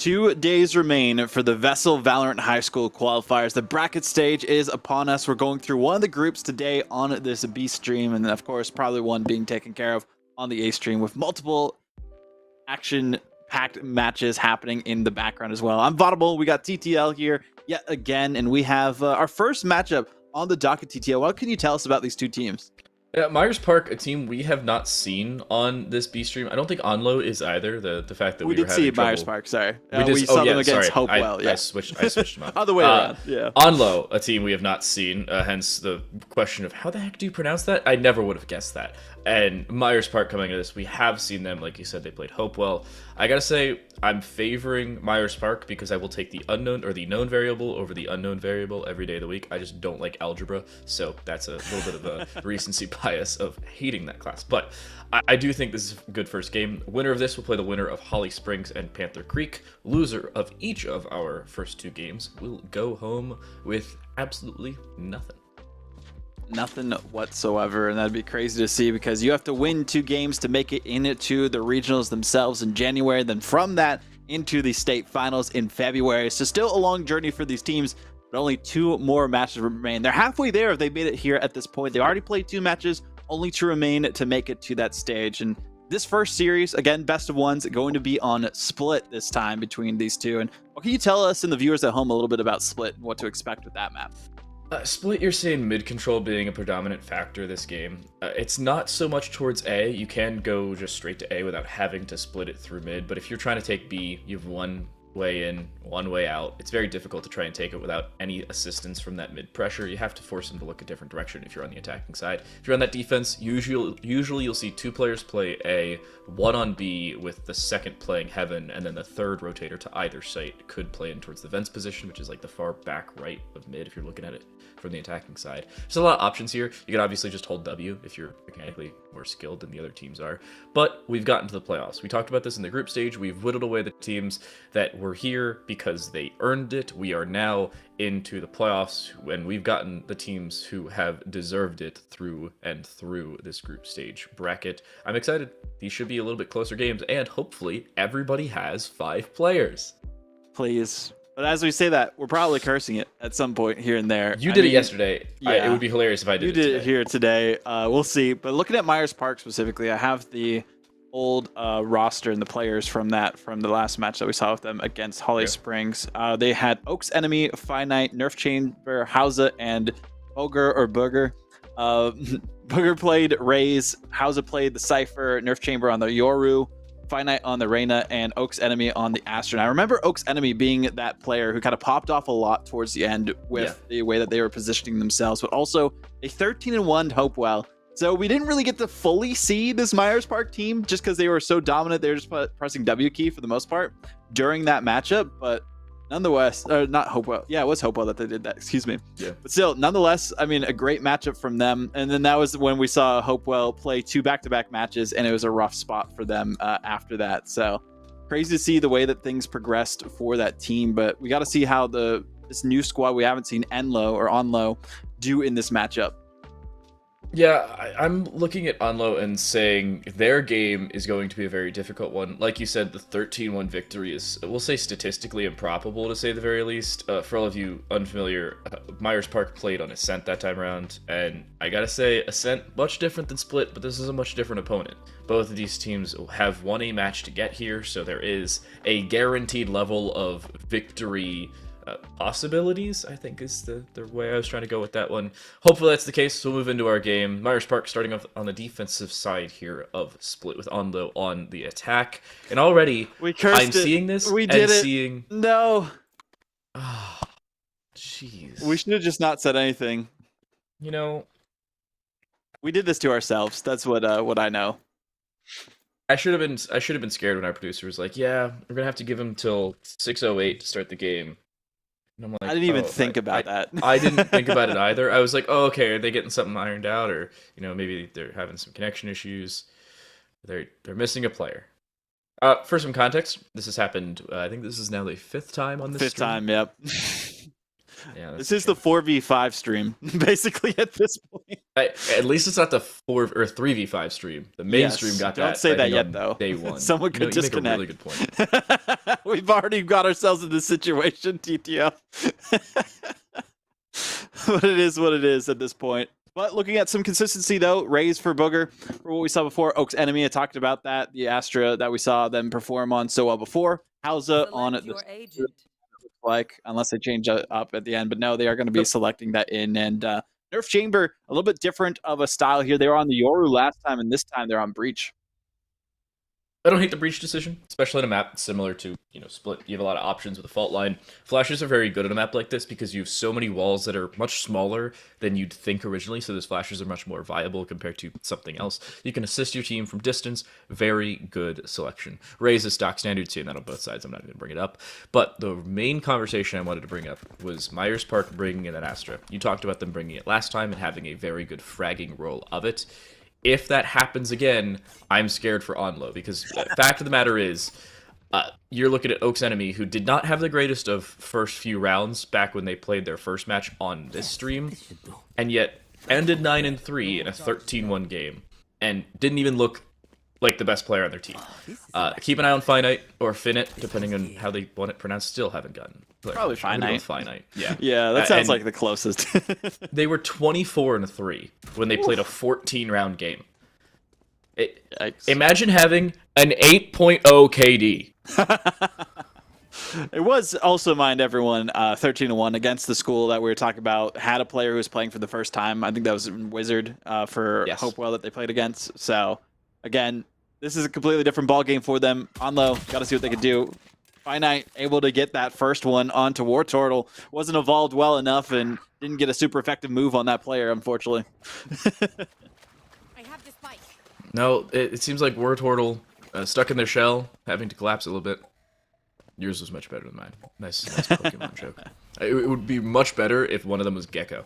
2 days remain for the VESL Valorant High School qualifiers. The bracket stage is upon us. We're going through one of the groups today on this B stream, and then of course probably one being taken care of on the A stream with multiple action-packed matches happening in the background as well. I'm Vaudable. We got TTL here yet again, and we have our first matchup on the docket. TTL, what can you tell us about these two teams? Yeah, Myers Park, a team we have not seen on this B stream. I don't think Onlow is either. The fact that we did were see having trouble. Myers Park. Sorry, we saw them yeah, against sorry. Hopewell. I switched them up. Other way around. Yeah. Onlow, a team we have not seen. Hence the question of how the heck do you pronounce that? I never would have guessed that. And Myers Park coming into this, we have seen them. Like you said, they played Hopewell. I gotta say, I'm favoring Myers Park because I will take the unknown or the known variable over the unknown variable every day of the week. I just don't like algebra, so that's a little bit of a recency bias of hating that class. But I do think this is a good first game. Winner of this will play the winner of Holly Springs and Panther Creek. Loser of each of our first 2 games will go home with absolutely nothing. Nothing whatsoever, and that'd be crazy to see because you have to win 2 games to make it into the regionals themselves in January, then from that into the state finals in February. So still a long journey for these teams, but only 2 more matches remain. They're halfway there if they made it here at this point. They already played 2 matches, only to remain to make it to that stage. And this first series, again, best of ones, going to be on Split this time between these 2. And what can you tell us and the viewers at home a little bit about Split and what to expect with that map? Split, you're saying mid-control being a predominant factor this game. It's not so much towards A. You can go just straight to A without having to split it through mid, but if you're trying to take B, you have one way in, one way out. It's very difficult to try and take it without any assistance from that mid pressure. You have to force them to look a different direction if you're on the attacking side. If you're on that defense, usually you'll see 2 players play A, 1 on B with the second playing Heaven, and then the third rotator to either site could play in towards the vents position, which is like the far back right of mid if you're looking at it from the attacking side. There's a lot of options here. You can obviously just hold W if you're mechanically more skilled than the other teams are, but we've gotten to the playoffs. We talked about this in the group stage. We've whittled away the teams that were here because they earned it. We are now into the playoffs, and we've gotten the teams who have deserved it through and through this group stage bracket. I'm excited. These should be a little bit closer games, and hopefully everybody has 5 players. Please. But as we say that, we're probably cursing it at some point here and there. You did it yesterday. Yeah, it would be hilarious if I did it today. You did it here today. We'll see. But looking at Myers Park specifically, I have the old roster and the players from the last match that we saw with them against Holly Springs. They had Oaks Enemy, Finite, Nerf Chamber, Hausa, and Booger. Booger played Raze, Hausa played the Cypher, Nerf Chamber on the Yoru, Finite on the Reyna, and Oaks Enemy on the Astra. I remember Oaks Enemy being that player who kind of popped off a lot towards the end with the way that they were positioning themselves, but also a 13-1 Hopewell. So we didn't really get to fully see this Myers Park team just because they were so dominant. They were just pressing W key for the most part during that matchup, but nonetheless, not Hopewell. Yeah, it was Hopewell that they did that. Excuse me. Yeah. But still, nonetheless, I mean, a great matchup from them. And then that was when we saw Hopewell play 2 back-to-back matches, and it was a rough spot for them after that. So crazy to see the way that things progressed for that team. But we got to see how this new squad we haven't seen, Onlow, do in this matchup. Yeah, I'm looking at Onlow and saying their game is going to be a very difficult one. Like you said, the 13-1 victory is, we'll say, statistically improbable, to say the very least. For all of you unfamiliar, Myers Park played on Ascent that time around, and I gotta say, Ascent, much different than Split, but this is a much different opponent. Both of these teams have won a match to get here, so there is a guaranteed level of victory possibilities, I think is the way I was trying to go with that one. Hopefully that's the case. So we'll move into our game. Myers Park starting off on the defensive side here of Split with Onlow on the attack. And already I'm seeing this. We did it. Seeing... No. Oh, jeez. We should have just not said anything. You know, we did this to ourselves. That's what I know. I should have been scared when our producer was like, "Yeah, we're gonna have to give him till 6:08 to start the game." And I'm like, I didn't even think about that. I didn't think about it either. I was like, oh, okay, are they getting something ironed out? Or, maybe they're having some connection issues. They're missing a player. For some context, this has happened, I think this is now the 5th time on this stream. Time, yep. Yeah, This is the 4v5 stream, basically, at this point. At least it's not the 4 or 3v5 stream. The mainstream got that. Don't say that yet, on though. Day one. Someone could disconnect. You make a really good point. We've already got ourselves in this situation, TTF. But it is what it is at this point. But looking at some consistency, though, raise for Booger for what we saw before. Oak's Enemy, I talked about that. The Astra that we saw them perform on so well before. Hausa on it. Like, unless they change it up at the end. But no, they are going to be selecting that in. And Nerf Chamber, a little bit different of a style here. They were on the Yoru last time, and this time they're on Breach. I don't hate the Breach decision, especially in a map similar to, Split. You have a lot of options with a fault line. Flashes are very good in a map like this because you have so many walls that are much smaller than you'd think originally, so those flashes are much more viable compared to something else. You can assist your team from distance. Very good selection. Raise is stock standard, seeing that on both sides. I'm not going to bring it up. But the main conversation I wanted to bring up was Myers Park bringing in that Astra. You talked about them bringing it last time and having a very good fragging role of it. If that happens again, I'm scared for Onlow, because the fact of the matter is, you're looking at Oak's Enemy, who did not have the greatest of first few rounds back when they played their first match on this stream, and yet ended 9-3 in a 13-1 game, and didn't even look like the best player on their team. Keep an eye on Finite, or Finite, depending on how they want it pronounced, still haven't gotten. Probably Finite. Finite, yeah. Yeah, that sounds like the closest. They were 24-3 when they played a 14-round game. Imagine having an 8.0 KD. It was also, mind everyone, 13-1 against the school that we were talking about. Had a player who was playing for the first time. I think that was Wizard for Hopewell that they played against. So, again, this is a completely different ball game for them. Onlow, got to see what they could do. Finite able to get that first one onto War Turtle. Wasn't evolved well enough and didn't get a super effective move on that player, unfortunately. I have this bike. No, it seems like War Turtle stuck in their shell, having to collapse a little bit. Yours was much better than mine. Nice Pokemon joke. It would be much better if one of them was Gecko.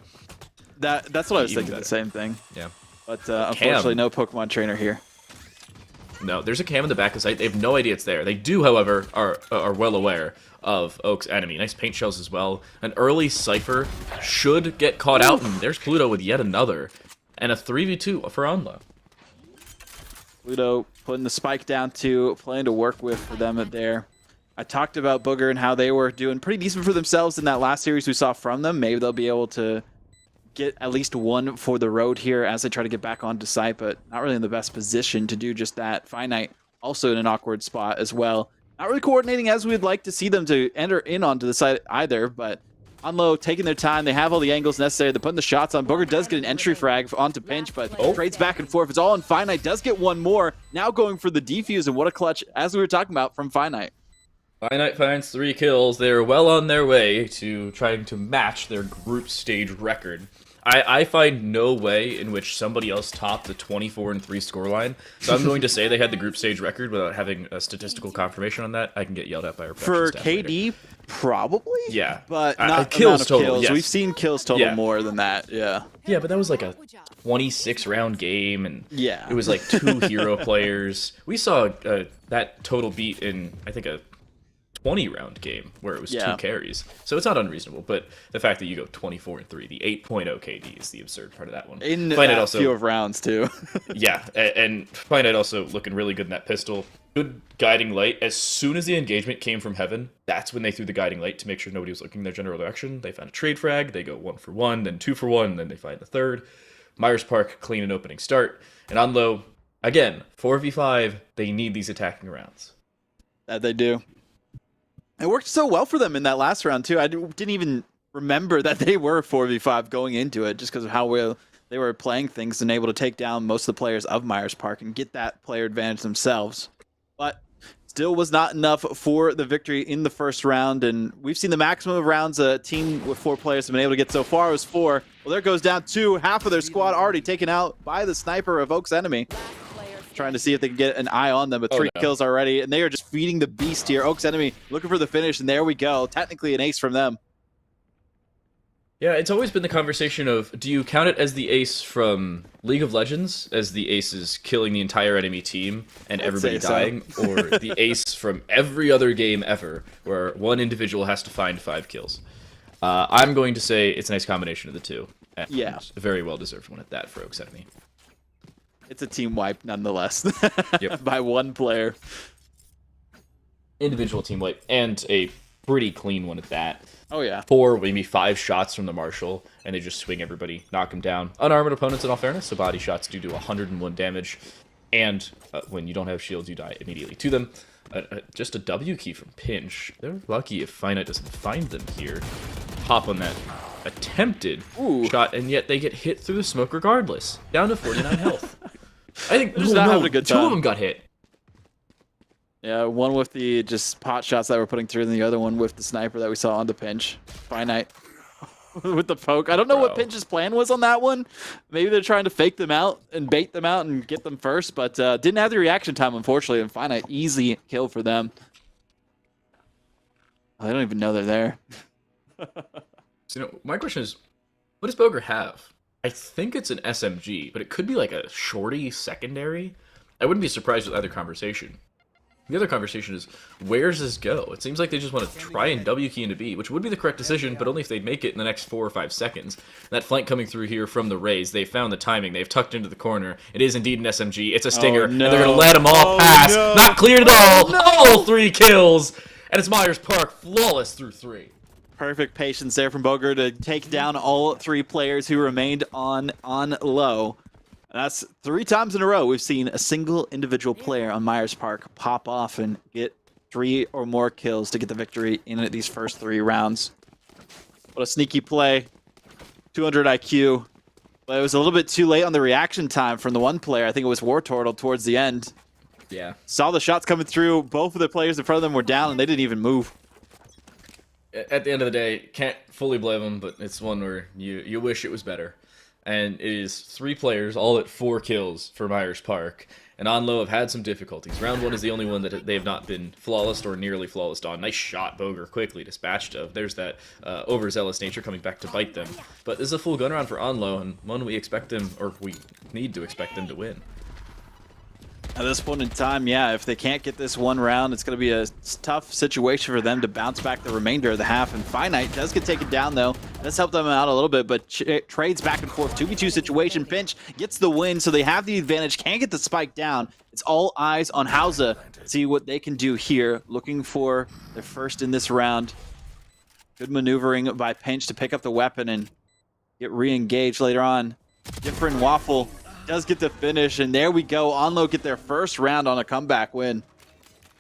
That's what I was thinking, the same thing. Yeah. But unfortunately, no Pokemon trainer here. No, there's a cam in the back of the site. They have no idea it's there. They do, however, are well aware of Oak's Enemy. Nice paint shells as well. An early Cypher should get caught out, and there's Pluto with yet another. And a 3v2 for Onlow. Pluto putting the spike down too, playing to work with for them there. I talked about Booger and how they were doing pretty decent for themselves in that last series we saw from them. Maybe they'll be able to get at least one for the road here as they try to get back onto site, but not really in the best position to do just that. Finite also in an awkward spot as well. Not really coordinating as we'd like to see them to enter in onto the site either, but Onlow taking their time. They have all the angles necessary. They're putting the shots on. Booger does get an entry frag onto Pinch, but trades back and forth. It's all on Finite. Does get one more. Now going for the defuse, and what a clutch, as we were talking about, from Finite. Finite finds 3 kills. They're well on their way to trying to match their group stage record. I find no way in which somebody else topped the 24-3 scoreline, so I'm going to say they had the group stage record without having a statistical confirmation on that. I can get yelled at by our for KD, later. Probably. Yeah, but not kills amount of total. Kills. Yes. We've seen kills total more than that. Yeah. Yeah, but that was like a 26-round game, and it was like 2 hero players. We saw that total beat in, I think, a 20-round game where it was 2 carries. So it's not unreasonable, but the fact that you go 24-3, the 8.0 KD is the absurd part of that one. In that few of rounds, too. Yeah, and Finite also looking really good in that pistol. Good guiding light. As soon as the engagement came from heaven, that's when they threw the guiding light to make sure nobody was looking in their general direction. They found a trade frag, they go 1 for 1, then 2 for 1, then they find the third. Myers Park, clean and opening start. And Onlow, again, 4v5, they need these attacking rounds. That they do. It worked so well for them in that last round, too. I didn't even remember that they were 4v5 going into it just because of how well they were playing things and able to take down most of the players of Myers Park and get that player advantage themselves. But still was not enough for the victory in the first round, and we've seen the maximum of rounds a team with 4 players have been able to get so far was 4. Well, there goes down 2. Half of their squad already taken out by the sniper of Oak's Enemy. Trying to see if they can get an eye on them, but 3 kills already, and they are just feeding the beast here. Oak's Enemy looking for the finish, and there we go. Technically an ace from them. Yeah, it's always been the conversation of, do you count it as the ace from League of Legends, as the ace is killing the entire enemy team and everybody dying, or the ace from every other game ever, where one individual has to find 5 kills? I'm going to say it's a nice combination of the two. And Yeah. a very well-deserved one at that for Oaks Enemy. It's a team wipe nonetheless. Yep. By one player. Individual team wipe, and a pretty clean one at that. Oh, yeah. 4, maybe 5 shots from the Marshal, and they just swing everybody, knock them down. Unarmored opponents, in all fairness, so body shots do 101 damage, and when you don't have shields, you die immediately to them. Just a W key from Pinch. They're lucky if Finite doesn't find them here. Hop on that attempted shot, and yet they get hit through the smoke regardless. Down to 49 health. I think Just not having a good two time. of them got hit. Yeah, one with the just pot shots that we're putting through, and the other one with the sniper that we saw on the Pinch. Finite with the poke. I don't know what Pinch's plan was on that one. Maybe they're trying to fake them out and bait them out and get them first, but didn't have the reaction time, unfortunately, and Finite, easy kill for them. Oh, they don't even know they're there. So, my question is, what does Boger have? I think it's an SMG, but it could be like a shorty secondary. I wouldn't be surprised with either conversation. The other conversation is, where's this go? It seems like they just want to try and W key into B, which would be the correct decision, but only if they make it in the next 4 or 5 seconds. That flank coming through here from the Rays, they found the timing, they've tucked into the corner. It is indeed an SMG, it's a stinger, and they're going to let them all pass. No. Not cleared at all! No. All 3 kills! And it's Myers Park, flawless through 3. Perfect patience there from Boger to take down all 3 players who remained on low. That's 3 times in a row we've seen a single individual player on Myers Park pop off and get 3 or more kills to get the victory in these first 3 rounds. What a sneaky play. 200 IQ. But it was a little bit too late on the reaction time from the one player. I think it was War Turtle towards the end. Yeah. Saw the shots coming through. Both of the players in front of them were down, and they didn't even move. At the end of the day, can't fully blame them, but it's one where you wish it was better. And it is 3 players, all at 4 kills for Myers Park. And Onlow have had some difficulties. Round 1 is the only one that they have not been flawless or nearly flawless on. Nice shot, Boger, quickly dispatched of. There's that overzealous nature coming back to bite them. But this is a full gun round for Onlow, and one we expect them, or we need to expect them to win. At this point in time, yeah, if they can't get this one round, it's going to be a tough situation for them to bounce back the remainder of the half. And Finite does get taken down, though. Does help them out a little bit, but trades back and forth. 2v2 situation. Pinch gets the win, so they have the advantage. Can't get the spike down. It's all eyes on Hausa. See what they can do here. Looking for their first in this round. Good maneuvering by Pinch to pick up the weapon and get re-engaged later on. Different Waffle does get the finish, and there we go. Onlow get their first round on a comeback win.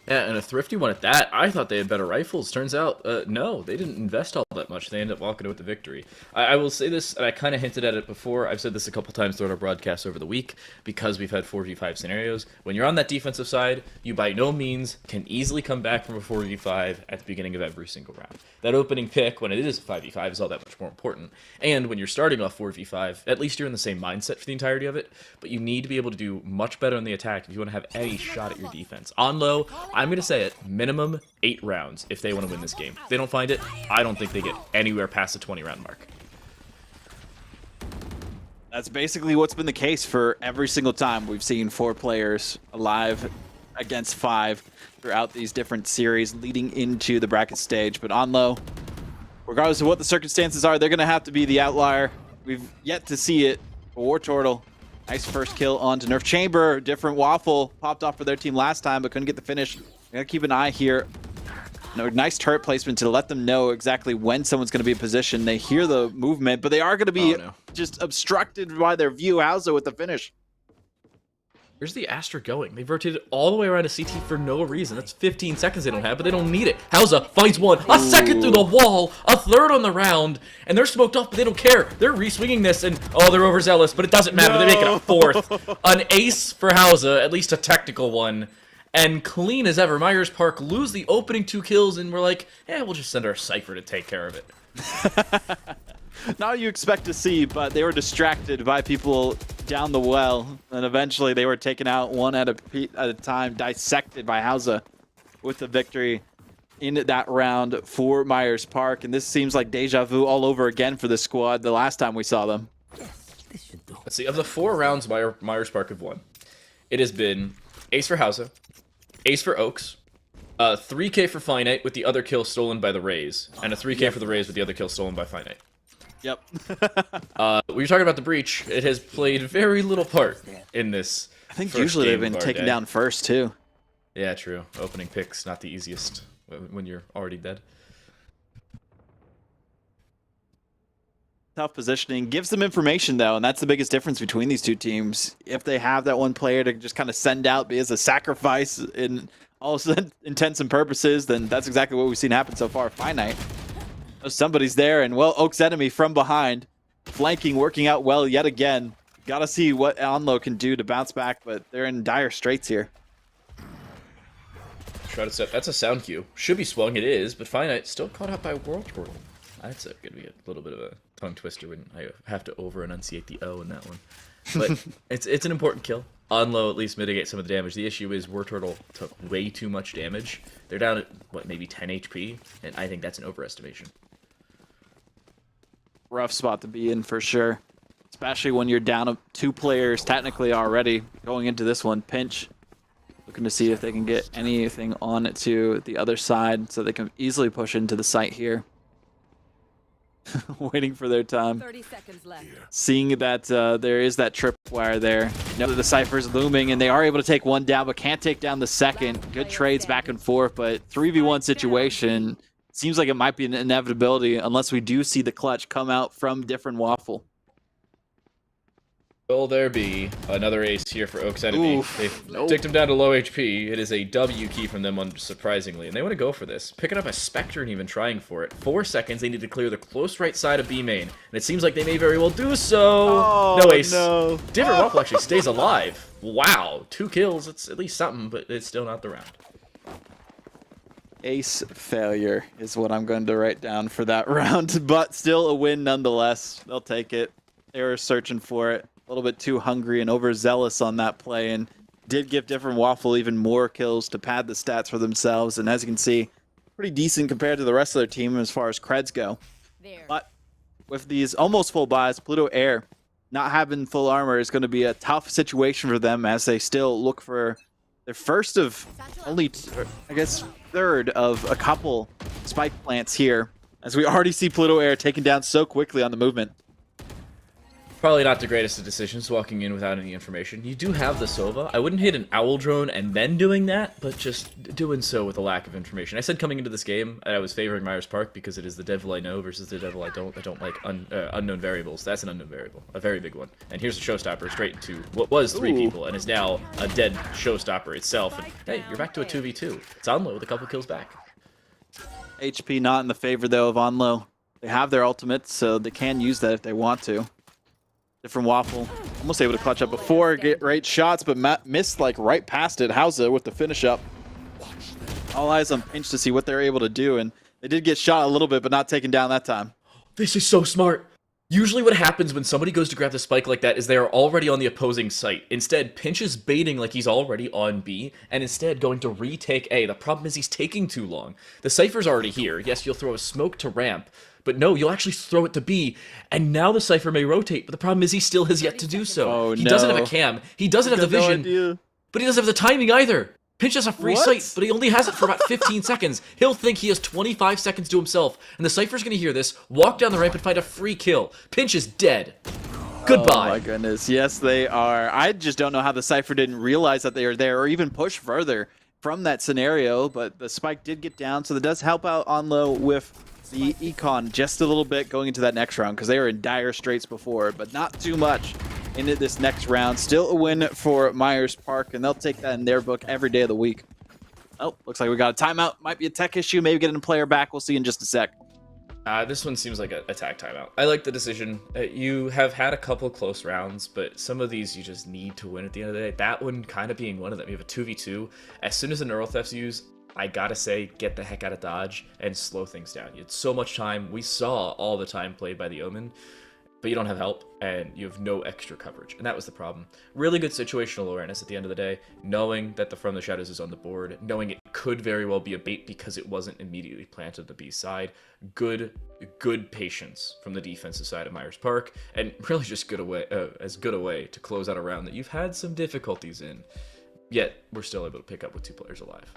Yeah, and a thrifty one at that. I thought they had better rifles. Turns out, no, they didn't invest all that much. They ended up walking away with the victory. I will say this, and I kind of hinted at it before. I've said this a couple times throughout our broadcasts over the week, because we've had 4v5 scenarios. When you're on that defensive side, you by no means can easily come back from a 4v5 at the beginning of every single round. That opening pick, when it is a 5v5, is all that much more important. And when you're starting off 4v5, at least you're in the same mindset for the entirety of it, but you need to be able to do much better on the attack if you want to have any shot at your defense. Onlow, I'm going to say it, minimum 8 rounds if they want to win this game. If they don't find it, I don't think they get anywhere past the 20-round mark. That's basically what's been the case for every single time we've seen 4 players alive against 5 throughout these different series leading into the bracket stage. But Onlow, regardless of what the circumstances are, they're going to have to be the outlier. We've yet to see it. War Turtle, nice first kill onto Nerf Chamber. Different Waffle popped off for their team last time, but couldn't get the finish. Gotta keep an eye here. No, nice turret placement to let them know exactly when someone's going to be in position. They hear the movement, but they are going to be just obstructed by their view. Hausa with the finish. Where's the Astra going? They've rotated all the way around to CT for no reason. That's 15 seconds they don't have, but they don't need it. Hausa finds one, a second through the wall, a third on the round, and they're smoked off, but they don't care. They're re-swinging this, and oh, they're overzealous, but it doesn't matter. They make it a 4th. An ace for Hausa, at least a technical one. And clean as ever, Myers Park lose the opening 2 kills, and we're like, yeah, we'll just send our Cypher to take care of it. Not what you expect to see, but they were distracted by people down the well, and eventually they were taken out one at a time, dissected by Hausa with the victory in that round for Myers Park. And this seems like deja vu all over again for the squad the last time we saw them. Let's see, of the 4 rounds Myers Park have won, it has been ace for Hausa, ace for Oaks, 3K for Finite with the other kill stolen by the Raze, and a 3K for the Raze with the other kill stolen by Finite. Yep. When you're talking about the Breach, it has played very little part in this. I think usually they've been taken down first, too. Yeah, true. Opening picks, not the easiest when you're already dead. Tough positioning. Gives them information, though, and that's the biggest difference between these two teams. If they have that one player to just kind of send out as a sacrifice in all intents and purposes, then that's exactly what we've seen happen so far. Finite. Somebody's there, and well, Oak's enemy from behind. Flanking, working out well yet again. Gotta see what Onlow can do to bounce back, but they're in dire straits here. Shrouded Step, that's a sound cue. Should be swung, it is, but Finite still caught up by World Portal. That's gonna be a little bit of a tongue twister when I have to over-enunciate the O in that one. But it's an important kill. Onlow at least mitigate some of the damage. The issue is War Turtle took way too much damage. They're down at, what, maybe 10 HP? And I think that's an overestimation. Rough spot to be in for sure. Especially when you're down 2 players technically already going into this one. Pinch. Looking to see if they can get anything on it to the other side so they can easily push into the site here. Waiting for their time. 30 seconds left. Seeing that there is that tripwire there. You know that the Cypher's looming, and they are able to take one down, but can't take down the second. Good trades back and forth, but 3v1 situation seems like it might be an inevitability unless we do see the clutch come out from different Waffle. Will there be another ace here for Oak's enemy? Oof. They've ticked him down to low HP. It is a W key from them, unsurprisingly, and they want to go for this. Picking up a Spectre and even trying for it. 4 seconds, they need to clear the close right side of B main, and it seems like they may very well do so. Oh, no ace. No. Different Waffle actually stays alive. Wow, 2 kills. It's at least something, but it's still not the round. Ace failure is what I'm going to write down for that round, but still a win nonetheless. They'll take it. They were searching for it. A little bit too hungry and overzealous on that play, and did give different Waffle even more kills to pad the stats for themselves. And as you can see, pretty decent compared to the rest of their team as far as creds go. There. But with these almost full buys, Pluto Air not having full armor is going to be a tough situation for them as they still look for their first of only, I guess, third of a couple spike plants here, as we already see Pluto Air taken down so quickly on the movement. Probably not the greatest of decisions walking in without any information. You do have the Sova. I wouldn't hit an Owl Drone and then doing that, but just doing so with a lack of information. I said coming into this game I was favoring Myers Park because it is the devil I know versus the devil I don't. I don't like unknown variables. That's an unknown variable. A very big one. And here's a showstopper straight into what was 3 people and is now a dead showstopper itself. And hey, you're back to a 2v2. It's Onlow with a couple kills back. HP not in the favor, though, of Onlow. They have their ultimates, so they can use that if they want to. Different Waffle. Almost able to clutch up before, get right shots, but missed like right past it. Hausa with the finish up. All eyes on Pinch to see what they're able to do, and they did get shot a little bit, but not taken down that time. This is so smart. Usually what happens when somebody goes to grab the spike like that is they are already on the opposing site. Instead, Pinch is baiting like he's already on B, and instead going to retake A. The problem is he's taking too long. The Cypher's already here. Yes, you'll throw a smoke to ramp, but no, you'll actually throw it to B, and now the Cypher may rotate, but the problem is he still has yet to do so. Oh, he no. doesn't have a cam, he doesn't have the vision, No, but he doesn't have the timing either. Pinch has a free sight, but he only has it for about 15 seconds. He'll think he has 25 seconds to himself, and the Cypher's gonna hear this, walk down the ramp and find a free kill. Pinch is dead. Goodbye. Oh my goodness, yes they are. I just don't know how the Cypher didn't realize that they were there or even push further from that scenario, but the spike did get down, so that does help out Onlow with the econ just a little bit going into that next round, because they were in dire straits before, but not too much into this next round. Still a win for Myers Park, and they'll take that in their book every day of the week. Oh, looks like we got a timeout. Might be a tech issue, maybe getting a player back. We'll see in just a sec. This one seems like a tag timeout. I like the decision. You have had a couple close rounds, but some of these you just need to win at the end of the day. That one kind of being one of them. You have a 2v2. As soon as the Neural Theft's used, I gotta say, get the heck out of dodge and slow things down. You had so much time. We saw all the time played by the Omen, but you don't have help, and you have no extra coverage, and that was the problem. Really good situational awareness at the end of the day, knowing that the From the Shadows is on the board, knowing it could very well be a bait because it wasn't immediately planted on the B side. Good patience from the defensive side of Myers Park, and really just as good a way to close out a round that you've had some difficulties in, yet we're still able to pick up with 2 players alive.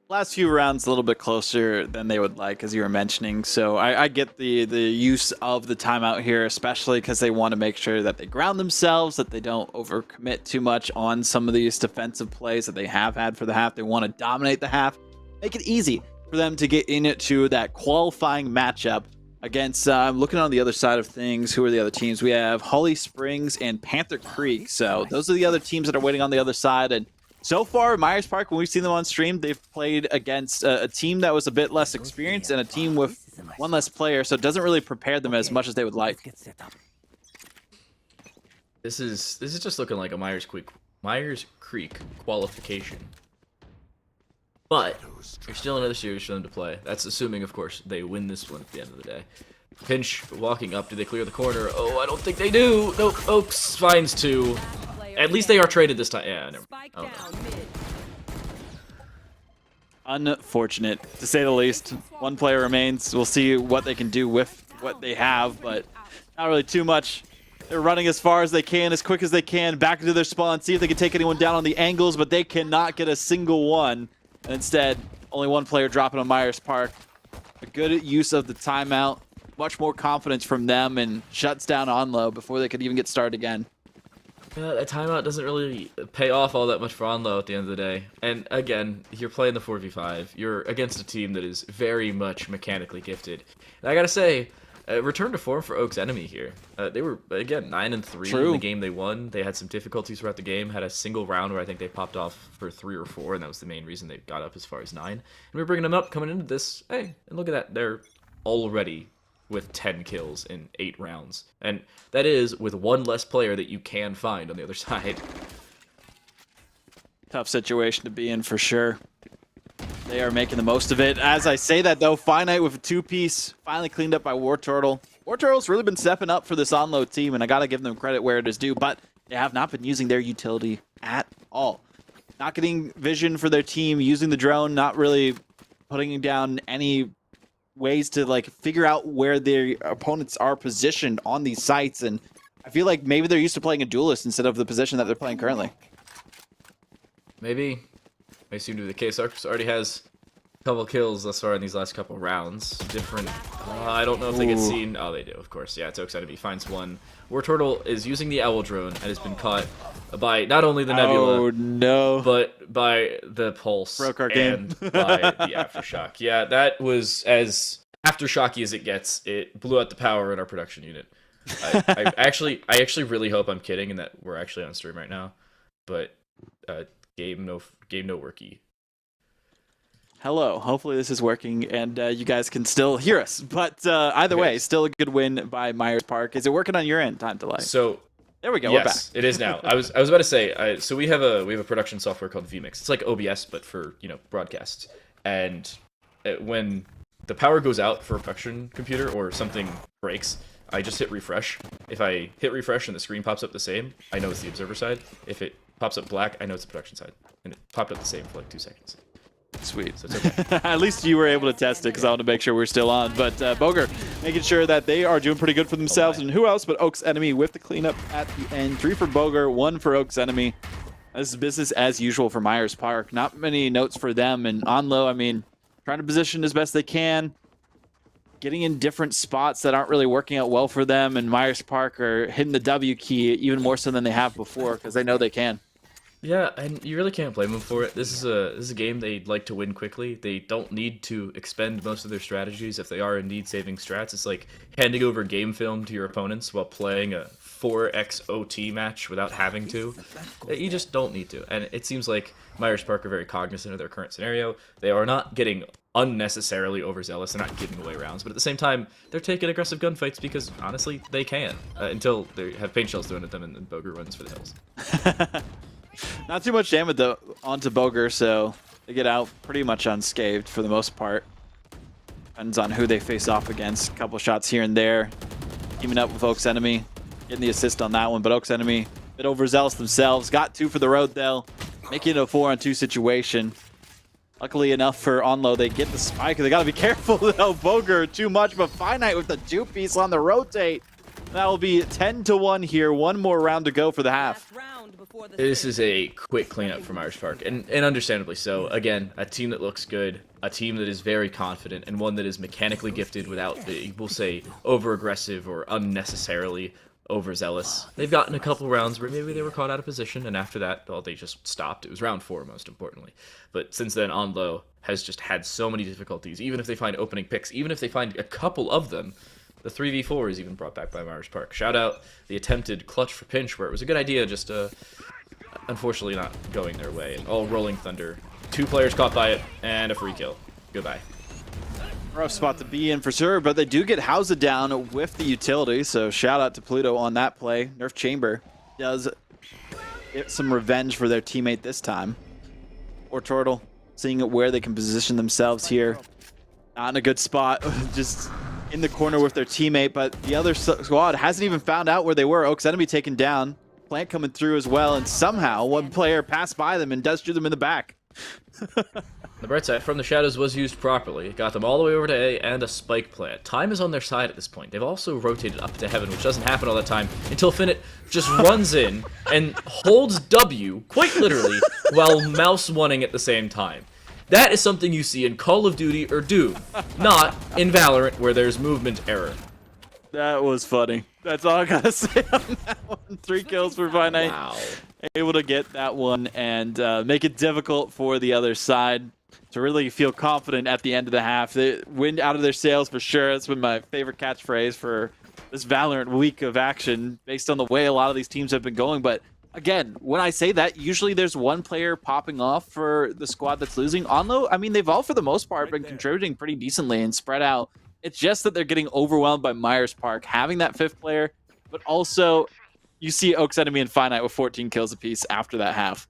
last few rounds a little bit closer than they would like, as you were mentioning. So I get the use of the timeout here, especially because they want to make sure that they ground themselves, that they don't overcommit too much on some of these defensive plays that they have had for the half. They want to dominate the half, make it easy for them to get into that qualifying matchup against, looking on the other side of things, who are the other teams? We have Holly Springs and Panther Creek. So those are the other teams that are waiting on the other side. And so far, Myers Park, when we've seen them on stream, they've played against a team that was a bit less experienced and a team with one less player, so it doesn't really prepare them as much as they would like. This is just looking like a Myers Creek qualification. But there's still another series for them to play. That's assuming, of course, they win this one at the end of the day. Pinch walking up. Do they clear the corner? Oh, I don't think they do. Nope. Oaks finds 2. At least they are traded this time. Yeah, never. Oh, no. Unfortunate, to say the least. One player remains. We'll see what they can do with what they have, but not really too much. They're running as far as they can, as quick as they can, back into their spawn, see if they can take anyone down on the angles, but they cannot get a single one. And instead, only one player dropping on Myers Park. A good use of the timeout. Much more confidence from them, and shuts down Onlow before they could even get started again. Yeah, that timeout doesn't really pay off all that much for Onlow at the end of the day. And again, you're playing the 4v5. You're against a team that is very much mechanically gifted. And I gotta say, return to form for Oaks Enemy here. They were, again, 9-3 in the game they won. They had some difficulties throughout the game. Had a single round where I think they popped off for 3 or 4, and that was the main reason they got up as far as 9. And we're bringing them up coming into this. Hey, and look at that. They're already with 10 kills in 8 rounds. And that is with one less player that you can find on the other side. Tough situation to be in for sure. They are making the most of it. As I say that, though, Finite with a 2-piece, finally cleaned up by War Turtle. War Turtle's really been stepping up for this Onlow team, and I gotta give them credit where it is due, but they have not been using their utility at all. Not getting vision for their team, using the drone, not really putting down any ways to like figure out where their opponents are positioned on these sites, and I feel like maybe they're used to playing a duelist instead of the position that they're playing currently. Maybe. May seem to be the case. Arcus already has a couple kills thus far in these last couple rounds. Different. I don't know if they get seen. Oh, they do, of course. Yeah, it's Oaks Enemy finds 1. War Turtle is using the Owl drone and has been caught by not only the Nebula, oh, no, but by the Pulse Broke our and game. by the Aftershock. Yeah, that was as aftershocky as it gets. It blew out the power in our production unit. I actually really hope I'm kidding and that we're actually on stream right now, but game no worky. Hello. Hopefully this is working and you guys can still hear us. But either way, still a good win by Myers Park. Is it working on your end, Time Delay? So there we go. Yes, we're back. It is now. I was about to say. So we have a production software called vMix. It's like OBS but for broadcasts. And when the power goes out for a production computer or something breaks, I just hit refresh. If I hit refresh and the screen pops up the same, I know it's the observer side. If it pops up black, I know it's the production side. And it popped up the same for like 2 seconds. Sweet. So it's okay. At least you were able to test it because I want to make sure we're still on. But Boger making sure that they are doing pretty good for themselves. And who else but Oaks Enemy with the cleanup at the end. 3 for Boger, 1 for Oaks Enemy. This is business as usual for Myers Park. Not many notes for them. And Onlow, I mean, trying to position as best they can. Getting in different spots that aren't really working out well for them. And Myers Park are hitting the W key even more so than they have before because they know they can. Yeah, and you really can't blame them for it. This is a game they'd like to win quickly. They don't need to expend most of their strategies if they are indeed saving strats. It's like handing over game film to your opponents while playing a 4x OT match without having to. You just don't need to. And it seems like Myers Park are very cognizant of their current scenario. They are not getting unnecessarily overzealous. They're not giving away rounds. But at the same time, they're taking aggressive gunfights because, honestly, they can. Until they have paint shells thrown at them and then Boger runs for the hills. Not too much damage though onto Boger, so they get out pretty much unscathed for the most part. Depends on who they face off against. A couple shots here and there. Teaming up with Oaks Enemy. Getting the assist on that one, but Oaks Enemy a bit overzealous themselves. Got 2 for the road though. Making it a 4-on-2 situation. Luckily enough for Onlow, they get the spike. They gotta be careful though. Boger too much, but Finite with the 2-piece on the rotate. That will be 10-1 here. One more round to go for the half. Last round before the This switch. is a quick cleanup from Irish Park, and understandably so. Again, a team that looks good, a team that is very confident, and one that is mechanically gifted without the, we'll say, over-aggressive or unnecessarily overzealous. They've gotten a couple rounds where maybe they were caught out of position, and after that, well, they just stopped. It was round 4, most importantly. But since then, Onlow has just had so many difficulties. Even if they find opening picks, even if they find a couple of them, the 3v4 is even brought back by Irish Park. Shout out the attempted clutch for pinch, where it was a good idea, just unfortunately not going their way. And all rolling thunder. 2 players caught by it, and a free kill. Goodbye. Rough spot to be in for sure, but they do get Hausa down with the utility, so shout out to Pluto on that play. Nerf Chamber does get some revenge for their teammate this time. Or Turtle, seeing where they can position themselves here. Not in a good spot, just in the corner with their teammate, but the other squad hasn't even found out where they were. Oaks enemy taken down, Plant coming through as well, and somehow one player passed by them and does shoot them in the back. The bright side, From the Shadows was used properly. It got them all the way over to A and a spike plant. Time is on their side at this point. They've also rotated up to heaven, which doesn't happen all the time, until Finnet just runs in and holds W, quite literally, while mouse one-ing at the same time. That is something you see in Call of Duty or Doom, not in Valorant, where there's movement error. That was funny. That's all I gotta say on that one. 3 kills for Finite. Wow. Able to get that one and make it difficult for the other side to really feel confident at the end of the half. They wind out of their sails for sure. That's been my favorite catchphrase for this Valorant week of action based on the way a lot of these teams have been going. But again, when I say that, usually there's one player popping off for the squad that's losing. Onlow, I mean, they've all for the most part been contributing pretty decently and spread out. It's just that they're getting overwhelmed by Myers Park having that 5th player, but also you see Oaks Enemy and Finite with 14 kills apiece after that half.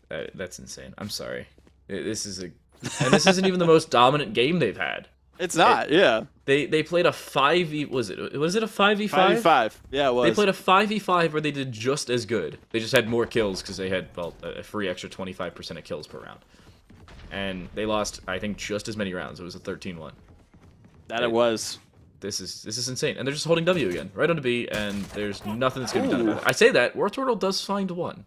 That's insane. I'm sorry. This isn't even the most dominant game they've had. It's not, yeah. They played a 5v. Was it a 5v5? 5v5. Yeah, it was. They played a 5v5 where they did just as good. They just had more kills because they had, well, a free extra 25% of kills per round. And they lost, I think, just as many rounds. It was a 13-1. It was. This is insane. And they're just holding W again, right onto B, and there's nothing that's going to be done about it. I say that, War Turtle does find one.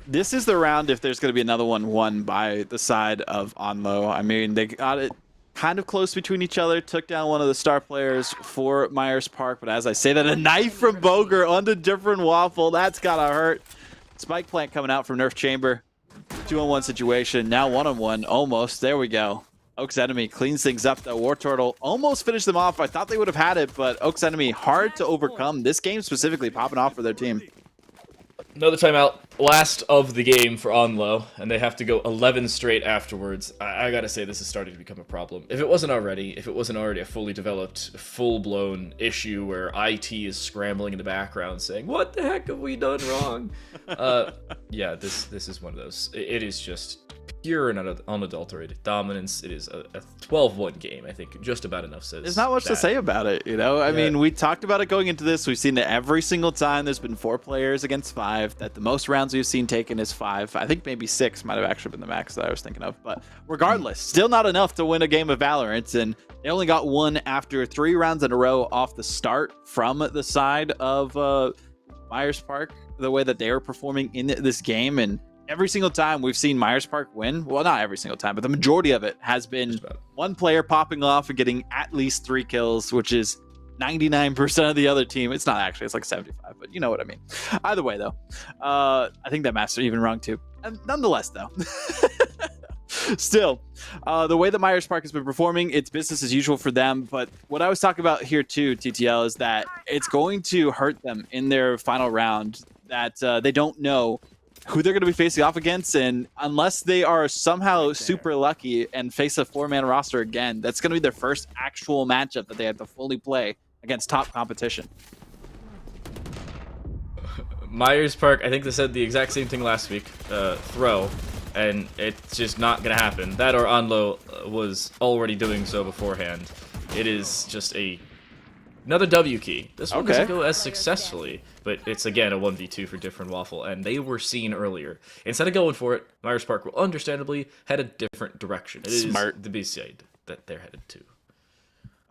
This is the round if there's going to be another one won by the side of Onlow. I mean, they got it kind of close between each other, took down one of the star players for Myers Park, but as I say that, a knife from Boger onto different waffle. That's got to hurt. Spike plant coming out from Nerf Chamber. 2-on-1 situation, now 1-on-1, almost. There we go. Oaks Enemy cleans things up, though. War Turtle almost finished them off. I thought they would have had it, but Oaks Enemy hard to overcome. This game specifically popping off for their team. Another timeout, last of the game for Onlow, and they have to go 11 straight afterwards. I gotta say, this is starting to become a problem. If it wasn't already a fully developed, full-blown issue where IT is scrambling in the background saying, "What the heck have we done wrong?" Yeah, this is one of those. It is just pure and unadulterated dominance. It is a 12-1 game, I think. Just about enough says. There's not much to say about it, you know? I mean, we talked about it going into this. We've seen it every single time. There's been 4 players against 5. That the most rounds we've seen taken is 5. I think maybe 6 might have actually been the max that I was thinking of. But regardless, still not enough to win a game of Valorant. And they only got 1 after 3 rounds in a row off the start from the side of Myers Park, the way that they are performing in this game. And every single time we've seen Myers Park win, well, not every single time, but the majority of it has been one player popping off and getting at least 3 kills, which is 99% of the other team. It's not actually, it's like 75, but you know what I mean. Either way, though, I think that math's even wrong, too. And nonetheless, though, still, the way that Myers Park has been performing, it's business as usual for them. But what I was talking about here, too, TTL, is that it's going to hurt them in their final round that they don't know who they're going to be facing off against, and unless they are somehow super lucky and face a 4-man roster again, that's going to be their first actual matchup that they have to fully play against top competition. Myers Park, I think they said the exact same thing last week, throw, and it's just not going to happen. That or Onlow was already doing so beforehand. It is just another W key. This one doesn't go as successfully, but it's again a 1v2 for different waffle, and they were seen earlier. Instead of going for it, Myers Park will understandably head a different direction. It is the B side that they're headed to.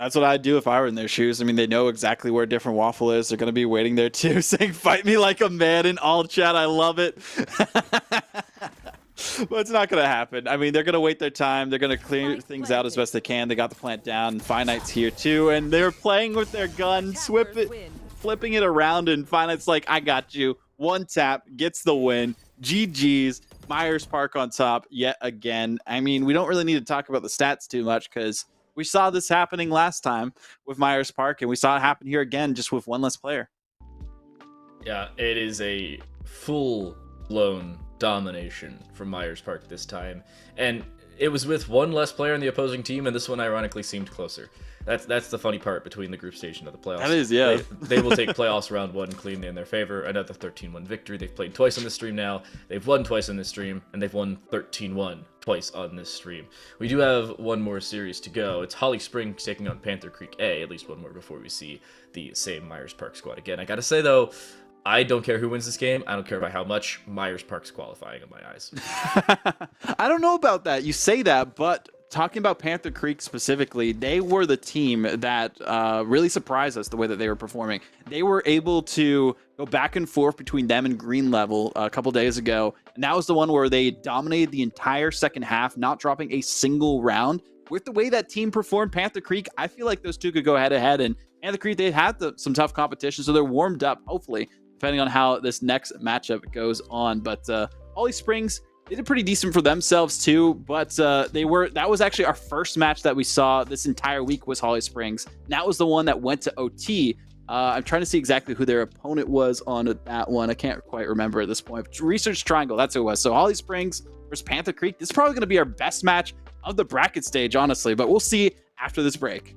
That's what I'd do if I were in their shoes. I mean, they know exactly where different waffle is. They're going to be waiting there too, saying, "Fight me like a man" in all chat. I love it. But it's not going to happen. I mean, they're going to wait their time. They're going to clear things out as best they can. They got the plant down. And Finite's here too. And they're playing with their gun, flipping it around. And Finite's like, "I got you." One tap, gets the win. GG's. Myers Park on top yet again. I mean, we don't really need to talk about the stats too much because we saw this happening last time with Myers Park, and we saw it happen here again just with one less player. Yeah, it is a full-blown domination from Myers Park this time. And it was with one less player on the opposing team, and this one ironically seemed closer. That's the funny part between the group stage and the playoffs. That is, yeah. They will take playoffs round 1 clean in their favor. Another 13-1 victory. They've played twice on this stream now. They've won twice on this stream, and they've won 13-1 twice on this stream. We do have one more series to go. It's Holly Springs taking on Panther Creek A, at least one more before we see the same Myers Park squad again. I gotta say, though, I don't care who wins this game. I don't care by how much. Myers Park's qualifying in my eyes. I don't know about that. You say that, but talking about Panther Creek specifically, they were the team that really surprised us the way that they were performing. They were able to go back and forth between them and Green Level a couple days ago, and that was the one where they dominated the entire second half, not dropping a single round. With the way that team performed, Panther Creek, I feel like those two could go head-to-head, and Panther Creek, they had some tough competition, so they're warmed up, hopefully, depending on how this next matchup goes on. But Holly Springs, they did pretty decent for themselves too, but that was actually our first match that we saw this entire week was Holly Springs. And that was the one that went to OT. I'm trying to see exactly who their opponent was on that one. I can't quite remember at this point. Research Triangle, that's who it was. So Holly Springs versus Panther Creek. This is probably going to be our best match of the bracket stage, honestly, but we'll see after this break.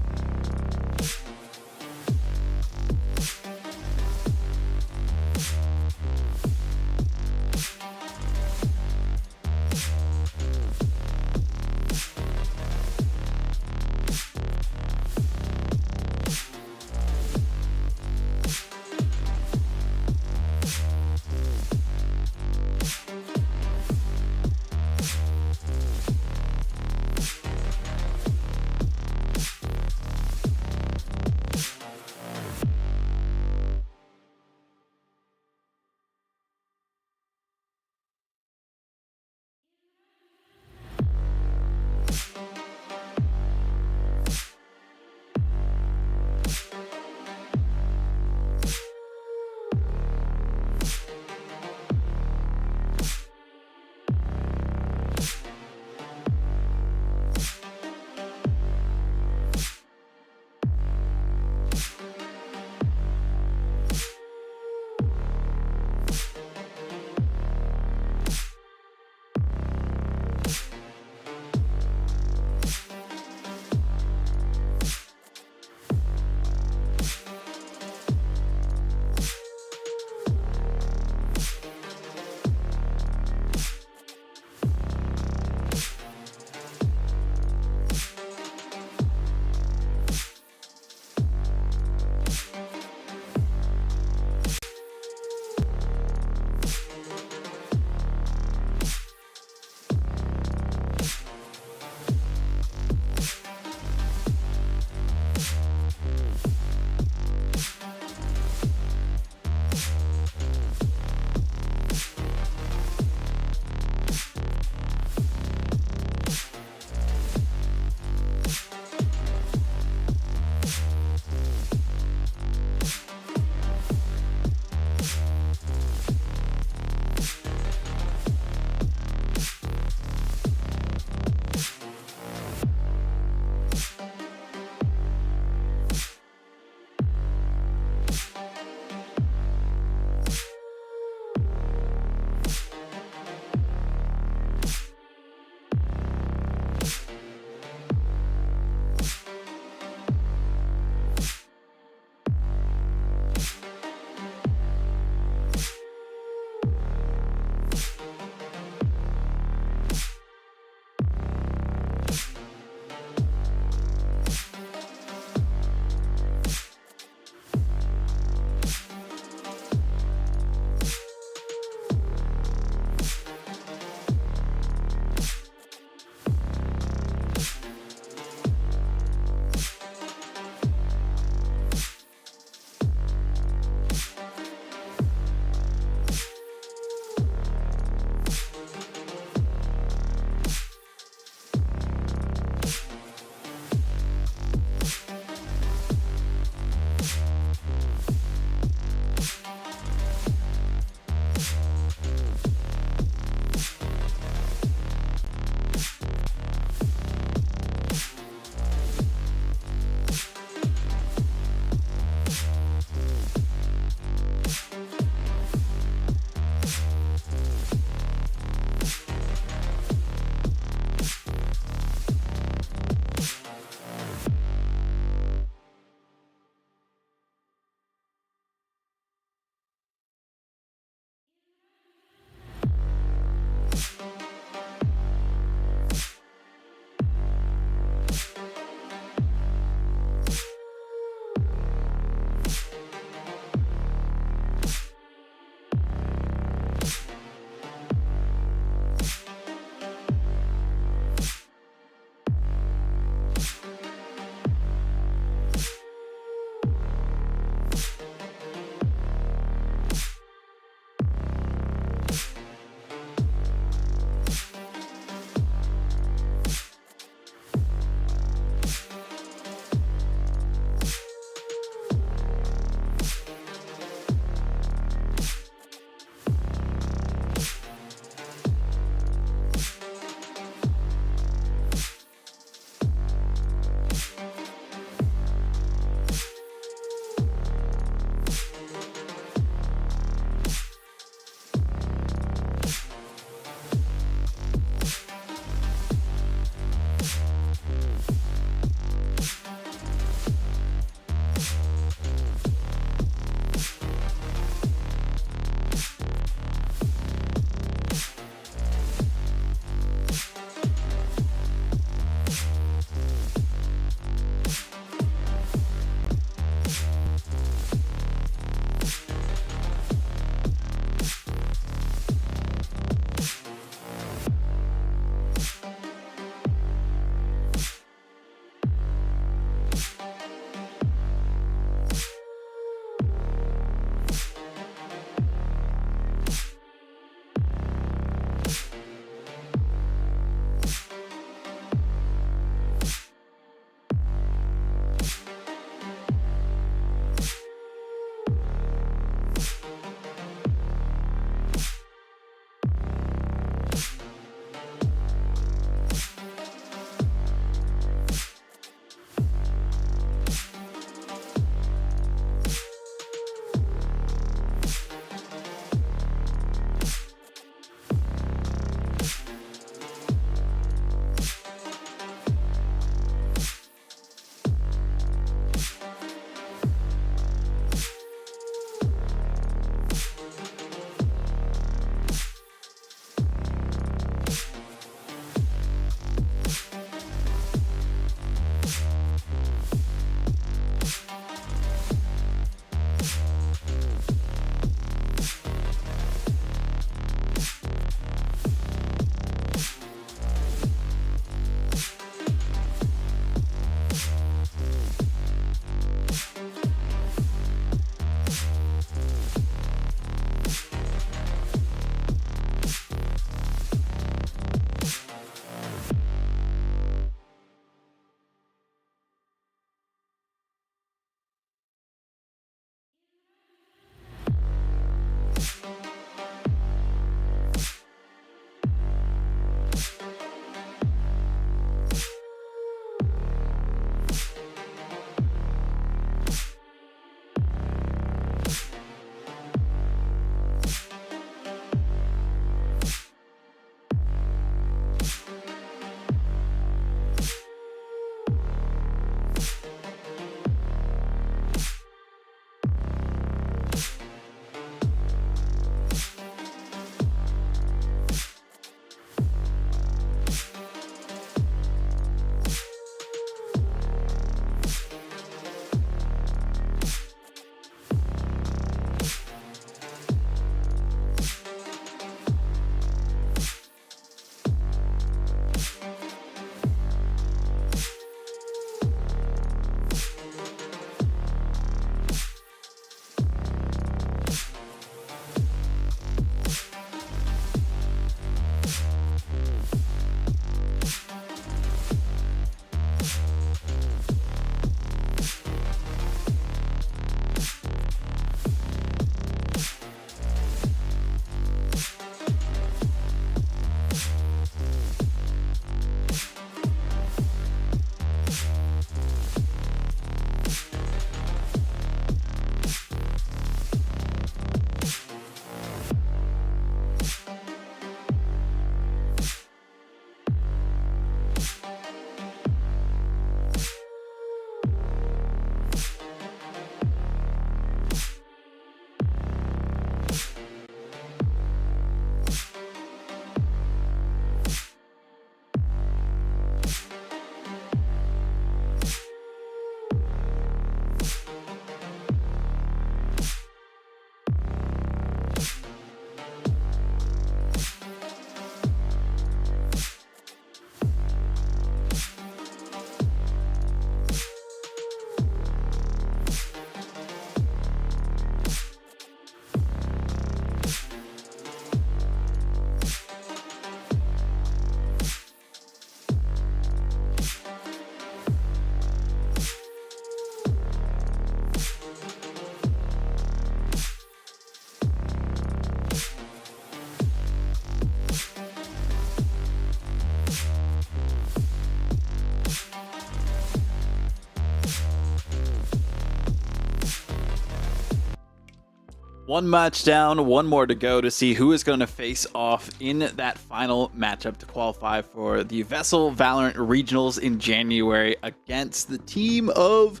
One match down, one more to go to see who is going to face off in that final matchup to qualify for the VESL Valorant Regionals in January against the team of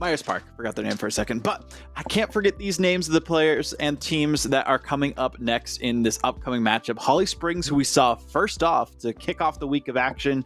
Myers Park. Forgot their name for a second, but I can't forget these names of the players and teams that are coming up next in this upcoming matchup. Holly Springs, who we saw first off to kick off the week of action,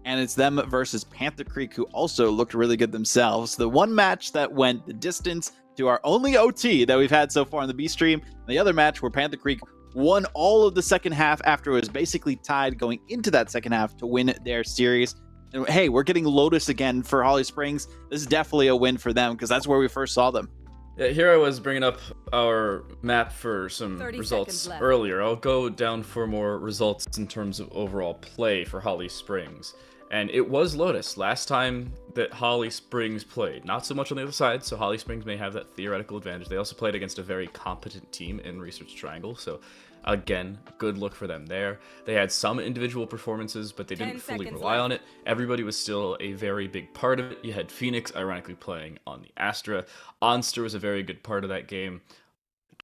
and it's them versus Panther Creek, who also looked really good themselves. The one match that went the distance to our only OT that we've had so far in the B stream. And the other match where Panther Creek won all of the second half after it was basically tied going into that second half to win their series. And hey, we're getting Lotus again for Holly Springs. This is definitely a win for them because that's where we first saw them. Yeah, here I was bringing up our map for some results earlier. I'll go down for more results in terms of overall play for Holly Springs. And it was Lotus last time that Holly Springs played. Not so much on the other side, so Holly Springs may have that theoretical advantage. They also played against a very competent team in Research Triangle, so again, good look for them there. They had some individual performances, but they didn't fully rely on it. Everybody was still a very big part of it. You had Phoenix, ironically, playing on the Astra. Onster was a very good part of that game.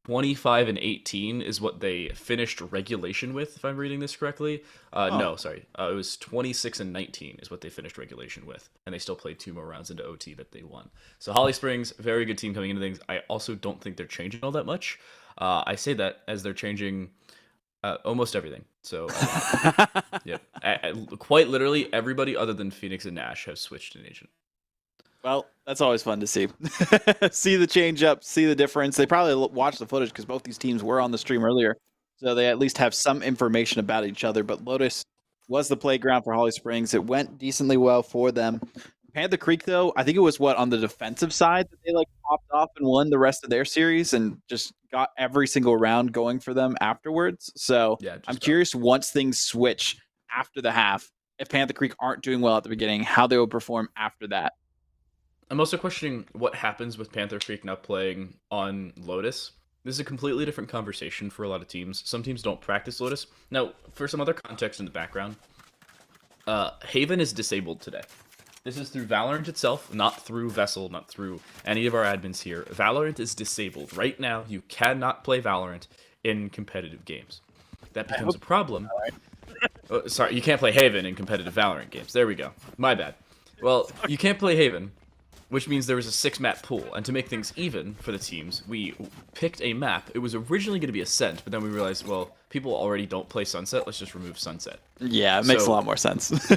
25-18 is what they finished regulation with, if I'm reading this correctly. No, sorry. It was 26-19 is what they finished regulation with. And they still played 2 more rounds into OT that they won. So Holly Springs, very good team coming into things. I also don't think they're changing all that much. I say that as they're changing almost everything. So, yeah. Quite literally, everybody other than Phoenix and Nash have switched in agent. Well, that's always fun to see. See the change up, see the difference. They probably watched the footage because both these teams were on the stream earlier. So they at least have some information about each other. But Lotus was the playground for Holly Springs. It went decently well for them. Panther Creek, though, I think it was on the defensive side that they popped off and won the rest of their series and just got every single round going for them afterwards. So yeah, I'm curious once things switch after the half, if Panther Creek aren't doing well at the beginning, how they will perform after that. I'm also questioning what happens with Panther Creek now playing on Lotus. This is a completely different conversation for a lot of teams. Some teams don't practice Lotus. Now, for some other context in the background, Haven is disabled today. This is through Valorant itself, not through VESL, not through any of our admins here. Valorant is disabled. Right now, you cannot play Valorant in competitive games. That becomes a problem. Sorry, you can't play Haven in competitive Valorant games. There we go. My bad. Well, you can't play Haven, which means there was a 6-map pool. And to make things even for the teams, we picked a map. It was originally going to be Ascent, but then we realized, well, people already don't play Sunset. Let's just remove Sunset. Yeah, it makes a lot more sense.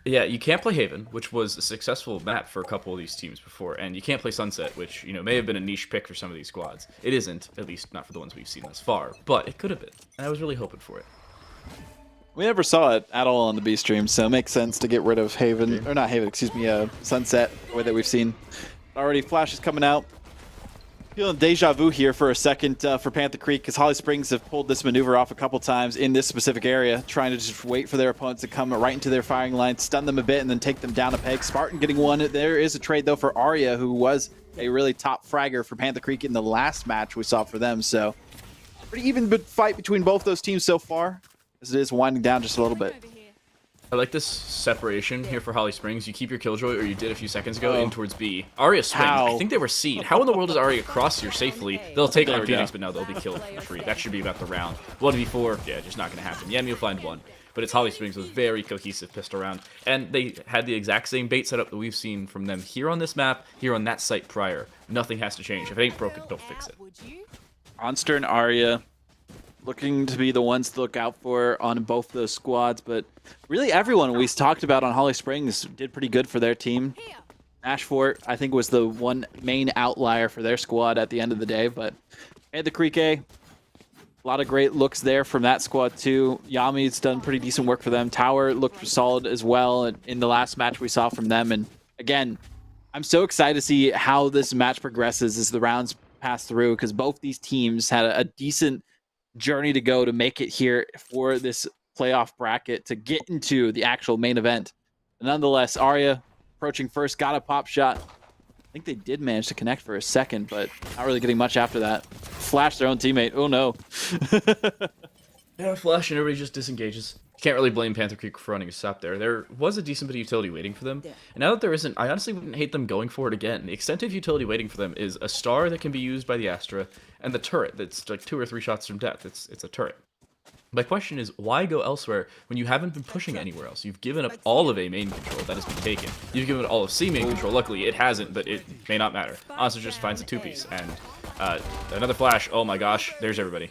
Yeah, you can't play Haven, which was a successful map for a couple of these teams before. And you can't play Sunset, which, may have been a niche pick for some of these squads. It isn't, at least not for the ones we've seen thus far. But it could have been. And I was really hoping for it. We never saw it at all on the B stream, so it makes sense to get rid of Haven, or not Haven, excuse me, Sunset, the way that we've seen. Already Flash is coming out. Feeling deja vu here for a second for Panther Creek, because Holly Springs have pulled this maneuver off a couple times in this specific area, trying to just wait for their opponents to come right into their firing line, stun them a bit, and then take them down a peg. Spartan getting one. There is a trade, though, for Arya, who was a really top fragger for Panther Creek in the last match we saw for them, so pretty even fight between both those teams so far, as it is winding down just a little bit. I like this separation here for Holly Springs. You keep your Killjoy, or you did a few seconds ago, in towards B. Arya swing. I think they were C'd. How in the world does Arya cross here safely? They'll take on Phoenix, but no, they'll be killed for free. That should be about the round. 1v4, yeah, just not going to happen. Yami will find one. But it's Holly Springs with a very cohesive pistol round. And they had the exact same bait setup that we've seen from them here on this map, here on that site prior. Nothing has to change. If it ain't broken, don't fix it. Onster and Arya looking to be the ones to look out for on both those squads, but really everyone we talked about on Holly Springs did pretty good for their team. Ashfort, I think, was the one main outlier for their squad at the end of the day, but the Creek A, a lot of great looks there from that squad too. Yami's done pretty decent work for them. Tower looked solid as well in the last match we saw from them, and again, I'm so excited to see how this match progresses as the rounds pass through, because both these teams had a decent journey to go to make it here for this playoff bracket to get into the actual main event. Nonetheless, Arya approaching first, got a pop shot. I think they did manage to connect for a second, but not really getting much after that. Flashed their own teammate. Oh no. Yeah, flash and everybody just disengages. Can't really blame Panther Creek for running a stop there. There was a decent bit of utility waiting for them. And now that there isn't, I honestly wouldn't hate them going for it again. The extent of utility waiting for them is a star that can be used by the Astra, and the turret that's like 2 or 3 shots from death. It's a turret. My question is, why go elsewhere when you haven't been pushing anywhere else? You've given up all of A main control, that has been taken. You've given up all of C main control, luckily it hasn't, but it may not matter. Honestly just finds a 2-piece, and another flash, oh my gosh, there's everybody.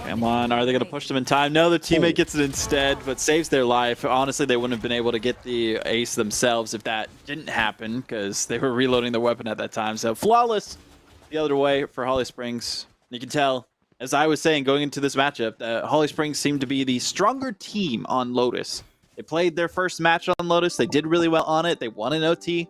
Come on, are they going to push them in time? No, the teammate gets it instead, but saves their life. Honestly, they wouldn't have been able to get the ace themselves if that didn't happen, because they were reloading their weapon at that time. So flawless the other way for Holly Springs. You can tell, as I was saying, going into this matchup, that Holly Springs seemed to be the stronger team on Lotus. They played their first match on Lotus. They did really well on it. They won an OT.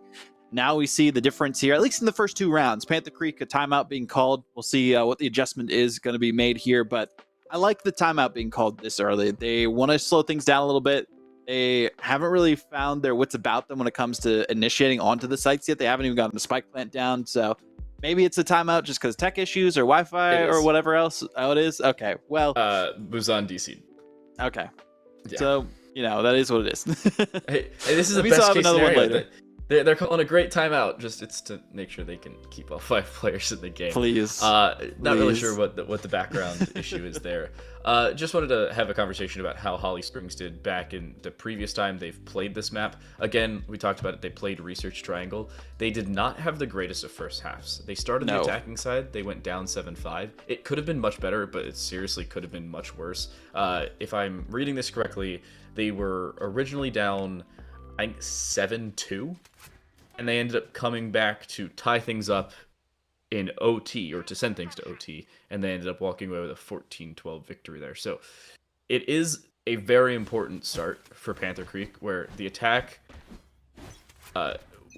Now we see the difference here, at least in the first 2 rounds. Panther Creek, a timeout being called. We'll see what the adjustment is going to be made here, but I like the timeout being called this early. They want to slow things down a little bit. They haven't really found their wits about them when it comes to initiating onto the sites yet. They haven't even gotten the spike plant down, so maybe it's a timeout just because tech issues or Wi-Fi or whatever else. Oh, it is? Okay, well. Busan DC. Okay. Yeah. So, you know, that is what it is. Hey, this is the We best still have case another one scenario. later. They're calling a great timeout. Just it's to make sure they can keep all 5 players in the game. Please. Not really sure what the background issue is there. Just wanted to have a conversation about how Holly Springs did back in the previous time they've played this map. Again, we talked about it. They played Research Triangle. They did not have the greatest of first halves. They started the attacking side. They went down 7-5. It could have been much better, but it seriously could have been much worse. If I'm reading this correctly, they were originally down, I think, 7-2. And they ended up coming back to tie things up in OT, or to send things to OT, and they ended up walking away with a 14-12 victory there. So it is a very important start for Panther Creek, where the attack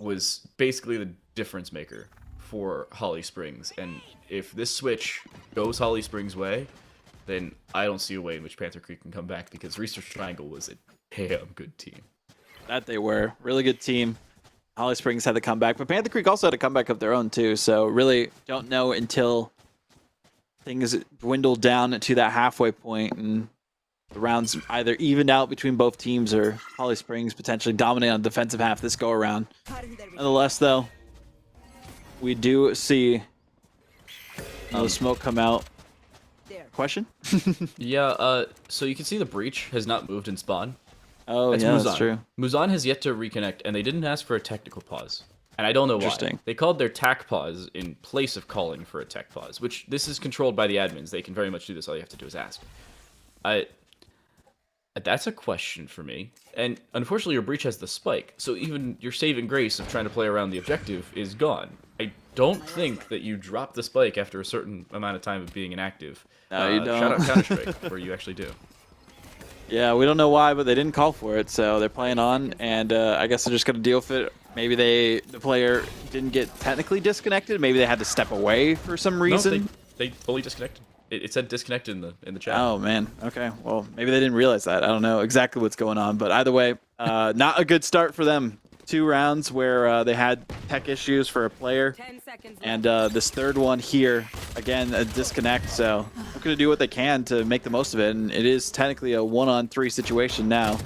was basically the difference maker for Holly Springs. And if this switch goes Holly Springs' way, then I don't see a way in which Panther Creek can come back, because Research Triangle was a damn good team. That they were. Really good team. Holly Springs had to come back, but Panther Creek also had a comeback of their own too. So really don't know until things dwindle down to that halfway point and the rounds either evened out between both teams or Holly Springs potentially dominate on the defensive half this go around. Nonetheless, though, we do see the smoke come out. Question? Yeah. So you can see the breach has not moved in spawn. Oh, yeah, that's true. Muzan has yet to reconnect, and they didn't ask for a technical pause. And I don't know why. They called their tac pause in place of calling for a tech pause, which this is controlled by the admins. They can very much do this. All you have to do is ask. That's a question for me. And unfortunately, your breach has the spike, so even your saving grace of trying to play around the objective is gone. I don't think that you drop the spike after a certain amount of time of being inactive. No, you don't. Shout out Counter-Strike, where you actually do. Yeah, we don't know why, but they didn't call for it, so they're playing on, and I guess they're just going to deal with it. Maybe the player didn't get technically disconnected. Maybe they had to step away for some reason. No, they fully disconnected. It said disconnected in the chat. Oh, man. Okay, well, maybe they didn't realize that. I don't know exactly what's going on, but either way, not a good start for them. 2 rounds where they had tech issues for a player, and this third one here, again, a disconnect, so they're going to do what they can to make the most of it, and it is technically a 1-on-3 situation now.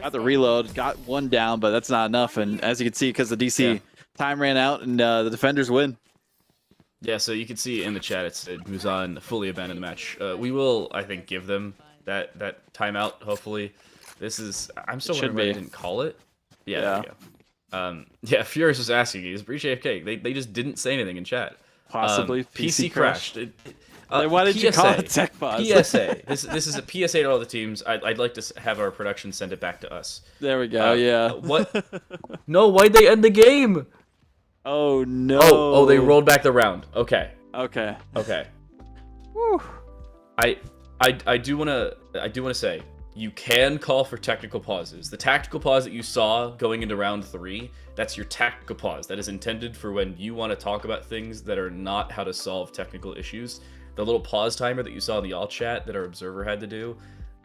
Got the reload, got 1 down, but that's not enough, and as you can see, because the DC time ran out, and the defenders win. Yeah, so you can see in the chat it said Muzan fully abandoned the match. We will, I think, give them that timeout, hopefully. This is, I'm still wondering why they didn't call it. Yeah. Yeah, Furious was asking, is Breach AFK? They just didn't say anything in chat. Possibly. PC crashed. Why did you call it tech pause? PSA. This is a PSA to all the teams. I'd like to have our production send it back to us. There we go, yeah. What? No, why'd they end the game? Oh, no. Oh, they rolled back the round. Okay. Okay. Whew. I do wanna say, you can call for technical pauses. The tactical pause that you saw going into round 3, that's your tactical pause. That is intended for when you want to talk about things that are not how to solve technical issues. The little pause timer that you saw in the all chat that our observer had to do,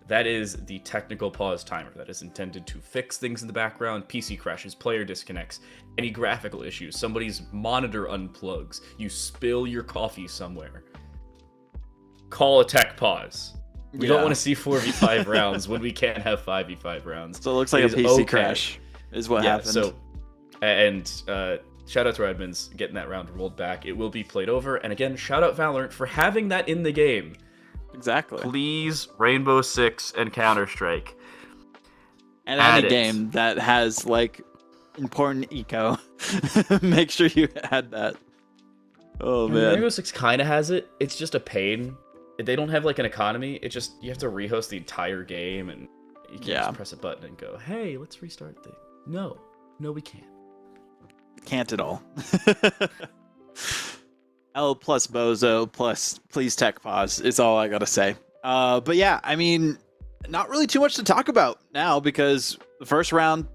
that is the technical pause timer. That is intended to fix things in the background, PC crashes, player disconnects, any graphical issues, somebody's monitor unplugs, you spill your coffee somewhere. Call a tech pause. We don't want to see 4v5 rounds when we can't have 5v5 rounds. So it looks like a PC crash is what happened. So, and shout out to our admins getting that round rolled back. It will be played over. And again, shout out Valorant for having that in the game. Exactly. Please, Rainbow Six and Counter-Strike. And any game that has like important eco, make sure you add that. Oh man, Rainbow Six kind of has it. It's just a pain. They don't have like an economy. It just you have to rehost the entire game, and you can't just press a button and go, "Hey, let's restart the." No, we can't. Can't at all. L plus Bozo plus please tech pause is all I gotta say. But yeah, I mean, not really too much to talk about now because the first round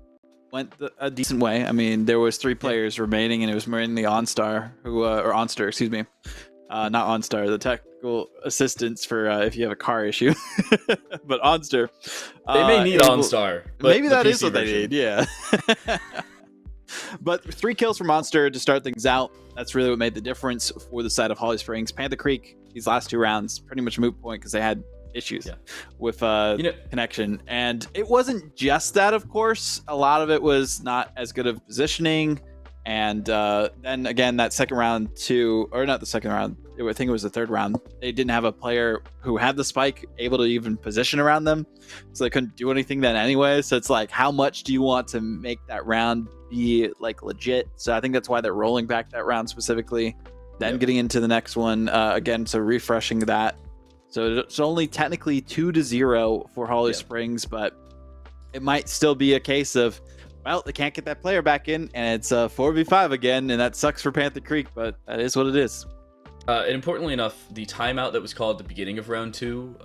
went a decent way. I mean, there was 3 players remaining, and it was mainly OnStar, or OnStar, excuse me, not OnStar, the technical assistance for if you have a car issue, but OnStar. They may need OnStar. Maybe that is what they need. Yeah. But 3 kills from Monster to start things out. That's really what made the difference for the side of Holly Springs. Panther Creek, these last 2 rounds, pretty much a moot point because they had issues with connection. And it wasn't just that, of course. A lot of it was not as good of positioning. And then again, that second round too, or not the second round, I think it was the third round, they didn't have a player who had the spike able to even position around them. So they couldn't do anything then anyway. So it's like, how much do you want to make that round be like legit? So I think that's why they're rolling back that round specifically. Then getting into the next one again, so refreshing that. So it's only technically 2-0 for Holly Springs, but it might still be a case of, well, they can't get that player back in, and it's 4v5 again, and that sucks for Panther Creek, but that is what it is. And importantly enough, the timeout that was called at the beginning of round 2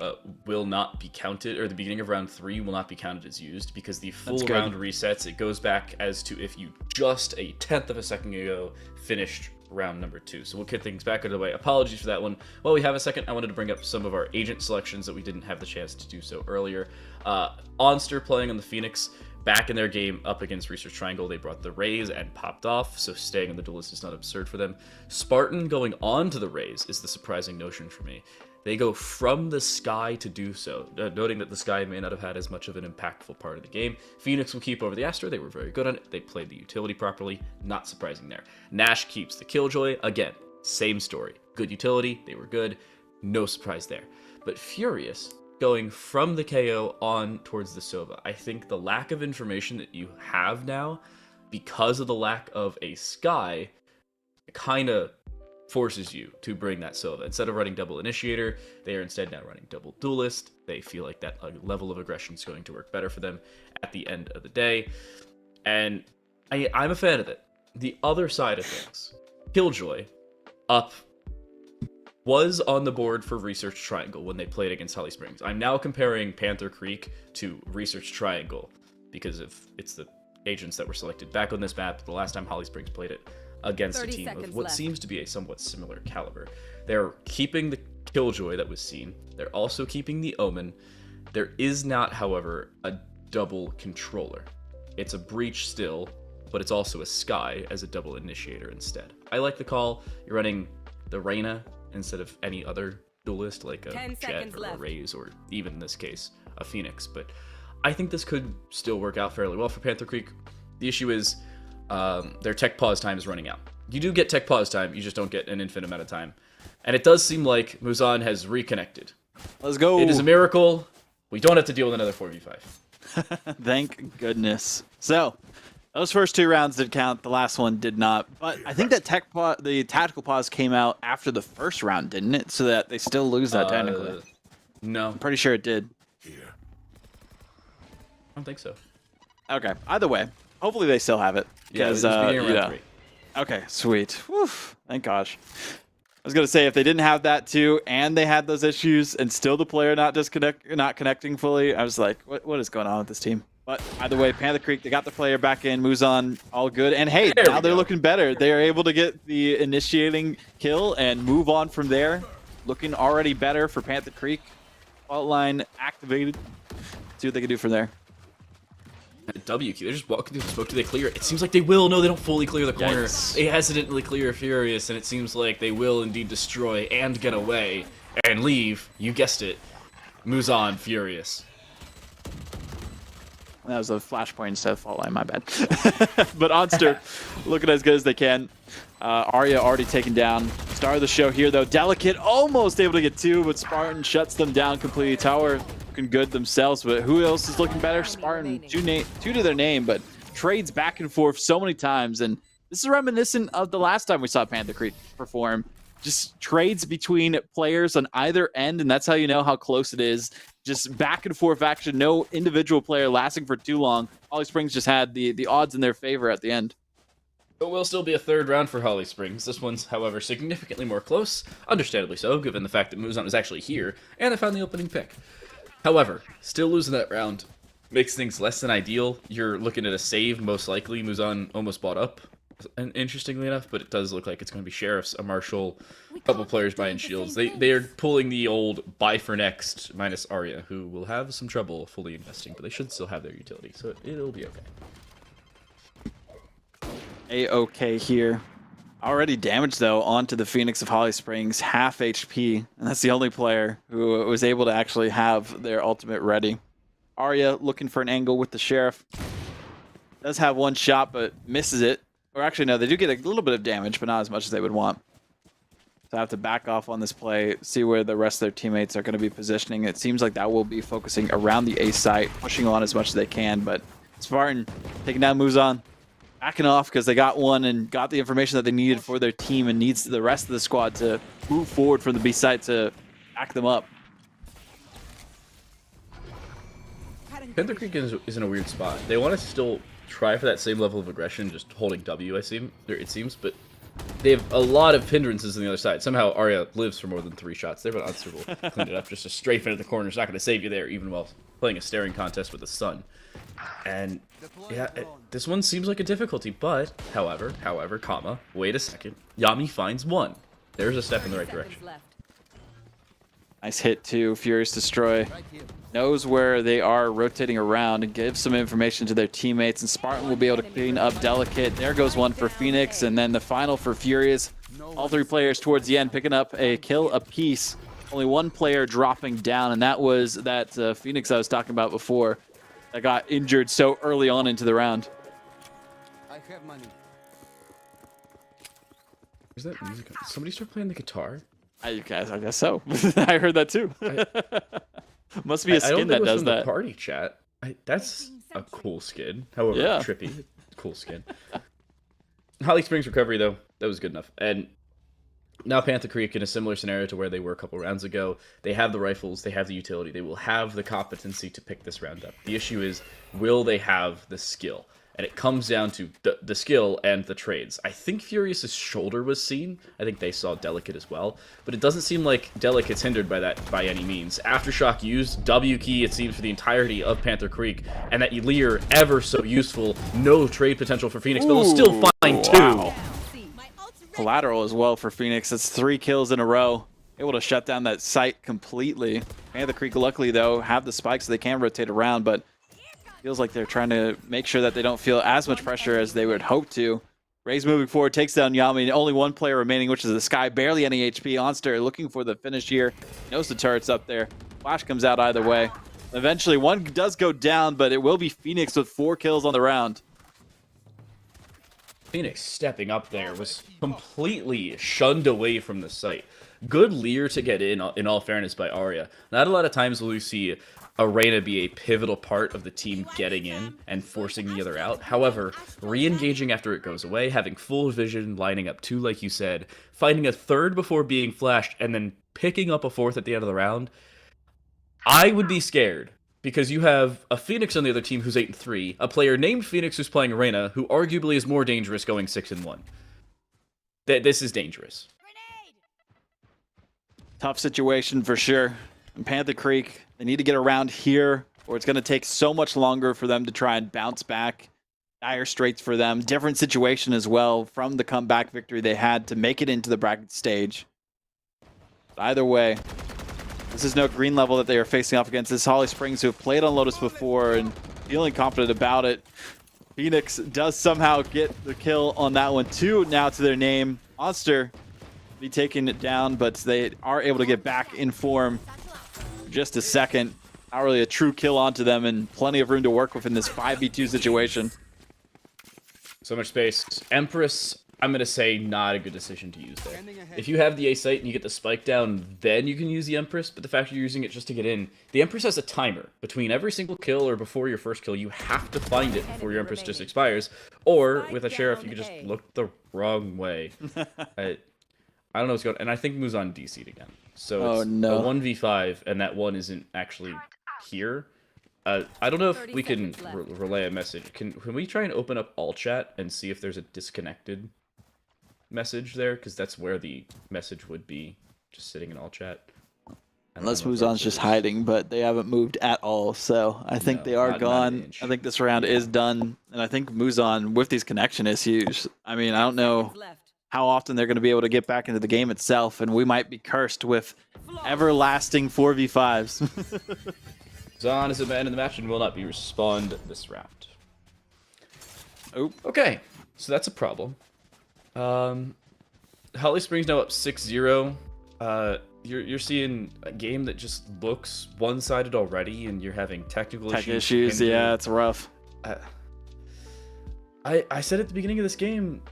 will not be counted, or the beginning of round 3 will not be counted as used, because the full round resets. It goes back as to if you just a tenth of a second ago finished round number 2. So we'll get things back out of the way. Apologies for that one. While we have a second, I wanted to bring up some of our agent selections that we didn't have the chance to do so earlier. Onster playing on the Phoenix. Back in their game up against Research Triangle, they brought the Rays and popped off, so staying on the duelist is not absurd for them. Spartan going on to the Rays is the surprising notion for me. They go from the Sky to do so, noting that the Sky may not have had as much of an impactful part of the game. Phoenix will keep over the Astra. They were very good on it. They played the utility properly. Not surprising there. Nash keeps the Killjoy. Again, same story. Good utility. They were good. No surprise there. But Furious going from the KO on towards the Sova. I think the lack of information that you have now, because of the lack of a Sky, kind of forces you to bring that Sova. Instead of running double Initiator, they are instead now running double Duelist. They feel like that level of aggression is going to work better for them at the end of the day. And I'm a fan of it. The other side of things, Killjoy up was on the board for Research Triangle when they played against Holly Springs. I'm now comparing Panther Creek to Research Triangle because it's the agents that were selected back on this map the last time Holly Springs played it against a team of what seems to be a somewhat similar caliber. They're keeping the Killjoy that was seen. They're also keeping the Omen. There is not, however, a double controller. It's a Breach still, but it's also a Sky as a double Initiator instead. I like the call. You're running the Reyna instead of any other duelist like a Jet or a Raze, or even in this case a Phoenix. But I think this could still work out fairly well for Panther Creek. The issue is their tech pause time is running out. You do get tech pause time, you just don't get an infinite amount of time. And it does seem like Muzan has reconnected. Let's go. It is a miracle. We don't have to deal with another 4v5. Thank goodness. So those first 2 rounds did count. The last one did not. But I think that the tactical pause came out after the first round, didn't it? So that they still lose that technically. No. I'm pretty sure it did. I don't think so. Okay. Either way, hopefully they still have it. Because, round 3. Okay, sweet. Whew, thank gosh. I was gonna say, if they didn't have that too, and they had those issues, and still the player not connecting fully, I was like, what is going on with this team? But either way, Panther Creek, they got the player back in, Muzan, all good. And hey, now they're looking better. They are able to get the initiating kill and move on from there. Looking already better for Panther Creek. Fault line activated. See what they can do from there. W key. They're just walking through the smoke. Do they clear it? It seems like they will. No, they don't fully clear the corner. Yes. They hesitantly clear Furious, and it seems like they will indeed destroy and get away and leave. You guessed it. Muzan furious. That was a flashpoint instead of fault line, my bad. But Onster looking as good as they can. Arya already taken down. Star of the show here, though. Delicate almost able to get 2, but Spartan shuts them down completely. Tower looking good themselves, but who else is looking better? Spartan, 2 to their name, but trades back and forth so many times. And this is reminiscent of the last time we saw Panther Creek perform. Just trades between players on either end, and that's how you know how close it is. Just back and forth action, no individual player lasting for too long. Holly Springs just had the odds in their favor at the end. It will still be a 3rd round for Holly Springs. This one's, however, significantly more close, understandably so, given the fact that Muzan is actually here, and they found the opening pick. However, still losing that round makes things less than ideal. You're looking at a save, most likely. Muzan almost bought up, and interestingly enough, but it does look like it's going to be Sheriffs, a Marshall, a couple players buying shields. They are pulling the old buy for next minus Arya, who will have some trouble fully investing, but they should still have their utility, so it'll be okay. A-okay here. Already damaged, though, onto the Phoenix of Holly Springs, half HP, and that's the only player who was able to actually have their ultimate ready. Arya looking for an angle with the Sheriff. Does have 1 shot, but misses it. Or actually, no, they do get a little bit of damage, but not as much as they would want. So I have to back off on this play, see where the rest of their teammates are going to be positioning. It seems like that will be focusing around the A site, pushing on as much as they can, but Spartan taking down Muzan. Backing off because they got 1 and got the information that they needed for their team and needs the rest of the squad to move forward from the B site to back them up. Panther Creek is in a weird spot. They want to still try for that same level of aggression, just holding W, it seems, but they have a lot of hindrances on the other side. Somehow Arya lives for more than 3 shots there, but Onster will clean it up. Just a strafe into the corner is not going to save you there, even while playing a staring contest with the sun. And yeah, this one seems like a difficulty, but however, wait a second. Yami finds 1. There's a step in the right direction. Nice hit too. Furious Destroy knows where they are rotating around and gives some information to their teammates, and Spartan will be able to clean up Delicate. There goes 1 for Phoenix, and then the final for Furious. All 3 players towards the end picking up a kill apiece. Only 1 player dropping down, and that was that Phoenix I was talking about before that got injured so early on into the round. I have money. Is that music? Somebody start playing the guitar? I guess so. I heard that too. Must be a skin that does that. The party chat. That's a cool skin. However, yeah. Trippy. Cool skin. Holly Springs recovery, though, that was good enough. And now Panther Creek in a similar scenario to where they were a couple rounds ago. They have the rifles, they have the utility, they will have the competency to pick this round up. The issue is, will they have the skill? And it comes down to the skill and the trades. I think Furious's shoulder was seen. I think they saw Delicate as well. But it doesn't seem like Delicate's hindered by that by any means. Aftershock used, W key it seems for the entirety of Panther Creek. And that Lear ever so useful. No trade potential for Phoenix, but they'll still find 2. Wow. Collateral as well for Phoenix. That's 3 kills in a row. Able to shut down that site completely. Panther Creek luckily though have the spikes so they can rotate around, but feels like they're trying to make sure that they don't feel as much pressure as they would hope to. Raze moving forward, takes down Yami. Only 1 player remaining, which is the Sky. Barely any HP. Onster looking for the finish here. Knows the turret's up there. Flash comes out either way. Eventually, 1 does go down, but it will be Phoenix with 4 kills on the round. Phoenix stepping up there was completely shunned away from the site. Good Lear to get in all fairness, by Arya. Not a lot of times will you see Arena be a pivotal part of the team getting in and forcing the other out. However, re-engaging after it goes away, having full vision, lining up 2 like you said, finding a 3rd before being flashed, and then picking up a 4th at the end of the round, I would be scared. Because you have a Phoenix on the other team who's 8-3, a player named Phoenix who's playing Arena, who arguably is more dangerous going 6-1. This is dangerous. Tough situation for sure. And Panther Creek, they need to get around here, or it's going to take so much longer for them to try and bounce back. Dire straits for them. Different situation as well from the comeback victory they had to make it into the bracket stage. Either way, this is no green level that they are facing off against. This is Holly Springs, who have played on Lotus before and feeling confident about it. Phoenix does somehow get the kill on that one. 2 now to their name. Monster be taking it down, but they are able to get back in form. just a second. Not really a true kill onto them, and plenty of room to work with in this 5v2 situation. So much space. Empress, I'm going to say not a good decision to use there. If you have the A site and you get the spike down, then you can use the Empress, but the fact you're using it just to get in, the Empress has a timer. Between every single kill or before your first kill, you have to find it before your Empress just expires. Or, with a Sheriff, you could just look the wrong way. I don't know what's going on. And I think Muzan DC'd again. So it's a 1v5, and that one isn't actually here. I don't know if we can relay a message. Can we try and open up all chat and see if there's a disconnected message there? Because that's where the message would be, just sitting in all chat. Unless Muzan's just hiding, but they haven't moved at all, so I think they are gone. I think this round is done, and I think Muzan, with these connection issues, I mean, I don't know how often they're going to be able to get back into the game itself, and we might be cursed with everlasting 4v5s. Zahn is abandoned the match and will not be respawned this round. Oh, okay, so that's a problem. Holly Springs now up 6-0. You're seeing a game that just looks one-sided already, and you're having technical issues. Yeah, it's rough. I said at the beginning of this game,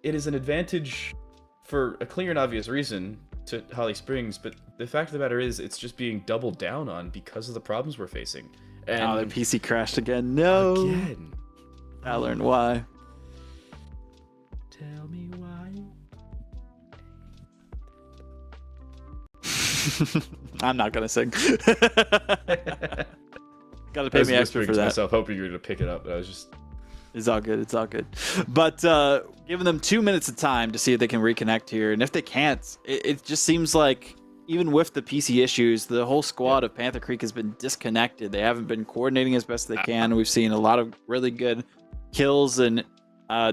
it is an advantage for a clear and obvious reason to Holly Springs, but the fact of the matter is it's just being doubled down on because of the problems we're facing. And their PC crashed again. No. Again. I learned why. Tell me why. I'm not gonna sing. Gotta pay me extra for that. Myself hoping you were gonna pick it up, but I was just. It's all good. It's all good. But giving them 2 minutes of time to see if they can reconnect here, and if they can't, it just seems like even with the PC issues, the whole squad of Panther Creek has been disconnected. They haven't been coordinating as best they can. We've seen a lot of really good kills and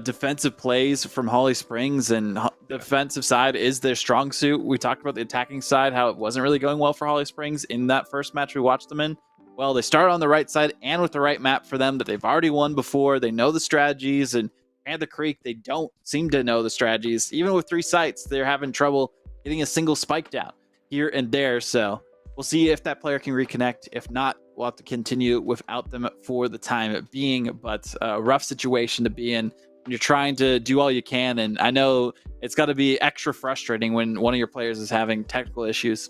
defensive plays from Holly Springs, and the defensive side is their strong suit. We talked about the attacking side, how it wasn't really going well for Holly Springs in that first match we watched them in. Well, they start on the right side and with the right map for them that they've already won before. They know the strategies, and Panther Creek, they don't seem to know the strategies. Even with 3 sites, they're having trouble getting a single spike down here and there. So we'll see if that player can reconnect. If not, we'll have to continue without them for the time being. But a rough situation to be in when you're trying to do all you can. And I know it's got to be extra frustrating when one of your players is having technical issues.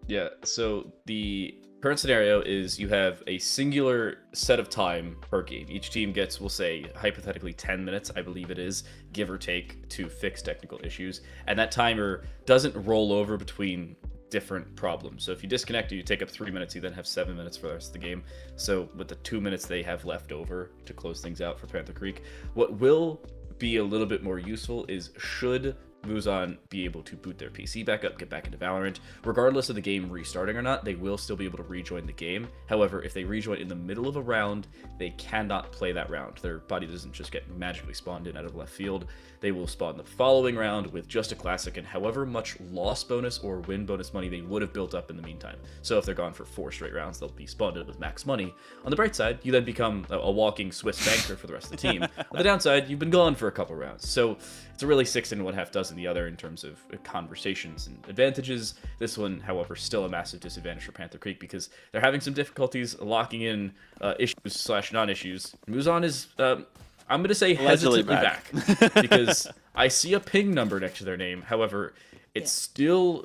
Yeah, so the current scenario is you have a singular set of time per game. Each team gets, we'll say, hypothetically 10 minutes, I believe it is, give or take, to fix technical issues. And that timer doesn't roll over between different problems. So if you disconnect it, you take up 3 minutes, you then have 7 minutes for the rest of the game. So with the 2 minutes they have left over to close things out for Panther Creek, what will be a little bit more useful is should Muzan be able to boot their PC back up, get back into Valorant. Regardless of the game restarting or not, they will still be able to rejoin the game. However, if they rejoin in the middle of a round, they cannot play that round. Their body doesn't just get magically spawned in out of left field. They will spawn the following round with just a classic and however much loss bonus or win bonus money they would have built up in the meantime. So if they're gone for 4 straight rounds, they'll be spawned in with max money. On the bright side, you then become a walking Swiss banker for the rest of the team. On the downside, you've been gone for a couple rounds. So it's a really 6 and 1/2 dozen the other in terms of conversations and advantages. This one, however, still a massive disadvantage for Panther Creek because they're having some difficulties locking in issues/non-issues. Muzan is, I'm going to say, hesitantly back because I see a ping number next to their name. However, it still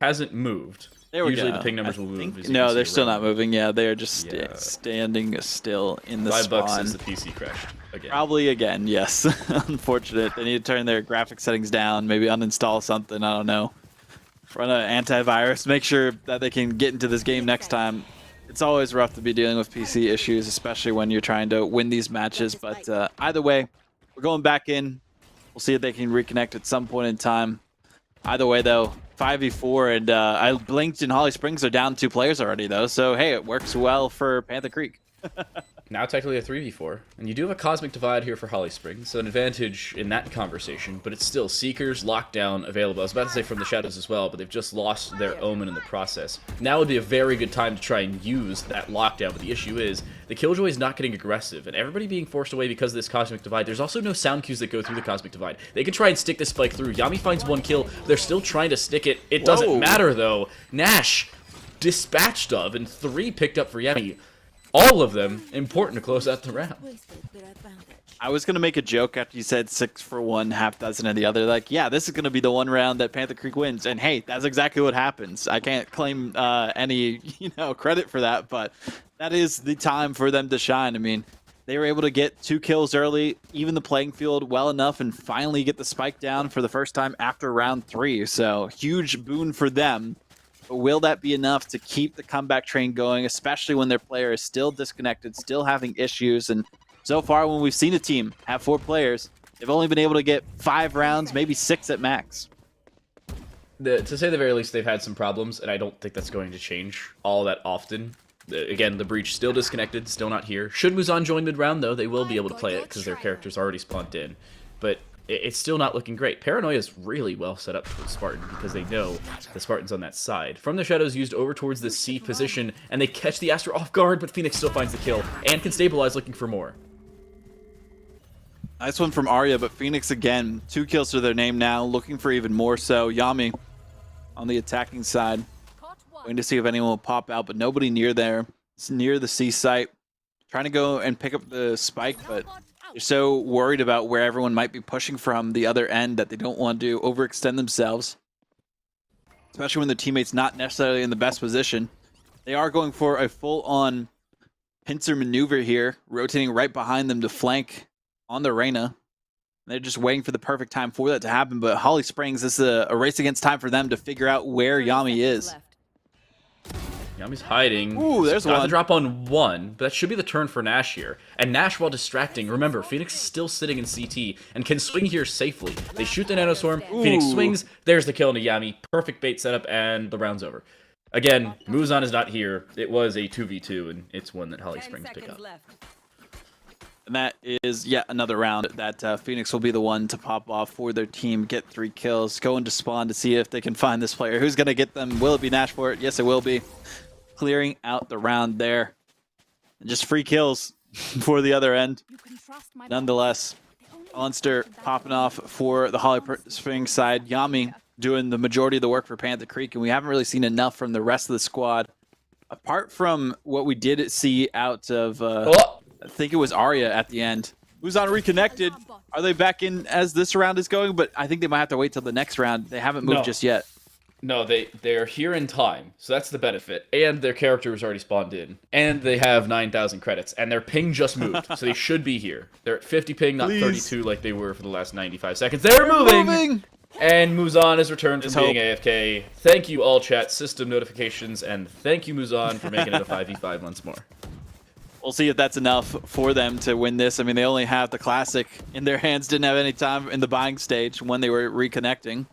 hasn't moved. Usually the ping numbers will move. No, they're still not moving. Yeah, they're just standing still in the spawn. $5 since the PC crashed again. Probably again, yes. Unfortunate. They need to turn their graphic settings down, maybe uninstall something, I don't know. Run an antivirus, make sure that they can get into this game next time. It's always rough to be dealing with PC issues, especially when you're trying to win these matches. But either way, we're going back in. We'll see if they can reconnect at some point in time. Either way, though, 5v4, and I blinked and Holly Springs are down 2 players already, though. So, hey, it works well for Panther Creek. now technically a 3v4. And you do have a Cosmic Divide here for Holly Springs, so an advantage in that conversation, but it's still Seekers, Lockdown available. I was about to say from the Shadows as well, but they've just lost their Omen in the process. Now would be a very good time to try and use that Lockdown, but the issue is the Killjoy is not getting aggressive, and everybody being forced away because of this Cosmic Divide. There's also no sound cues that go through the Cosmic Divide. They can try and stick this spike through. Yami finds 1 kill. They're still trying to stick it. It doesn't matter, though. Nash dispatched of, and 3 picked up for Yami. All of them important to close out the round. I was going to make a joke after you said 6 for one, half dozen and the other. Like, yeah, this is going to be the one round that Panther Creek wins. And hey, that's exactly what happens. I can't claim any, credit for that, but that is the time for them to shine. I mean, they were able to get 2 kills early, even the playing field well enough, and finally get the spike down for the first time after round 3. So huge boon for them. But will that be enough to keep the comeback train going, especially when their player is still disconnected, still having issues? And so far, when we've seen a team have 4 players, they've only been able to get 5 rounds, maybe 6 at max. To say the very least, they've had some problems, and I don't think that's going to change all that often. Again, the Breach still disconnected, still not here. Should Muzan join mid-round, though, they will be able to play it because their character's already spawned in. But it's still not looking great. Paranoia is really well set up for Spartan because they know the Spartan's on that side. From the Shadows used over towards the C position, and they catch the Astra off guard, but Phoenix still finds the kill and can stabilize, looking for more. Nice one from Arya, but Phoenix again, 2 kills to their name now, looking for even more so. Yami on the attacking side, waiting to see if anyone will pop out, but nobody near there. It's near the C site. Trying to go and pick up the spike, but they're so worried about where everyone might be pushing from the other end that they don't want to overextend themselves, especially when the teammate's not necessarily in the best position. They are going for a full-on pincer maneuver here, rotating right behind them to flank on the Reyna. They're just waiting for the perfect time for that to happen, but Holly Springs, this is a race against time for them to figure out where Yami is. Yami's hiding. Ooh, there's got one. the drop on 1, but that should be the turn for Nash here. And Nash, while distracting, remember, Phoenix is still sitting in CT and can swing here safely. They shoot the Nanoswarm, Phoenix swings, there's the kill into Yami. Perfect bait setup, and the round's over. Again, Muzan is not here. It was a 2v2, and it's one that Holly Springs pick up. And that is yet another round that Phoenix will be the one to pop off for their team, get 3 kills, go into spawn to see if they can find this player. Who's going to get them? Will it be Nash for it? Yes, it will be. Clearing out the round there. And just free kills for the other end. Nonetheless, Monster popping off for the Holly Springs side. Yami doing the majority of the work for Panther Creek, and we haven't really seen enough from the rest of the squad. Apart from what we did see out of, I think it was Arya at the end. Who's on reconnected? Are they back in as this round is going? But I think they might have to wait till the next round. They haven't moved just yet. No, they're here in time, so that's the benefit. And their character was already spawned in. And they have 9,000 credits, and their ping just moved, so they should be here. They're at 50 ping, not 32 like they were for the last 95 seconds. They're moving! And Muzan has returned from being AFK. Thank you, all chat, system notifications, and thank you, Muzan, for making it a 5v5 once more. We'll see if that's enough for them to win this. I mean, they only have the Classic in their hands, didn't have any time in the buying stage when they were reconnecting.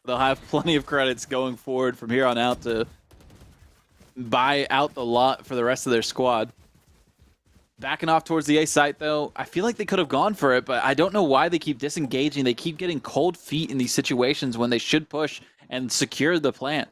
They'll have plenty of credits going forward from here on out to buy out the lot for the rest of their squad. Backing off towards the A site, though, I feel like they could have gone for it, but I don't know why they keep disengaging. They keep getting cold feet in these situations when they should push and secure the plant.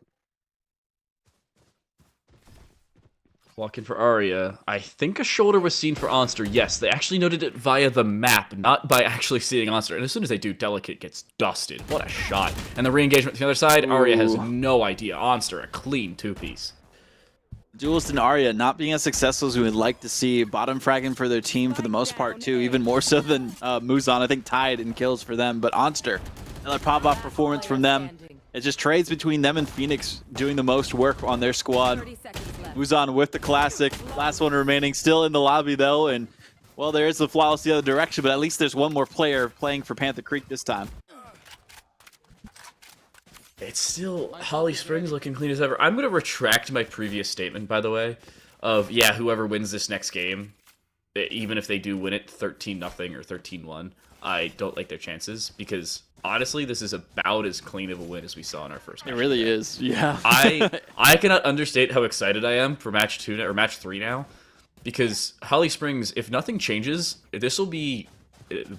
Walk in for Arya. I think a shoulder was seen for Onster. Yes, they actually noted it via the map, not by actually seeing Onster. And as soon as they do, Delicate gets dusted. What a shot. And the re-engagement to the other side, Arya has no idea. Onster, a clean 2-piece. Duelist and Arya not being as successful as we would like to see. Bottom fragging for their team for the most part, too. Even more so than Muzan, I think, tied in kills for them. But Onster, another pop-off performance from them. It just trades between them and Phoenix doing the most work on their squad. Muzan with the Classic. Last one remaining, still in the lobby, though. And, well, there is the flawless the other direction, but at least there's one more player playing for Panther Creek this time. It's still Holly Springs looking clean as ever. I'm going to retract my previous statement, by the way, of, yeah, whoever wins this next game, even if they do win it 13-0 or 13-1, I don't like their chances, because honestly, this is about as clean of a win as we saw in our first match. It really is, yeah. I cannot understate how excited I am for match 2 or match 3 now. Because Holly Springs, if nothing changes, this will be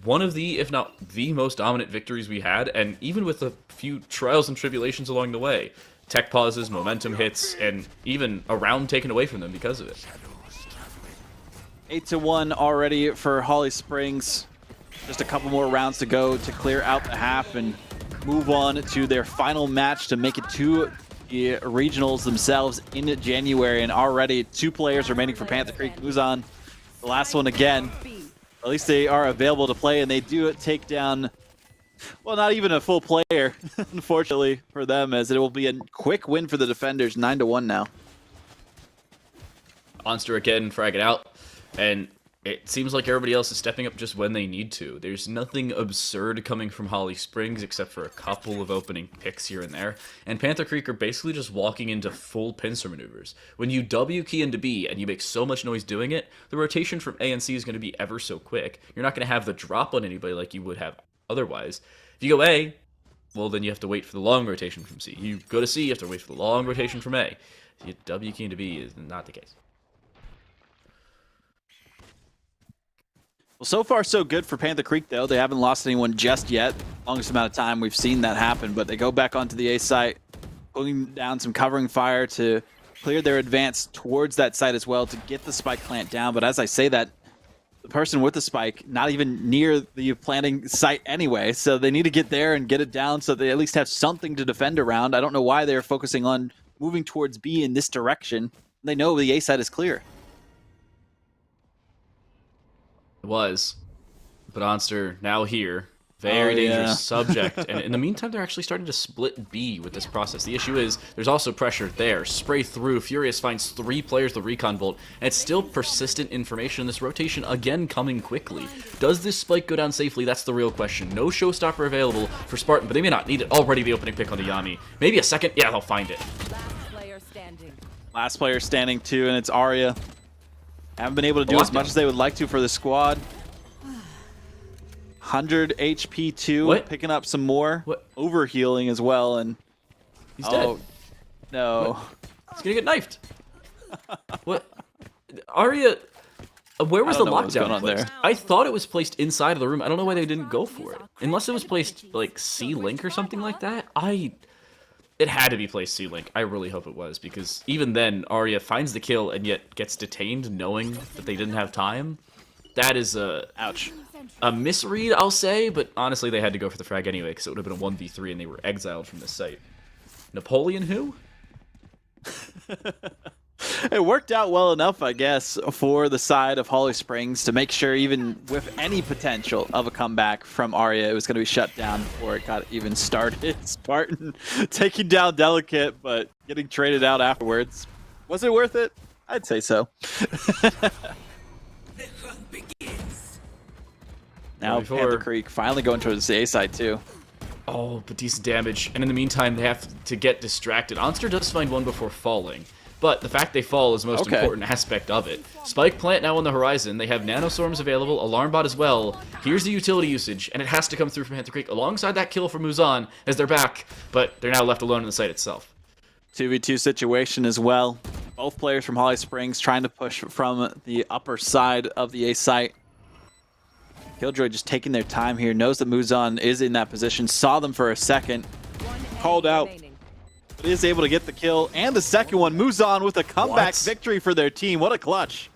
one of the, if not the most dominant victories we had, and even with a few trials and tribulations along the way. Tech pauses, momentum hits, and even a round taken away from them because of it. 8-1 already for Holly Springs. Just a couple more rounds to go to clear out the half and move on to their final match to make it to the regionals themselves in January. And already 2 players remaining for Panther Creek. Muzan, the last one again. At least they are available to play, and they do take down, well, not even a full player, unfortunately for them, as it will be a quick win for the defenders, 9-1 now. Monster again, frag it out, and it seems like everybody else is stepping up just when they need to. There's nothing absurd coming from Holly Springs except for a couple of opening picks here and there, and Panther Creek are basically just walking into full pincer maneuvers. When you W key into B and you make so much noise doing it, the rotation from A and C is going to be ever so quick. You're not going to have the drop on anybody like you would have otherwise. If you go A, well, then you have to wait for the long rotation from C. You go to C, you have to wait for the long rotation from A. If you W key into B is not the case. Well, so far so good for Panther Creek, though. They haven't lost anyone just yet. Longest amount of time we've seen that happen, but they go back onto the A site, pulling down some covering fire to clear their advance towards that site as well to get the spike plant down. But as I say that, the person with the spike, not even near the planting site anyway, so they need to get there and get it down so they at least have something to defend around. I don't know why they're focusing on moving towards B in this direction. They know the A site is clear. It was. But Monster, now here. Very dangerous subject. And in the meantime, they're actually starting to split B with this process. The issue is, there's also pressure there. Spray through. Furious finds 3 players with Recon Bolt. And it's still persistent information. This rotation, again, coming quickly. Does this spike go down safely? That's the real question. No showstopper available for Spartan, but they may not need it. Already the opening pick on the Yami. Maybe a second? Yeah, they'll find it. Last player standing, too, and it's Arya. Haven't been able to do as much as they would like to for the squad. 100 HP too, picking up some more. Overhealing as well, and he's dead. No. What? He's gonna get knifed. What? Arya, where was the lockdown placed? There. I thought it was placed inside of the room. I don't know why they didn't go for it. Unless it was placed like C-Link or something like that. It had to be placed C-Link. I really hope it was, because even then, Arya finds the kill and yet gets detained knowing that they didn't have time. That is a misread, I'll say, but honestly, they had to go for the frag anyway, because it would have been a 1v3 and they were exiled from the site. Napoleon who? It worked out well enough, I guess, for the side of Holly Springs to make sure even with any potential of a comeback from Arya, it was going to be shut down before it got even started. Spartan taking down Delicate, but getting traded out afterwards. Was it worth it? I'd say so. Now Panther Creek finally going towards the A side too. Oh, but decent damage. And in the meantime, they have to get distracted. Onster does find one before falling. But the fact they fall is the most important aspect of it. Spike plant now on the horizon. They have nanostorms available, alarm bot as well. Here's the utility usage, and it has to come through from Panther Creek alongside that kill for Muzan as they're back, but they're now left alone in the site itself. 2v2 situation as well. Both players from Holly Springs trying to push from the upper side of the A site. Killjoy just taking their time here, knows that Muzan is in that position, saw them for a second, called out. But is able to get the kill and the second one. Muzan with a comeback victory for their team. What a clutch.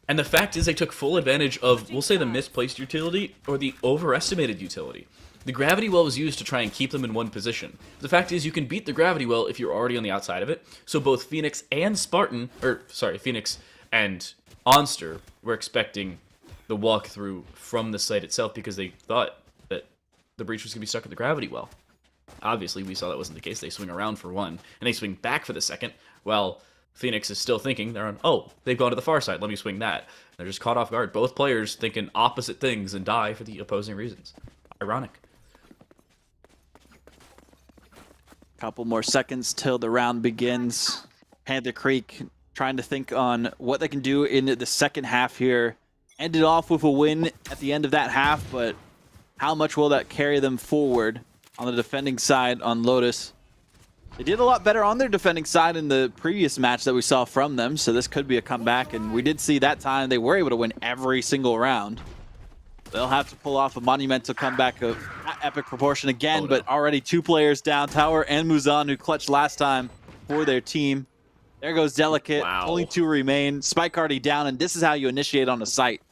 And the fact is they took full advantage of, we'll say, the misplaced utility or the overestimated utility. The gravity well was used to try and keep them in one position. The fact is you can beat the gravity well if you're already on the outside of it. So both Phoenix and Phoenix and Onster were expecting the walkthrough from the site itself because they thought that the breach was going to be stuck at the gravity well. Obviously, we saw that wasn't the case. They swing around for one, and they swing back for the second. Well, Phoenix is still thinking, they're on, oh, they've gone to the far side, let me swing that. They're just caught off guard. Both players thinking opposite things and die for the opposing reasons. Ironic. Couple more seconds till the round begins. Panther Creek trying to think on what they can do in the second half here. Ended off with a win at the end of that half, but how much will that carry them forward? On the defending side on Lotus, They did a lot better on their defending side in the previous match that we saw from them, so this could be a comeback, and we did see that time they were able to win every single round. They'll have to pull off a monumental comeback of epic proportion again, but already 2 players down, Tower and Muzan, who clutched last time for their team. There goes Delicate, only 2 remain. Spike already down, and this is how you initiate on a site.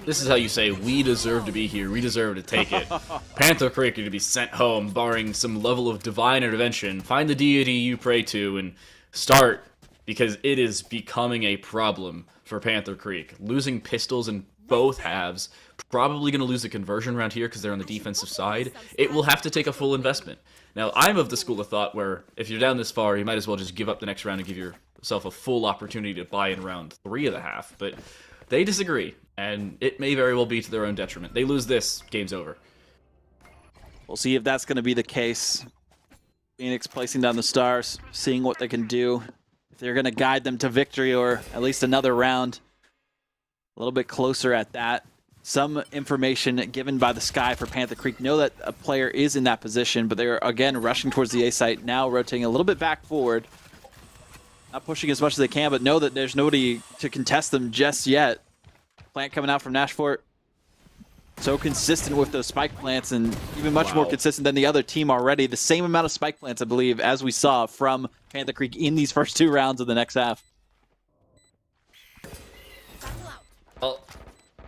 This is how you say, we deserve to be here, we deserve to take it. Panther Creek are to be sent home, barring some level of divine intervention. Find the deity you pray to and start, because it is becoming a problem for Panther Creek. Losing pistols in both halves, probably going to lose the conversion around here because they're on the defensive side. It will have to take a full investment. Now, I'm of the school of thought where if you're down this far, you might as well just give up the next round and give yourself a full opportunity to buy in round 3 of the half, but they disagree, and it may very well be to their own detriment. They lose this, game's over. We'll see if that's going to be the case. Phoenix placing down the stars, seeing what they can do. If they're going to guide them to victory or at least another round. A little bit closer at that. Some information given by the sky for Panther Creek. Know that a player is in that position, but they're again rushing towards the A site, now rotating a little bit back forward. Not pushing as much as they can, but know that there's nobody to contest them just yet. Plant coming out from Nashfort. So consistent with those spike plants, and even much more consistent than the other team already. The same amount of spike plants, I believe, as we saw from Panther Creek in these first 2 rounds of the next half. Well,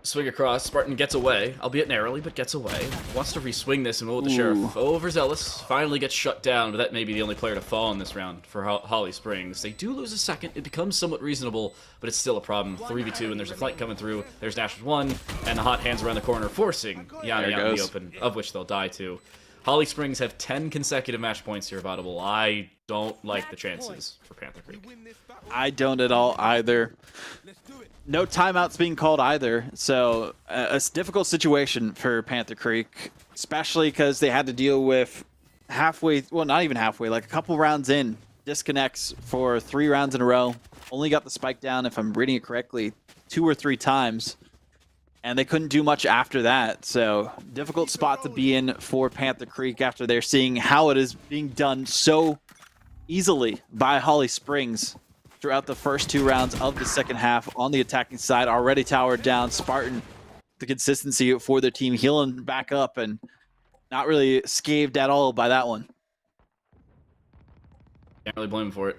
swing across. Spartan gets away, albeit narrowly, but gets away. Wants to re-swing this and roll with the Sheriff. Overzealous. Finally gets shut down, but that may be the only player to fall in this round for Holly Springs. They do lose a second. It becomes somewhat reasonable, but it's still a problem. 3v2, and there's a flank coming through. There's Nash 1, and the hot hands around the corner, forcing Yanni out in the open, of which they'll die to. Holly Springs have 10 consecutive match points here of Audible. I don't like the chances for Panther Creek. I don't at all either. No timeouts being called either, so a difficult situation for Panther Creek, especially because they had to deal with halfway, well, not even halfway, like a couple rounds in, disconnects for 3 rounds in a row. Only got the spike down, if I'm reading it correctly, 2 or 3 times, and they couldn't do much after that. So difficult spot to be in for Panther Creek after they're seeing how it is being done so easily by Holly Springs throughout the first 2 rounds of the second half on the attacking side. Already towered down. Spartan, the consistency for their team, healing back up and not really scathed at all by that one. Can't really blame him for it.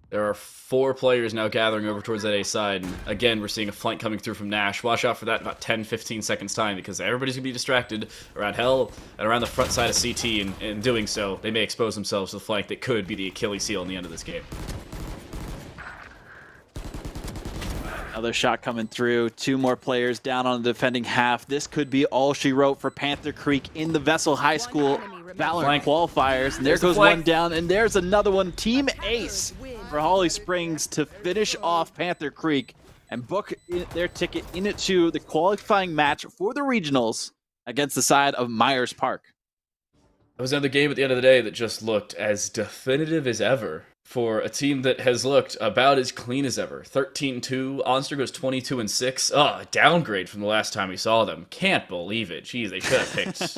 There are 4 players now gathering over towards that A side. And again, we're seeing a flank coming through from Nash. Watch out for that in about 10-15 seconds time, because everybody's going to be distracted around Hell and around the front side of CT, and in doing so, they may expose themselves to the flank that could be the Achilles heel in the end of this game. Another shot coming through. 2 more players down on the defending half. This could be all she wrote for Panther Creek in the VESL High School Valorant qualifiers. And there goes one down, and there's another one. Team Ace for Holly Springs to finish off Panther Creek and book their ticket into the qualifying match for the regionals against the side of Myers Park. It was another game at the end of the day that just looked as definitive as ever for a team that has looked about as clean as ever. 13-2, Onster goes 22-6. Oh, a downgrade from the last time we saw them. Can't believe it. Jeez, they should have picked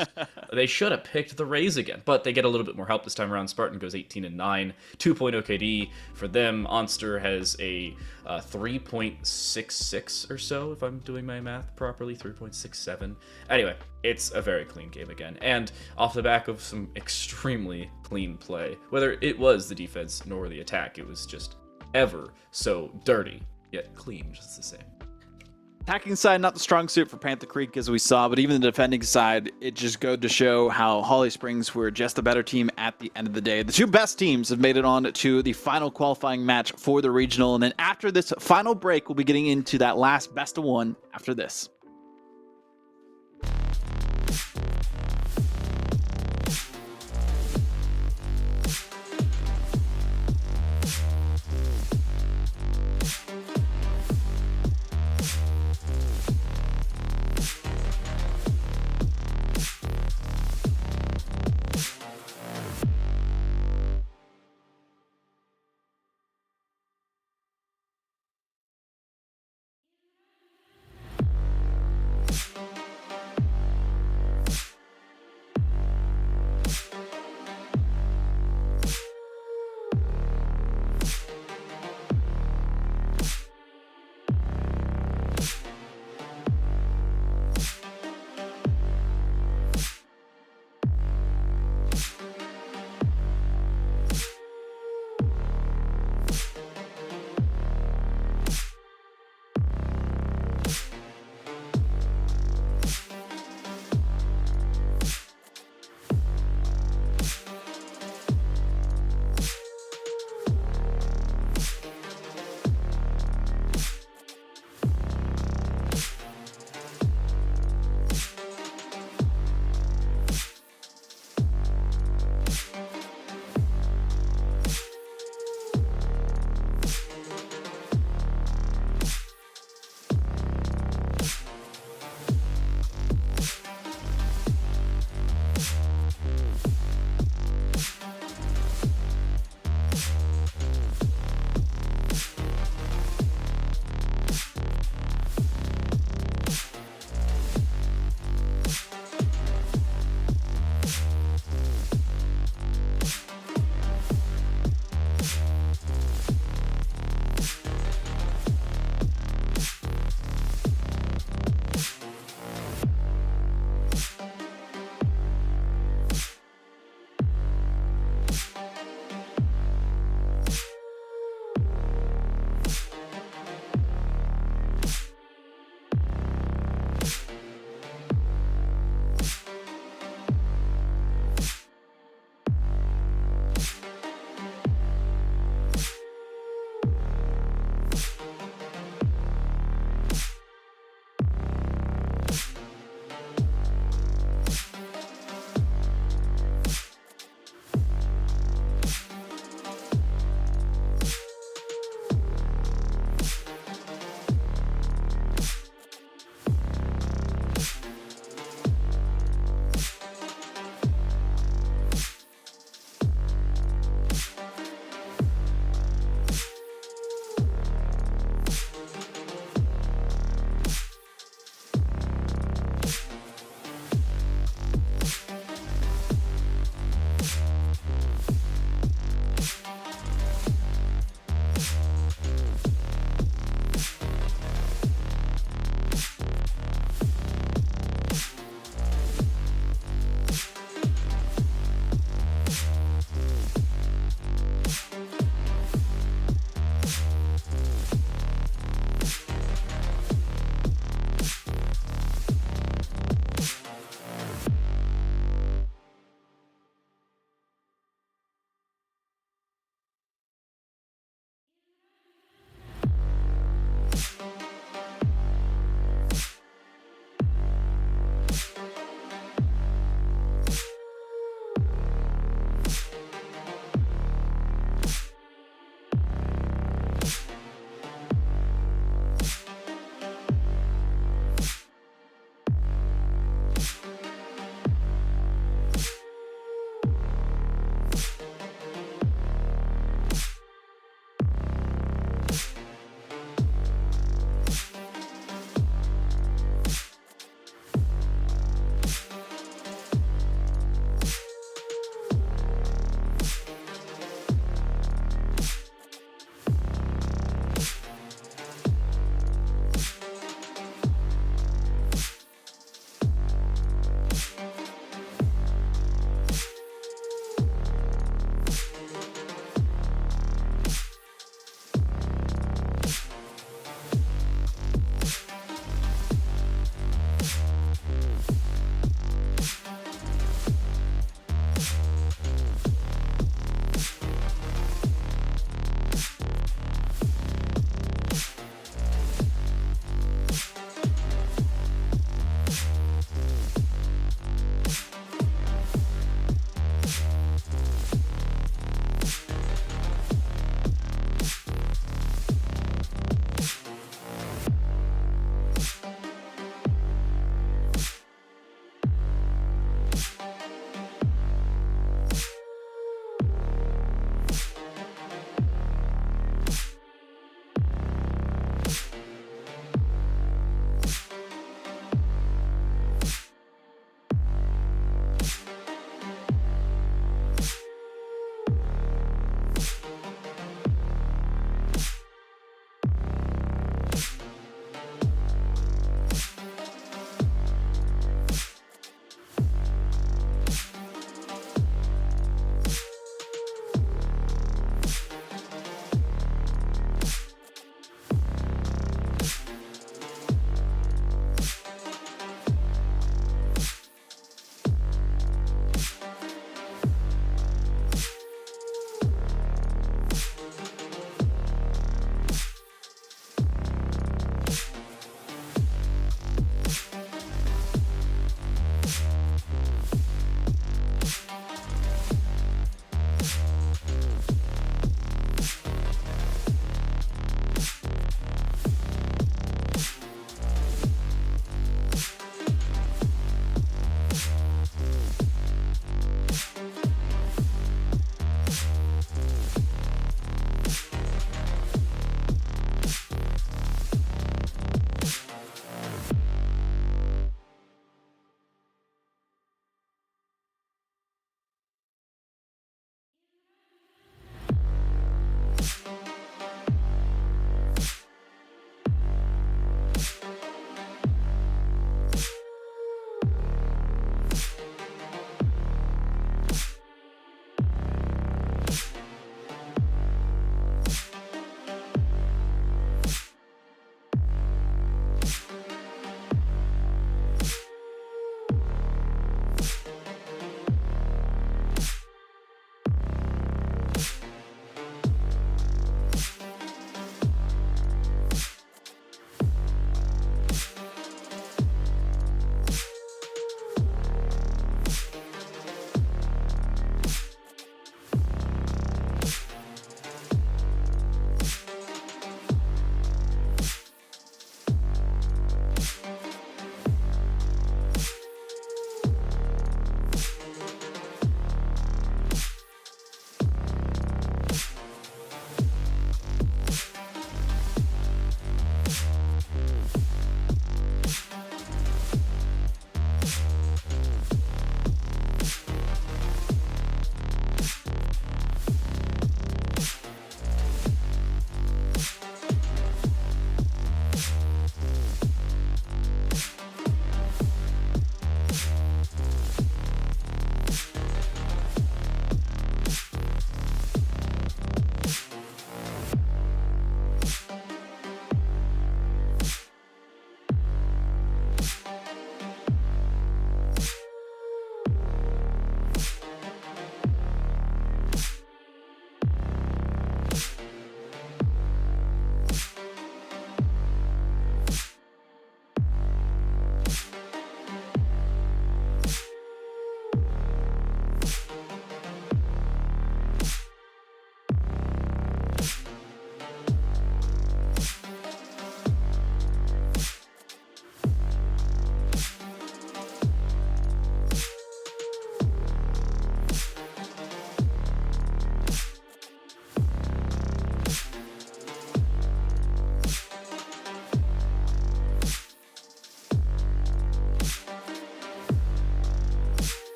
they should have picked the Rays again. But they get a little bit more help this time around. Spartan goes 18-9, 2.0 KD for them. Onster has a 3.66 or so, if I'm doing my math properly, 3.67. Anyway, it's a very clean game again, and off the back of some extremely clean play. Whether it was the defense nor the attack, it was just ever so dirty, yet clean just the same. Attacking side, not the strong suit for Panther Creek as we saw, but even the defending side, it just goes to show how Holly Springs were just the better team at the end of the day. The 2 best teams have made it on to the final qualifying match for the regional, and then after this final break, we'll be getting into that last best of 1 after this.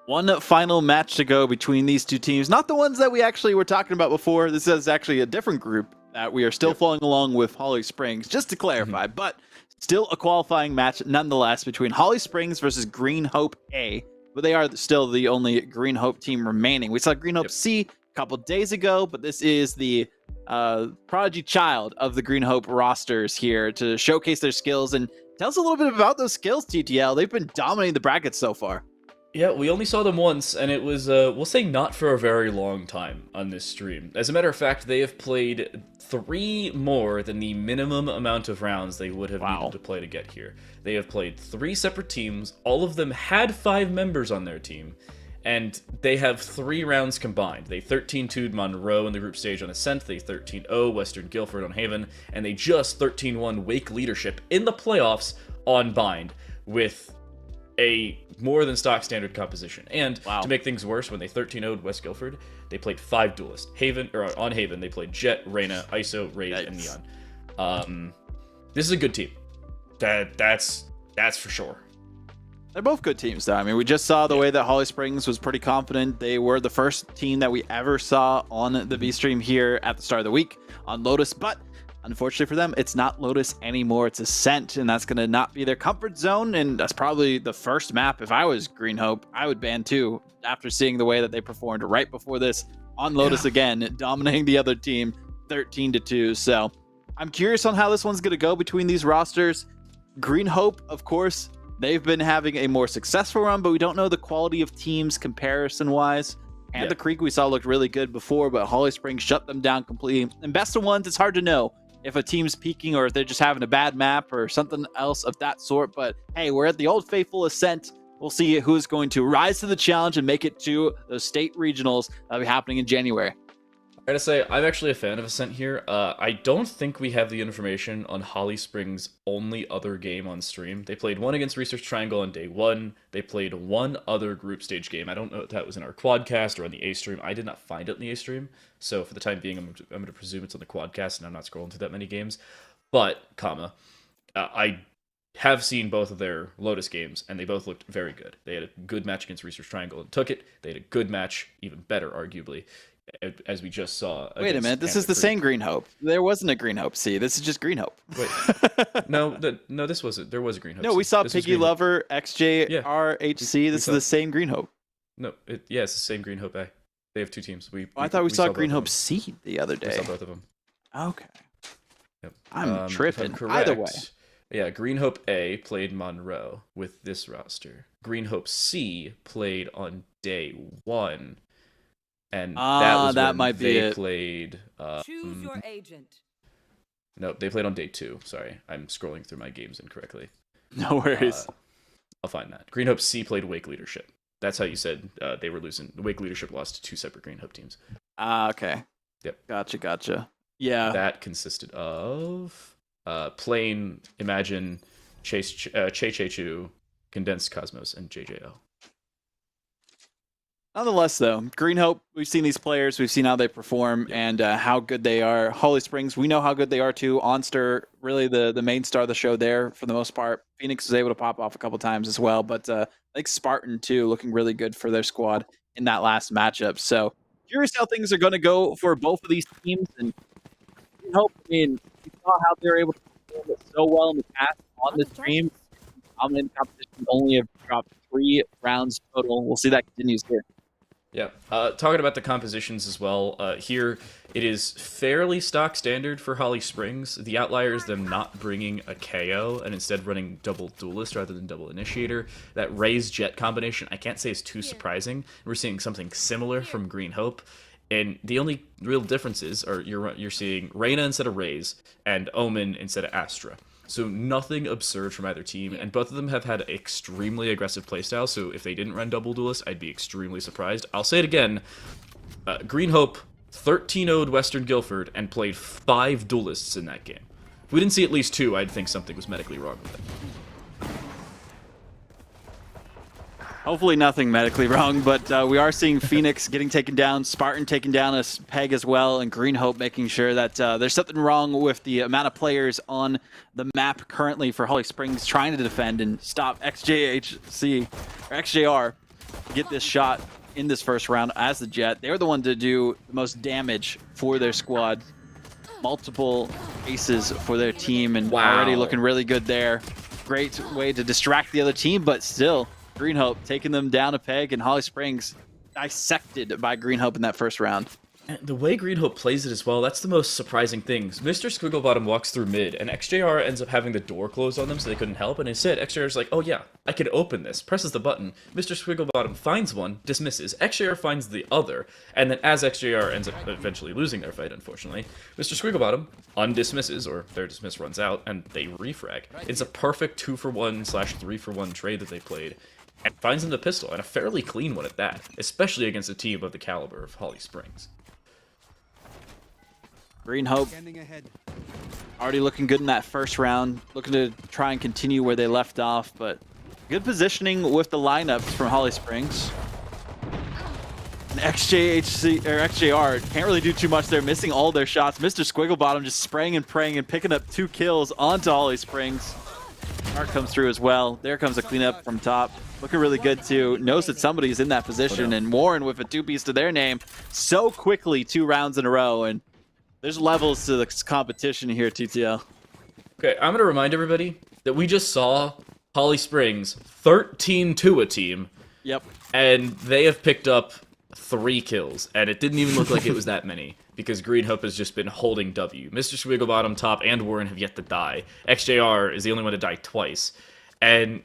One final match to go between these two teams. Not the ones that we actually were talking about before. This is actually a different group that we are still following along with Holly Springs, just to clarify. But still a qualifying match nonetheless between Holly Springs versus Green Hope A. But they are still the only Green Hope team remaining. We saw Green Hope C a couple days ago, but this is the prodigy child of the Green Hope rosters here to showcase their skills. And tell us a little bit about those skills, TTL. They've been dominating the brackets so far. Yeah, we only saw them once, and it was, we'll say not for a very long time on this stream. As a matter of fact, they have played 3 more than the minimum amount of rounds they would have needed to play to get here. They have played 3 separate teams, all of them had 5 members on their team, and they have 3 rounds combined. They 13-2'd Monroe in the group stage on Ascent, they 13-0 Western Guilford on Haven, and they just 13-1 Wake Leadership in the playoffs on Bind, with a more than stock standard composition. And to make things worse, when they 13-0'd West Guilford, they played 5 duelists. On Haven, they played Jet, Reyna, ISO, Raid, and Neon. This is a good team. That's for sure. They're both good teams, though. I mean, we just saw the way that Holly Springs was pretty confident. They were the first team that we ever saw on the V stream here at the start of the week on Lotus, but unfortunately for them, it's not Lotus anymore. It's Ascent, and that's going to not be their comfort zone, and that's probably the first map. If I was Green Hope, I would ban too, after seeing the way that they performed right before this on Lotus again, dominating the other team 13-2. So I'm curious on how this one's going to go between these rosters. Green Hope, of course, they've been having a more successful run, but we don't know the quality of teams comparison-wise. And the Creek we saw looked really good before, but Holly Springs shut them down completely. And best of ones, it's hard to know if a team's peaking or if they're just having a bad map or something else of that sort. But hey, we're at the Old Faithful Ascent. We'll see who's going to rise to the challenge and make it to those state regionals that'll be happening in January. I gotta say, I'm actually a fan of Ascent here. I don't think we have the information on Holly Springs' only other game on stream. They played one against Research Triangle on day 1. They played one other group stage game. I don't know if that was in our quadcast or on the A stream. I did not find it in the A stream. So for the time being, I'm going to presume it's on the quadcast, and I'm not scrolling through that many games. But, I have seen both of their Lotus games, and they both looked very good. They had a good match against Research Triangle and took it. They had a good match, even better, arguably, as we just saw. Wait a minute, this is the same Green Hope. There wasn't a Green Hope C. This is just Green Hope. Wait, no, this wasn't. There was a Green Hope. No, we saw Piggy Lover, XJRHC. This is the same Green Hope. No, it's the same Green Hope A. They have 2 teams. I thought we saw Green Hope C the other day. We saw both of them. Okay. Yep. I'm tripping. Correct, either way. Yeah, Green Hope A played Monroe with this roster. Green Hope C played on day 1. And that was that when might be they it. played. Choose your agent. No, they played on day 2. Sorry, I'm scrolling through my games incorrectly. No worries. I'll find that. Green Hope C played Wake Leadership. That's how you said they were losing. Wake Leadership lost to 2 separate Green Hope teams. Okay. Yep. Gotcha. Yeah. That consisted of Plain, Imagine, Che-Che-Chu, Condensed Cosmos, and JJO. Nonetheless, though, Green Hope, we've seen these players, we've seen how they perform and how good they are. Holly Springs, we know how good they are too. Onster, really the main star of the show there for the most part. Phoenix was able to pop off a couple times as well, but I think Spartan too, looking really good for their squad in that last matchup. So curious how things are going to go for both of these teams. And Green Hope, I mean, we saw how they were able to perform it so well in the past on this stream. Dominant competition, only have dropped 3 rounds total. We'll see that continues here. Yeah, talking about the compositions as well, here it is fairly stock standard for Holly Springs. The outlier is them not bringing a KO and instead running double duelist rather than double initiator. That Raze Jet combination, I can't say is too surprising. We're seeing something similar from Green Hope, and the only real differences are you're seeing Reyna instead of Raze and Omen instead of Astra. So nothing absurd from either team, and both of them have had extremely aggressive playstyles, so if they didn't run double duelist, I'd be extremely surprised. I'll say it again, Green Hope 13-0'd Western Guilford and played 5 duelists in that game. If we didn't see at least 2, I'd think something was medically wrong with it. Hopefully nothing medically wrong, but we are seeing Phoenix getting taken down, Spartan taking down a Peg as well, and Green Hope making sure that there's something wrong with the amount of players on the map currently for Holly Springs trying to defend and stop XJHC, or XJR. get this shot in this first round as the Jet. They're the one to do the most damage for their squad. Multiple aces for their team, and already looking really good there. Great way to distract the other team, but still, Green Hope taking them down a peg, and Holly Springs dissected by Green Hope in that first round. And the way Green Hope plays it as well, that's the most surprising thing. Mr. Squigglebottom walks through mid, and XJR ends up having the door closed on them so they couldn't help, and instead, XJR's like, oh yeah, I can open this, presses the button, Mr. Squigglebottom finds one, dismisses, XJR finds the other, and then as XJR ends up eventually losing their fight, unfortunately, Mr. Squigglebottom undismisses, or their dismiss runs out, and they refrag. It's a perfect 2-for-1/3-for-1 trade that they played, and finds them the pistol, and a fairly clean one at that, especially against a team of the caliber of Holly Springs. Green Hope already looking good in that first round, looking to try and continue where they left off, but good positioning with the lineups from Holly Springs. And XJR can't really do too much. They're missing all their shots. Mr. Squigglebottom just spraying and praying and picking up 2 kills onto Holly Springs. Art comes through as well. There comes a cleanup from top. Looking really good too. Knows that somebody's in that position, and Warren with a 2-piece to their name so quickly 2 rounds in a row. And there's levels to the competition here, TTL. Okay, I'm going to remind everybody that we just saw Holly Springs 13-2 a team. Yep. And they have picked up 3 kills, and it didn't even look like it was that many, because Green Hope has just been holding W. Mr. Squigglebottom, Top, and Warren have yet to die. XJR is the only one to die twice. And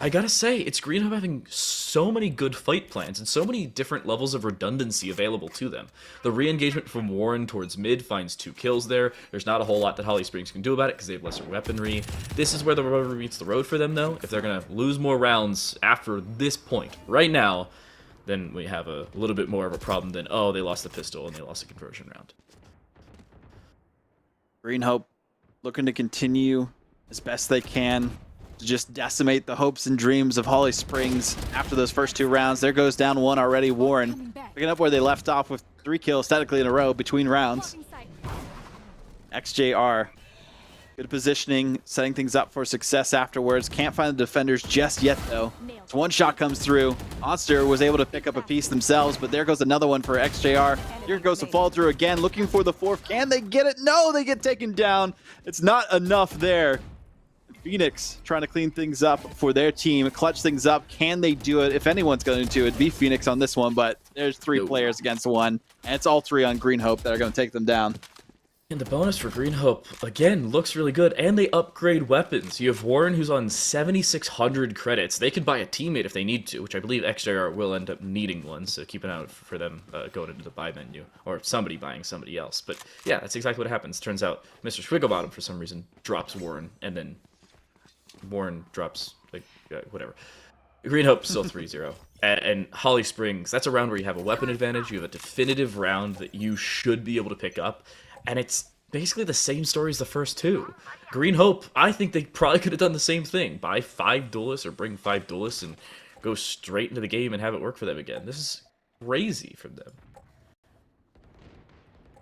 I gotta say, it's Green Hope having so many good fight plans and so many different levels of redundancy available to them. The re-engagement from Warren towards mid finds 2 kills there. There's not a whole lot that Holly Springs can do about it because they have lesser weaponry. This is where the rubber meets the road for them, though. If they're gonna lose more rounds after this point, right now, then we have a little bit more of a problem than, oh, they lost the pistol and they lost a conversion round. Green Hope looking to continue as best they can to just decimate the hopes and dreams of Holly Springs after those first 2 rounds. There goes down 1 already. Warren picking up where they left off with 3 kills technically in a row between rounds. XJR, good positioning, setting things up for success afterwards. Can't find the defenders just yet though. So 1 shot comes through. Monster was able to pick up a piece themselves, but there goes another one for XJR. Here goes the fall through again, looking for the 4th. Can they get it? No, they get taken down. It's not enough there. Phoenix trying to clean things up for their team, clutch things up. Can they do it? If anyone's going to, it'd be Phoenix on this one, but there's 3 players against 1, and it's all 3 on Green Hope that are going to take them down. And the bonus for Green Hope, again, looks really good, and they upgrade weapons. You have Warren, who's on 7,600 credits. They could buy a teammate if they need to, which I believe XJR will end up needing one, so keep an eye out for them going into the buy menu, or somebody buying somebody else. But yeah, that's exactly what happens. Turns out Mr. Squigglebottom, for some reason, drops Warren, and then Warren drops, like, whatever. Green Hope still 3-0. And Holly Springs, that's a round where you have a weapon advantage, you have a definitive round that you should be able to pick up, and it's basically the same story as the first 2. Green Hope, I think they probably could have done the same thing. Buy 5 duelists or bring 5 duelists and go straight into the game and have it work for them again. This is crazy from them.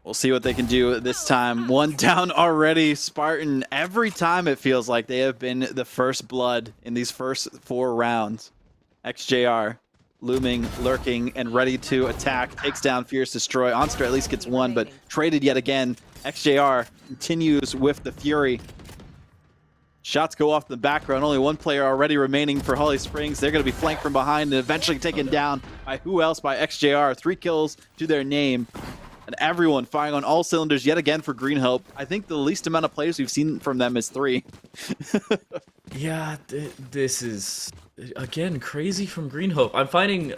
We'll see what they can do this time. 1 down already. Spartan, every time it feels like they have been the first blood in these first 4 rounds. XJR looming, lurking, and ready to attack. Takes down Fierce Destroy. Onster at least gets 1, but traded yet again. XJR continues with the Fury. Shots go off in the background. Only 1 player already remaining for Holly Springs. They're going to be flanked from behind and eventually taken down by who else? By XJR. 3 kills to their name. And everyone firing on all cylinders yet again for Green Hope. I think the least amount of players we've seen from them is 3. Yeah, this is, again, crazy from Green Hope. I'm finding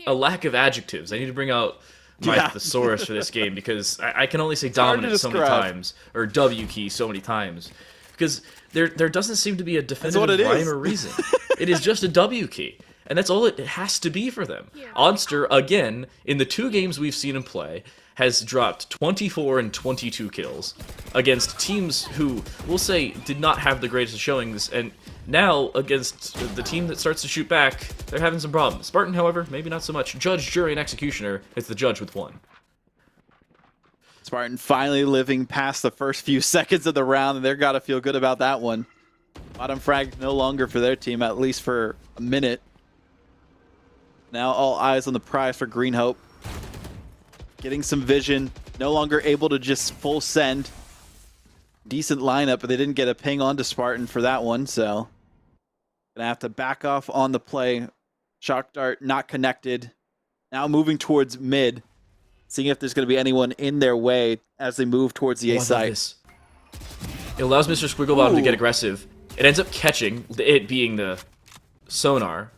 a lack of adjectives. I need to bring out my thesaurus for this game, because I can only say dominant so many times, or W key so many times, because there doesn't seem to be a definitive rhyme or reason. It is just a W key. And that's all it has to be for them. Onster, again, in the 2 games we've seen him play, has dropped 24 and 22 kills against teams who, we'll say, did not have the greatest showings, and now, against the team that starts to shoot back, they're having some problems. Spartan, however, maybe not so much. Judge, jury, and executioner is the judge with 1. Spartan finally living past the first few seconds of the round, and they're got to feel good about that one. Bottom frag no longer for their team, at least for a minute. Now all eyes on the prize for Green Hope. Getting some vision. No longer able to just full send. Decent lineup, but they didn't get a ping onto Spartan for that one, so gonna have to back off on the play. Shock dart not connected. Now moving towards mid, seeing if there's gonna be anyone in their way as they move towards the A site. It allows Mr. Squigglebottom to get aggressive. It ends up catching, it being the sonar,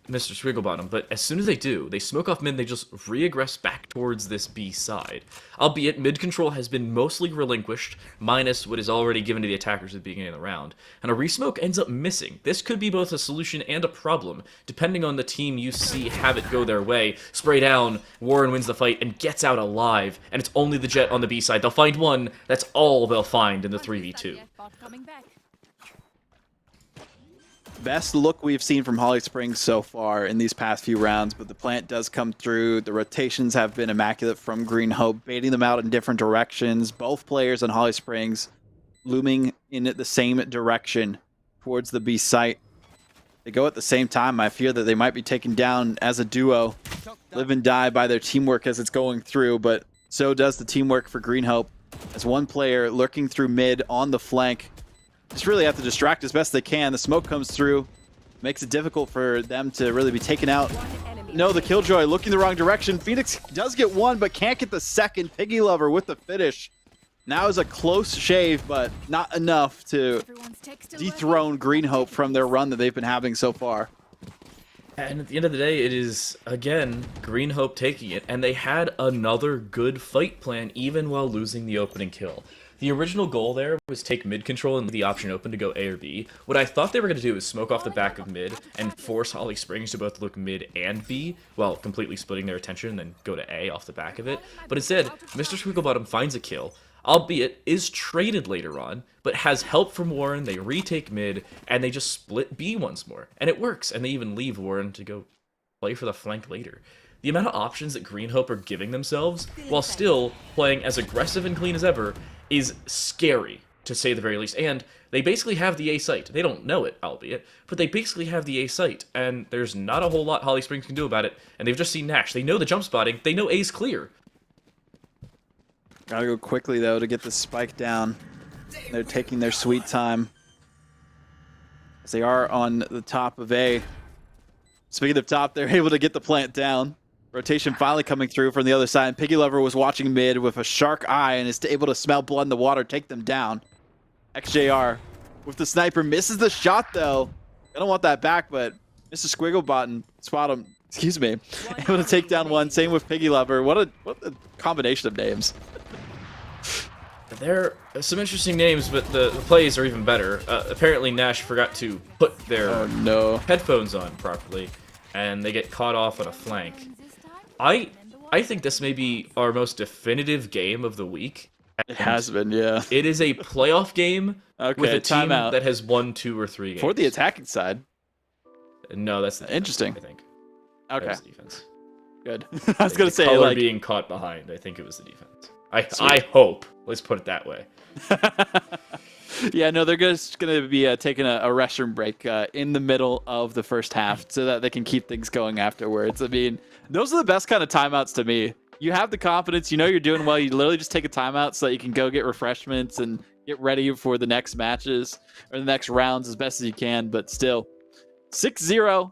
Mr. Squigglebottom, but as soon as they do, they smoke off mid and they just re-aggress back towards this B side. Albeit, mid control has been mostly relinquished, minus what is already given to the attackers at the beginning of the round, and a resmoke ends up missing. This could be both a solution and a problem, depending on the team you see have it go their way. Spray down, Warren wins the fight and gets out alive, and it's only the Jet on the B side. They'll find one, that's all they'll find in the 3v2. Best look we've seen from Holly Springs so far in these past few rounds, but the plant does come through. The rotations have been immaculate from Green Hope, baiting them out in different directions. Both players on Holly Springs looming in the same direction towards the B site. They go at the same time. I fear that they might be taken down as a duo, live and die by their teamwork as it's going through, but so does the teamwork for Green Hope, as one player lurking through mid on the flank. Just really have to distract as best they can. The smoke comes through, makes it difficult for them to really be taken out. No, the Killjoy looking the wrong direction. Phoenix does get one, but can't get the second. Piggy Lover with the finish. Now is a close shave, but not enough to dethrone Green Hope from their run that they've been having so far. And at the end of the day, it is, again, Green Hope taking it, and they had another good fight plan even while losing the opening kill. The original goal there was take mid control and leave the option open to go A or B. What I thought they were going to do is smoke off the back of mid and force Holly Springs to both look mid and B, while completely splitting their attention and then go to A off the back of it. But instead, Mr. Squigglebottom finds a kill, albeit is traded later on, but has help from Warren, they retake mid, and they just split B once more. And it works, and they even leave Warren to go play for the flank later. The amount of options that Green Hope are giving themselves, while still playing as aggressive and clean as ever, is scary, to say the very least. And they basically have the A site. They don't know it, albeit, but they basically have the A site, and there's not a whole lot Holly Springs can do about it, and they've just seen Nash. They know the jump spotting. They know A's clear. Gotta go quickly, though, to get the spike down. They're taking their sweet time, as they are on the top of A. Speaking of top, they're able to get the plant down. Rotation finally coming through from the other side. Piggy Lover was watching mid with a shark eye and is able to smell blood in the water, take them down. XJR with the sniper misses the shot, though. I don't want that back, but Mr. Squigglebottom, excuse me, able to take down one. Same with Piggy Lover. What a combination of names. There are some interesting names, but the plays are even better. Apparently Nash forgot to put their headphones on properly, and they get caught off on a flank. I think this may be our most definitive game of the week. It has been, yeah. It is a playoff game with a team that has won 2 or 3 games. For the attacking side. No, that's the defense, interesting. I think. Okay. That was the defense. Good. I was going to say, color being caught behind. I think it was the defense. I hope. Let's put it that way. Yeah, no, they're just going to be taking a restroom break in the middle of the first half so that they can keep things going afterwards. I mean, those are the best kind of timeouts to me. You have the confidence, you know you're doing well, you literally just take a timeout so that you can go get refreshments and get ready for the next matches or the next rounds as best as you can, but still. 6-0,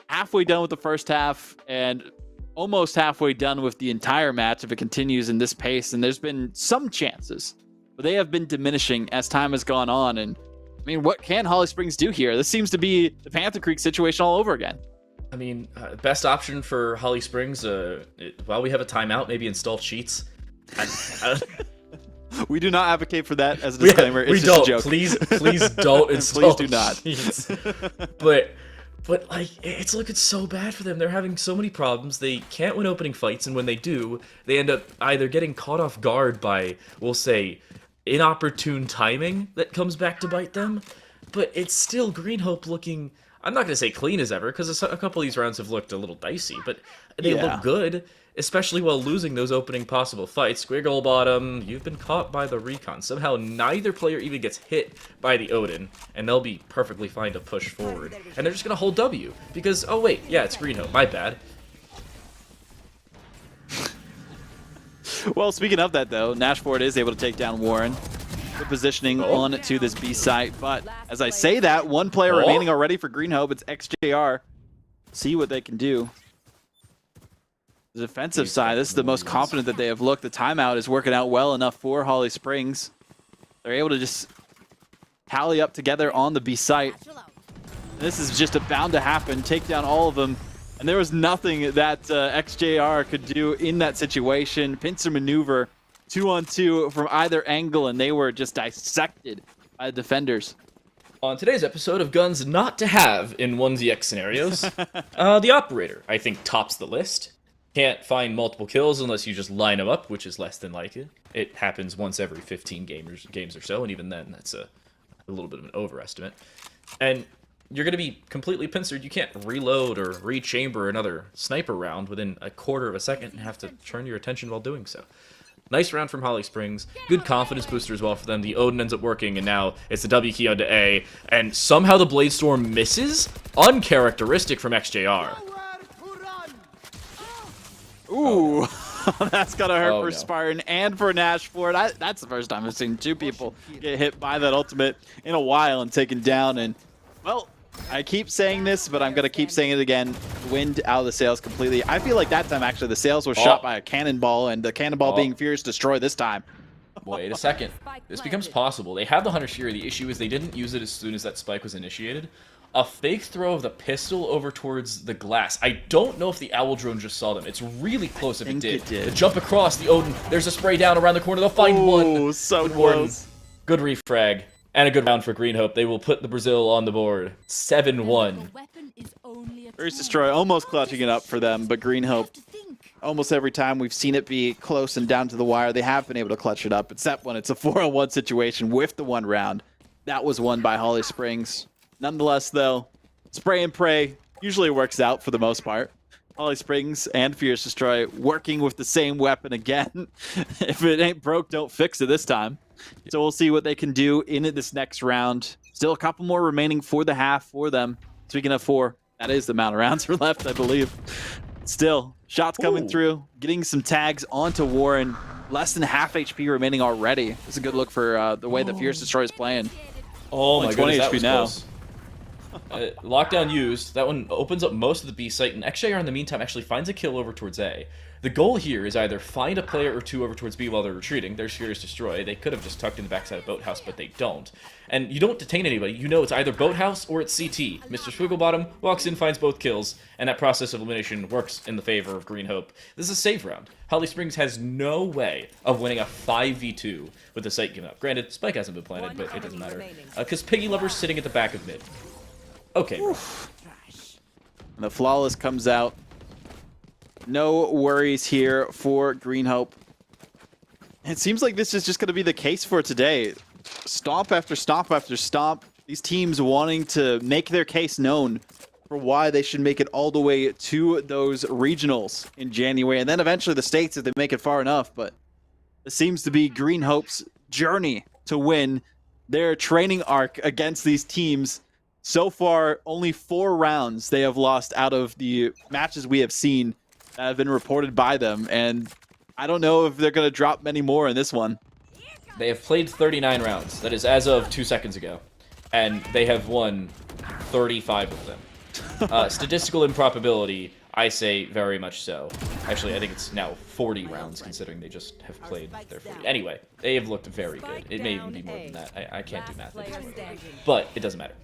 halfway done with the first half, and almost halfway done with the entire match if it continues in this pace, and there's been some chances. But they have been diminishing as time has gone on. And I mean, what can Holly Springs do here? This seems to be the Panther Creek situation all over again. I mean, best option for Holly Springs, while we have a timeout, maybe install cheats. We do not advocate for that as a disclaimer. It's just don't. A joke. Please don't install Please do not. cheats. But like, it's looking so bad for them. They're having so many problems. They can't win opening fights, and when they do, they end up either getting caught off guard by, we'll say, inopportune timing that comes back to bite them. But it's still Green Hope looking, I'm not going to say clean as ever, because a couple of these rounds have looked a little dicey, but they Yeah. look good, especially while losing those opening possible fights. Squiggle Bottom, you've been caught by the recon. Somehow neither player even gets hit by the Odin, and they'll be perfectly fine to push forward. And they're just going to hold W, because, oh wait, yeah, it's Green Hope, my bad. Well, speaking of that, though, Nashford is able to take down Warren. Good positioning on to this B site, but as I say that, one player remaining already for Green Hope. It's XJR. See what they can do. The defensive side, this is the most confident that they have looked. The timeout is working out well enough for Holly Springs. They're able to just tally up together on the B site. This is just bound to happen. Take down all of them. And there was nothing that XJR could do in that situation. Pincer maneuver, 2-on-2 from either angle, and they were just dissected by the defenders. On today's episode of Guns Not to Have in 1ZX scenarios, the Operator, I think, tops the list. Can't find multiple kills unless you just line them up, which is less than likely. It happens once every 15 games or so, and even then, that's a little bit of an overestimate. And you're going to be completely pincered. You can't reload or rechamber another sniper round within a quarter of a second and have to turn your attention while doing so. Nice round from Holly Springs. Good confidence booster as well for them. The Odin ends up working, and now it's the W key onto A. And somehow the Blade Storm misses? Uncharacteristic from XJR. Ooh, that's going to hurt for no. Spartan and for Nashford. That's the first time I've seen two people get hit by that ultimate in a while and taken down. And, well, I keep saying this, but I'm going to keep saying it again. Wind out of the sails completely. I feel like that time, actually, the sails were shot by a cannonball, and the cannonball being Fierce Destroy this time. Wait a second. This becomes possible. They have the Hunter's Fury. The issue is they didn't use it as soon as that spike was initiated. A fake throw of the pistol over towards the glass. I don't know if the Owl Drone just saw them. It's really close if it did. The jump across the Odin. There's a spray down around the corner. They'll find one. So good close. Good refrag. And a good round for Green Hope. They will put the Brazil on the board. 7-1. First Destroy almost clutching it up for them, but Green Hope, almost every time we've seen it be close and down to the wire, they have been able to clutch it up, except when it's a 4-on-1 situation with the one round. That was won by Holly Springs. Nonetheless, though, spray and pray usually works out for the most part. Holly Springs and Fierce Destroy working with the same weapon again. If it ain't broke, don't fix it this time. So we'll see what they can do in this next round. Still a couple more remaining for the half for them. Speaking of 4, that is the amount of rounds are left, I believe. Still, shots coming through, getting some tags onto Warren. Less than half HP remaining already. It's a good look for the way that Fierce Destroy is playing. Oh my Only 20 goodness, HP that now. was close. Lockdown used. That one opens up most of the B site, and XJR in the meantime actually finds a kill over towards A. The goal here is either find a player or two over towards B while they're retreating. There's Furious Destroy. They could have just tucked in the backside of Boathouse, but they don't. And you don't detain anybody. You know it's either Boathouse or it's CT. Mr. Swigglebottom walks in, finds both kills, and that process of elimination works in the favor of Green Hope. This is a save round. Holly Springs has no way of winning a 5v2 with the site given up. Granted, Spike hasn't been planted, but it doesn't matter. Because Piggy Lover's sitting at the back of mid. Okay, bro. And the Flawless comes out. No worries here for Green Hope. It seems like this is just going to be the case for today. Stomp after stomp after stomp. These teams wanting to make their case known for why they should make it all the way to those regionals in January. And then eventually the States if they make it far enough. But this seems to be Green Hope's journey to win their training arc against these teams. So far, only 4 rounds they have lost out of the matches we have seen that have been reported by them. And I don't know if they're going to drop many more in this one. They have played 39 rounds. That is as of 2 seconds ago. And they have won 35 of them. Statistical improbability, I say very much so. Actually, I think it's now 40 rounds, considering they just have played their 40. Anyway, they have looked very good. It may even be more than that. I can't do math. But it doesn't matter.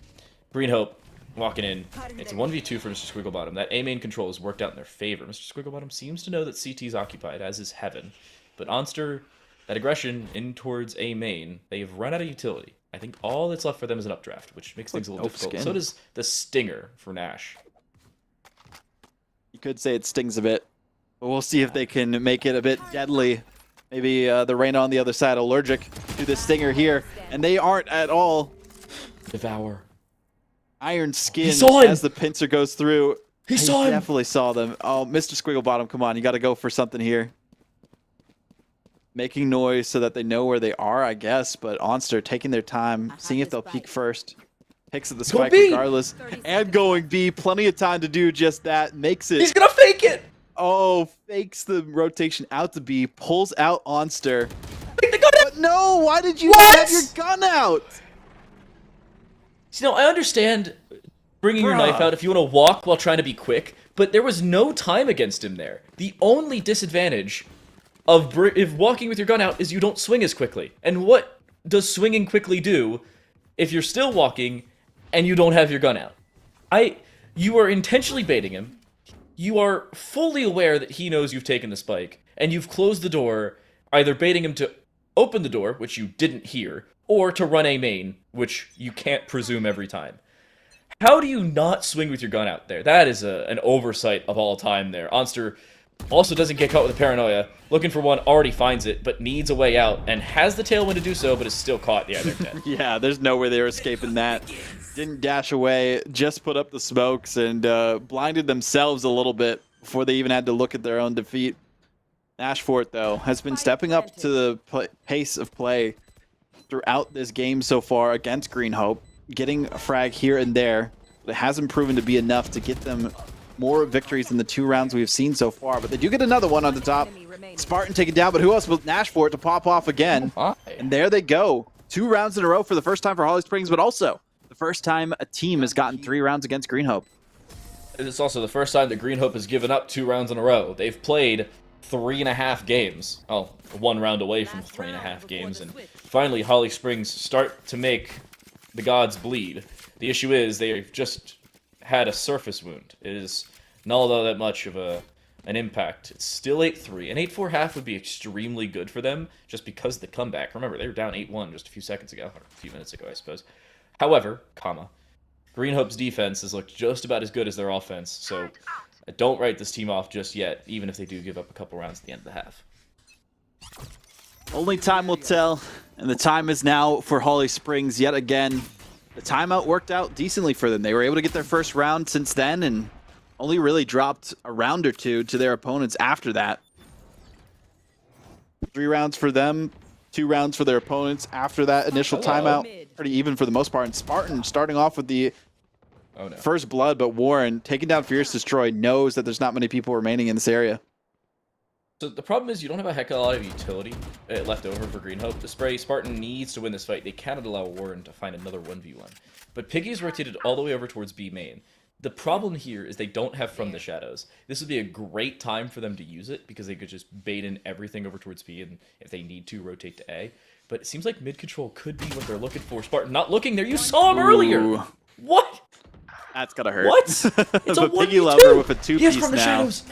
Green Hope walking in. It's a 1v2 for Mr. Squigglebottom. That A main control has worked out in their favor. Mr. Squigglebottom seems to know that CT is occupied, as is Heaven. But Onster, that aggression in towards A main, they've run out of utility. I think all that's left for them is an updraft, which makes things a little difficult. Skin. So does the Stinger for Nash. You could say it stings a bit, but we'll see if they can make it a bit deadly. Maybe the Reyna on the other side allergic to the Stinger here, and they aren't at all. Devour. iron skin He saw him! as the pincer goes through. He saw him! Definitely saw them. Oh, Mr. Squigglebottom, come on. You got to go for something here. Making noise so that they know where they are, I guess. But Onster taking their time, seeing if they'll peek first. Picks at the spike regardless. And going B. Plenty of time to do just that. Makes it. He's gonna fake it! Oh, fakes the rotation out to B. Pulls out Onster. Fake the gun out! But no, why did you What? have your gun out? You know, I understand bringing your knife out if you want to walk while trying to be quick, but there was no time against him there. The only disadvantage of if walking with your gun out is you don't swing as quickly. And what does swinging quickly do if you're still walking and you don't have your gun out? You are intentionally baiting him. You are fully aware that he knows you've taken the spike, and you've closed the door, either baiting him to open the door, which you didn't hear, or to run a main, which you can't presume every time. How do you not swing with your gun out there? That is an oversight of all time there. Onster also doesn't get caught with a paranoia. Looking for one, already finds it, but needs a way out, and has the tailwind to do so, but is still caught. Yeah, they're dead. Yeah, there's no way they were escaping that. Didn't dash away, just put up the smokes and blinded themselves a little bit before they even had to look at their own defeat. Nashfort, though, has been stepping up to the pace of play throughout this game so far against Green Hope, getting a frag here and there, but it hasn't proven to be enough to get them more victories in the 2 rounds we've seen so far. But they do get another one on the top. Spartan taken down, but who else but Nashfort to pop off again? And there they go. 2 rounds in a row for the first time for Holly Springs, but also the first time a team has gotten 3 rounds against Green Hope. It's also the first time that Green Hope has given up 2 rounds in a row. They've played 3.5 games. Oh, 1 round away from 3.5 games. And finally, Holly Springs start to make the gods bleed. The issue is they've just had a surface wound. It is not all that much of an impact. It's still 8-3. An 8-4 half would be extremely good for them just because of the comeback. Remember, they were down 8-1 just a few seconds ago, or a few minutes ago, I suppose. However, Green Hope's defense has looked just about as good as their offense, so don't write this team off just yet, even if they do give up a couple rounds at the end of the half. Only time will tell, and the time is now for Holly Springs yet again. The timeout worked out decently for them. They were able to get their first round since then, and only really dropped a round or 2 to their opponents after that. 3 rounds for them, 2 rounds for their opponents after that initial timeout. Pretty even for the most part. And Spartan starting off with the first blood, but Warren taking down Fierce Destroy knows that there's not many people remaining in this area. So the problem is you don't have a heck of a lot of utility left over for Green Hope. The spray Spartan needs to win this fight. They cannot allow Warren to find another 1v1. But Piggy's rotated all the way over towards B main. The problem here is they don't have From the Shadows. This would be a great time for them to use it because they could just bait in everything over towards B and if they need to, rotate to A. But it seems like mid control could be what they're looking for. Spartan not looking there. You saw him earlier. What? That's gotta hurt. What? It's a but Piggy 1v2. Lover with a 2-piece now. He is From the Shadows.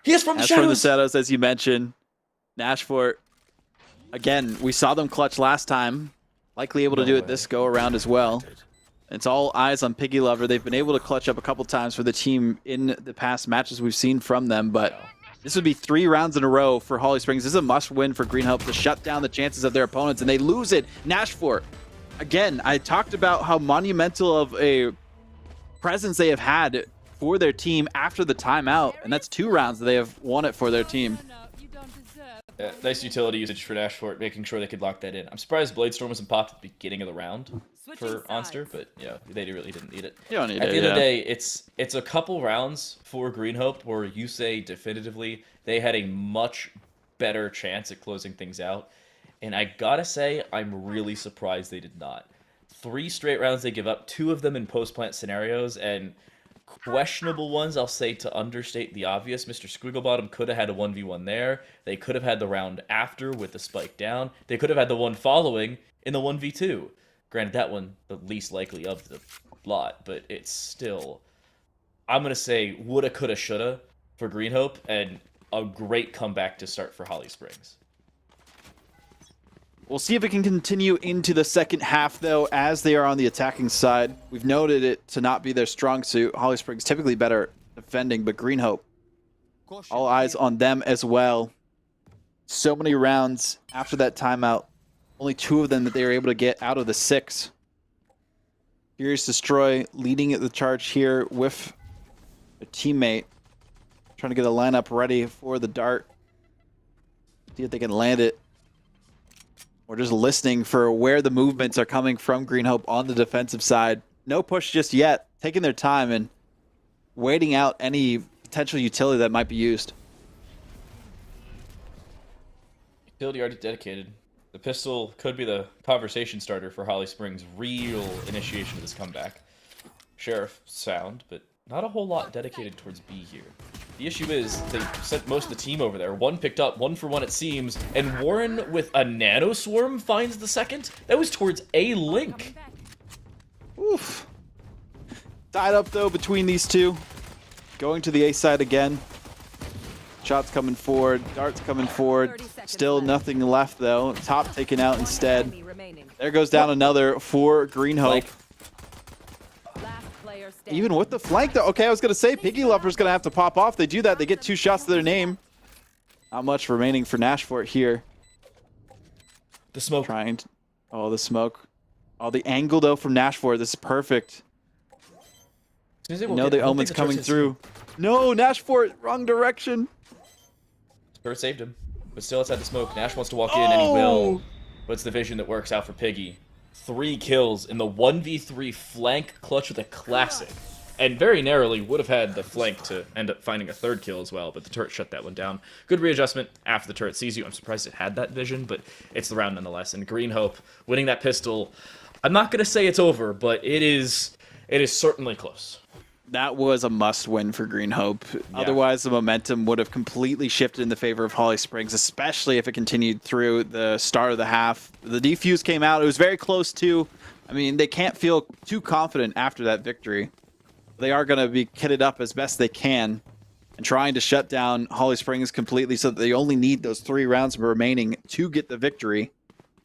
He is From the Shadows. From the Shadows, as you mentioned. Nashfort, again, we saw them clutch last time. Likely able to do it this go around as well. It's all eyes on Piggy Lover. They've been able to clutch up a couple times for the team in the past matches we've seen from them, but this would be 3 rounds in a row for Holly Springs. This is a must-win for Green Hope to shut down the chances of their opponents, and they lose it. Nashfort, again, I talked about how monumental of a presence they have had for their team after the timeout, and that's 2 rounds that they have won it for their team. Nice utility usage for Nashfort, making sure they could lock that in. I'm surprised Bladestorm wasn't popped at the beginning of the round for Onster, but yeah, they really didn't need it. You don't need at it, the end of the day, it's a couple rounds for Green Hope where you say definitively they had a much better chance at closing things out. And I gotta say, I'm really surprised they did not. 3 straight rounds they give up, 2 of them in post-plant scenarios, and questionable ones, I'll say, to understate the obvious. Mr. Squigglebottom could have had a 1v1 there. They could have had the round after with the spike down. They could have had the one following in the 1v2. Granted, that one, the least likely of the lot, but it's still, I'm going to say, woulda, coulda, shoulda for Green Hope, and a great comeback to start for Holly Springs. We'll see if it can continue into the second half, though, as they are on the attacking side. We've noted it to not be their strong suit. Holly Springs typically better defending, but Green Hope, all eyes on them as well. So many rounds after that timeout. Only 2 of them that they were able to get out of the 6. Furious Destroy leading the charge here with a teammate. Trying to get a lineup ready for the dart. See if they can land it. We're just listening for where the movements are coming from Green Hope on the defensive side. No push just yet. Taking their time and waiting out any potential utility that might be used. Utility already dedicated. The pistol could be the conversation starter for Holly Springs' real initiation of this comeback. Sheriff sound, but not a whole lot dedicated towards B here. The issue is they sent most of the team over there. One picked up, 1-for-1 it seems, and Warren with a nano swarm finds the second. That was towards A Link. Oof. Tied up though between these two. Going to the A side again. Shots coming forward, darts coming forward. Still nothing left though. Top taken out instead. There goes down another for Green Hope. Even with the flank though. Okay, I was gonna say Piggy Lover's gonna have to pop off. They do that, they get 2 shots to their name. Not much remaining for Nashfort here. The smoke. Trying to, oh, the smoke. Oh, the angle though from Nashfort. This is perfect. You know the omen's coming through. No, Nashfort, wrong direction. Spirit saved him, but still outside the smoke. Nash wants to walk in, and he will. But it's the vision that works out for Piggy. 3 kills in the 1v3 flank clutch with a classic. And very narrowly would have had the flank to end up finding a 3rd kill as well, but the turret shut that one down. Good readjustment after the turret sees you. I'm surprised it had that vision, but it's the round nonetheless. And Green Hope winning that pistol. I'm not going to say it's over, but it is certainly close. That was a must-win for Green Hope. Yeah. Otherwise, the momentum would have completely shifted in the favor of Holly Springs, especially if it continued through the start of the half. The defuse came out. It was very close, too. I mean, they can't feel too confident after that victory. They are going to be kitted up as best they can and trying to shut down Holly Springs completely so that they only need those 3 rounds remaining to get the victory.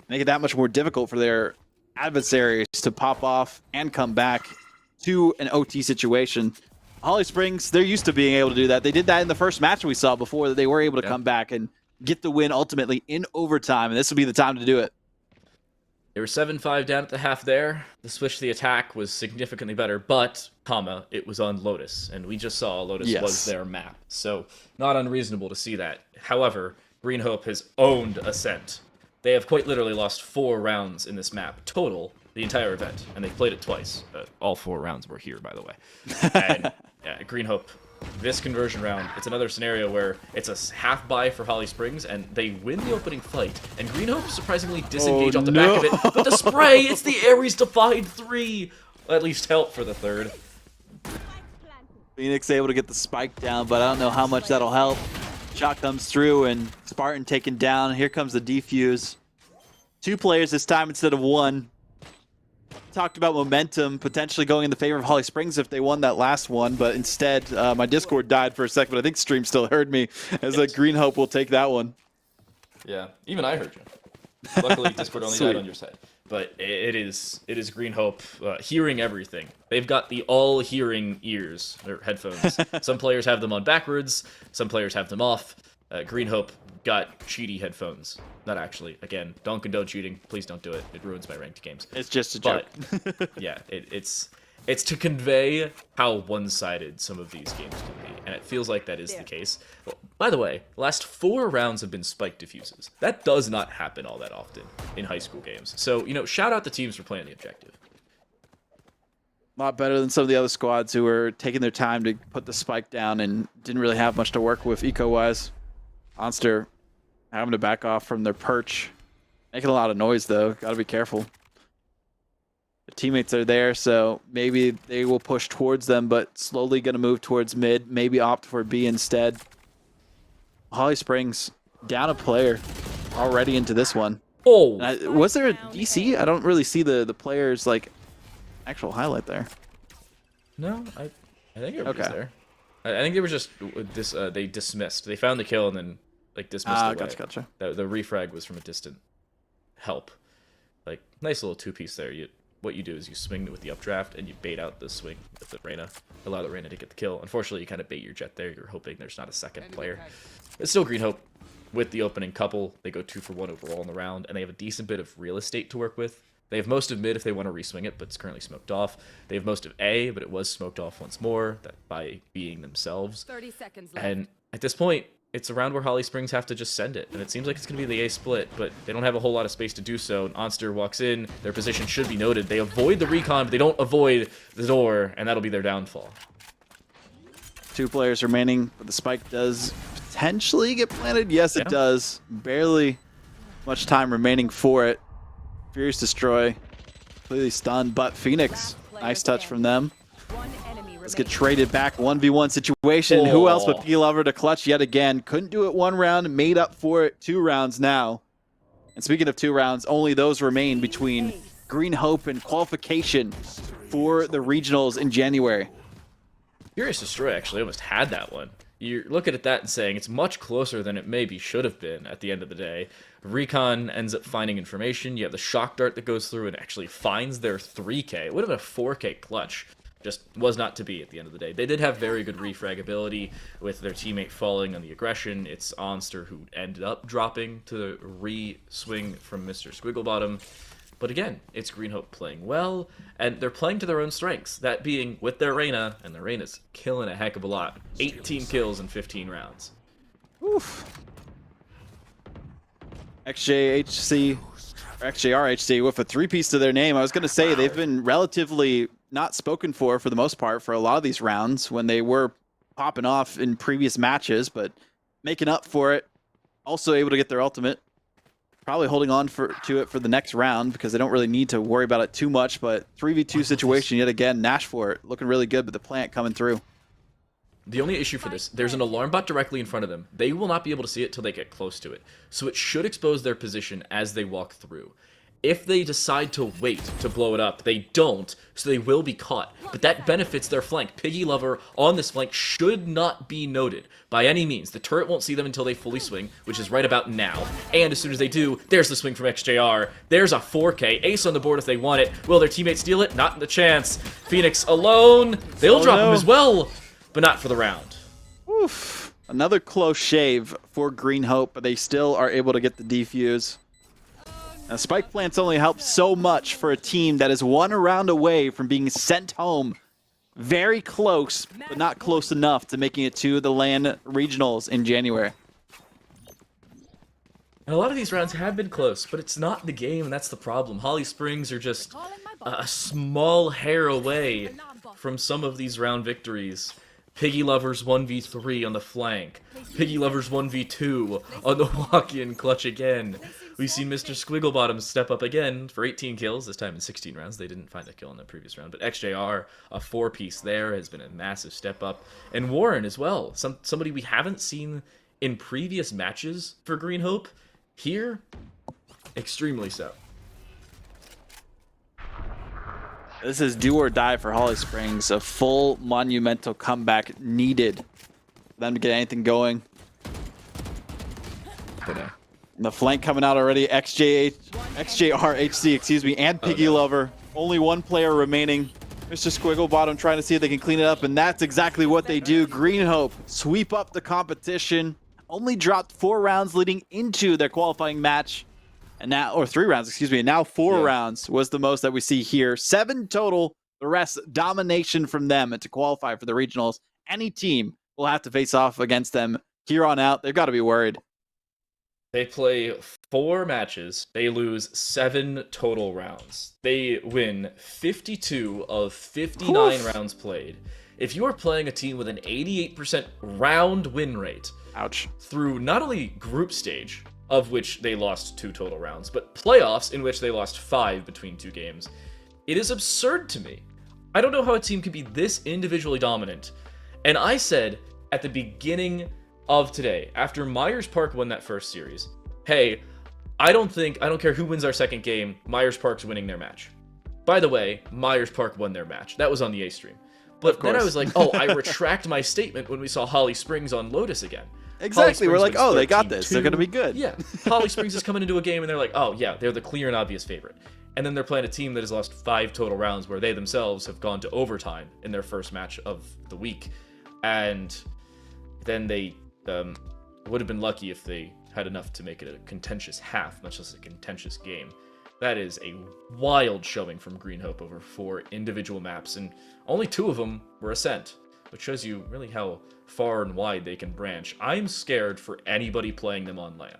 Make it that much more difficult for their adversaries to pop off and come back to an OT situation. Holly Springs, they're used to being able to do that. They did that in the first match we saw before, that they were able to come back and get the win ultimately in overtime, and this would be the time to do it. They were 7-5 down at the half there. The switch to the attack was significantly better, but, it was on Lotus, and we just saw Lotus was their map, so not unreasonable to see that. However, Green Hope has owned Ascent. They have quite literally lost 4 rounds in this map total, the entire event, and they've played it twice. All 4 rounds were here, by the way. And Green Hope, this conversion round, it's another scenario where it's a half buy for Holly Springs, and they win the opening fight, and Green Hope surprisingly disengage off the back of it, but the spray, it's the Ares Defied 3! At least help for the 3rd. Phoenix able to get the spike down, but I don't know how much that'll help. Shot comes through, and Spartan taken down. Here comes the defuse. 2 players this time instead of 1. Talked about momentum potentially going in the favor of Holly Springs if they won that last one, but instead my Discord died for a second, but I think stream still heard me, as Green Hope will take that one. Yeah, even I heard you. Luckily, Discord only died on your side. But it is Green Hope hearing everything. They've got the all-hearing ears, or headphones. Some players have them on backwards, some players have them off. Green Hope got cheaty headphones. Not actually. Again, don't condone cheating. Please don't do it. It ruins my ranked games. It's just a joke. But, yeah, it's to convey how one-sided some of these games can be, and it feels like that is the case. Well, by the way, the last 4 rounds have been spike diffuses. That does not happen all that often in high school games. So, shout out the teams for playing the objective. A lot better than some of the other squads who were taking their time to put the spike down and didn't really have much to work with eco-wise. Monster having to back off from their perch. Making a lot of noise, though. Got to be careful. The teammates are there, so maybe they will push towards them, but slowly going to move towards mid. Maybe opt for B instead. Holly Springs down a player already into this one. Oh! Was there a DC? I don't really see the players, actual highlight there. No, I think it was there. I think they were just they dismissed. They found the kill and then dismissed it away. Gotcha. The refrag was from a distant help. Nice little 2-piece there. What you do is you swing with the updraft and you bait out the swing with the Reyna. Allow the Reyna to get the kill. Unfortunately, you kind of bait your jet there. You're hoping there's not a second player. It's still Green Hope with the opening couple. They go 2-for-1 overall in the round, and they have a decent bit of real estate to work with. They have most of mid if they want to reswing it, but it's currently smoked off. They have most of A, but it was smoked off once more that by being themselves. 30 seconds left. And at this point, it's around where Holly Springs have to just send it. And it seems like it's going to be the A split, but they don't have a whole lot of space to do so. And Onster walks in. Their position should be noted. They avoid the recon, but they don't avoid the door, and that'll be their downfall. 2 players remaining, but the spike does potentially get planted. Yes, it does. Barely much time remaining for it. Furious Destroy, completely stunned, but Phoenix, nice touch from them. One enemy Let's get traded back, 1v1 situation. Who else but P-Lover to clutch yet again? Couldn't do it 1 round, made up for it 2 rounds now. And speaking of 2 rounds, only those remain between Green Hope and qualification for the regionals in January. Furious Destroy actually almost had that one. You're looking at that and saying it's much closer than it maybe should have been at the end of the day. Recon ends up finding information. You have the shock dart that goes through and actually finds their 3K. It would have been a 4K clutch. Just was not to be at the end of the day. They did have very good refrag ability with their teammate falling on the aggression. It's Onster who ended up dropping to the re-swing from Mr. Squigglebottom. But again, it's Green Hope playing well, and they're playing to their own strengths. That being with their Reyna, and their Reyna's killing a heck of a lot. 18 kills in 15 rounds. Oof. XJHC, or XJRHC with a 3-piece to their name. I was going to say they've been relatively not spoken for the most part for a lot of these rounds when they were popping off in previous matches, but making up for it. Also able to get their ultimate. Probably holding on to it for the next round because they don't really need to worry about it too much, but 3v2 situation yet again. Nash for it, looking really good, but the plant coming through. The only issue for this, there's an alarm bot directly in front of them. They will not be able to see it till they get close to it. So it should expose their position as they walk through. If they decide to wait to blow it up, they don't, so they will be caught. But that benefits their flank. Piggy Lover on this flank should not be noted by any means. The turret won't see them until they fully swing, which is right about now. And as soon as they do, there's the swing from XJR. There's a 4K. Ace on the board if they want it. Will their teammates steal it? Not in the chance. Phoenix alone. They'll drop him as well, but not for the round. Oof. Another close shave for Green Hope, but they still are able to get the defuse. Now, spike plants only help so much for a team that is 1 round away from being sent home. Very close, but not close enough to making it to the LAN regionals in January. And a lot of these rounds have been close, but it's not the game, and that's the problem. Holly Springs are just a small hair away from some of these round victories. Piggy Lovers 1v3 on the flank. Piggy Lovers 1v2 on the walk-in clutch again. We've seen Mr. Squigglebottom step up again for 18 kills, this time in 16 rounds. They didn't find a kill in the previous round, but XJR, a 4-piece there, has been a massive step up. And Warren as well, somebody we haven't seen in previous matches for Green Hope. Here, extremely so. This is do or die for Holly Springs. A full monumental comeback needed for them to get anything going. And the flank coming out already. XJRHC, excuse me, and Piggy Lover. Only 1 player remaining. Mr. Squigglebottom trying to see if they can clean it up, and that's exactly what they do. Green Hope sweep up the competition. Only dropped 4 rounds leading into their qualifying match. And now, or 3 rounds, excuse me. And now 4 rounds was the most that we see here. 7 total. The rest domination from them to qualify for the regionals. Any team will have to face off against them here on out. They've got to be worried. They play 4 matches. They lose 7 total rounds. They win 52 of 59 rounds played. If you are playing a team with an 88% round win rate, ouch, through not only group stage, of which they lost 2 total rounds, but playoffs in which they lost 5 between 2 games, it is absurd to me. I don't know how a team can be this individually dominant. And I said at the beginning of today, after Myers Park won that first series, hey, I don't care who wins our second game, Myers Park's winning their match. By the way, Myers Park won their match. That was on the A stream. But then I was like, oh, I retract my statement when we saw Holly Springs on Lotus again. Exactly, we're like, oh, they got this. They're going to be good. Yeah, Holly Springs is coming into a game and they're like, oh yeah, they're the clear and obvious favorite. And then they're playing a team that has lost 5 total rounds where they themselves have gone to overtime in their first match of the week. And then they would have been lucky if they had enough to make it a contentious half, much less a contentious game. That is a wild showing from Green Hope over 4 individual maps, and only 2 of them were Ascent, which shows you really how far and wide they can branch. I'm scared for anybody playing them on LAN.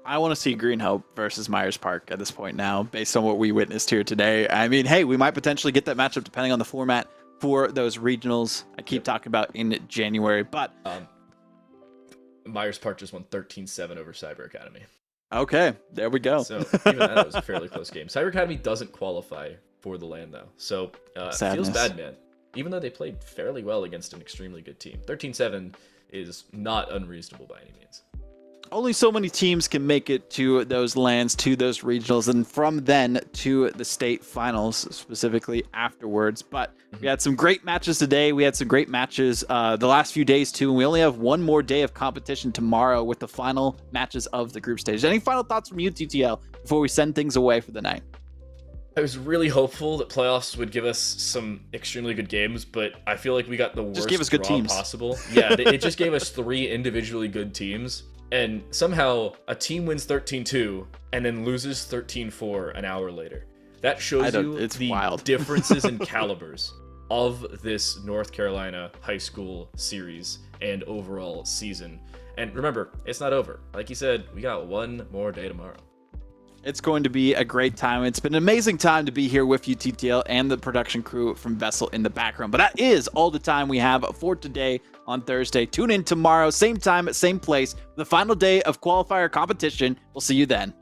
I want to see Green Hope versus Myers Park at this point now, based on what we witnessed here today. I mean, hey, we might potentially get that matchup depending on the format for those regionals. I keep talking about in January, but Myers Park just won 13-7 over Cyber Academy. okay, there we go. So even that was a fairly close game. Cyber Academy doesn't qualify for the LAN though, so it feels bad, man. Even though they played fairly well against an extremely good team. 13-7 is not unreasonable by any means. Only so many teams can make it to those lands, to those regionals, and from then to the state finals, specifically afterwards. But we had some great matches today. We had some great matches the last few days, too. And we only have one more day of competition tomorrow with the final matches of the group stage. Any final thoughts from you, TTL, before we send things away for the night? I was really hopeful that playoffs would give us some extremely good games, but I feel like we got the worst gave us good draw teams. possible. Yeah, it just gave us 3 individually good teams. And somehow a team wins 13-2 and then loses 13-4 an hour later. That shows you it's the wild. differences in calibers of this North Carolina high school series and overall season. And remember, it's not over. Like you said, we got one more day tomorrow. It's going to be a great time. It's been an amazing time to be here with you, TTL, and the production crew from VESL in the background. But that is all the time we have for today on Thursday. Tune in tomorrow, same time, same place, the final day of qualifier competition. We'll see you then.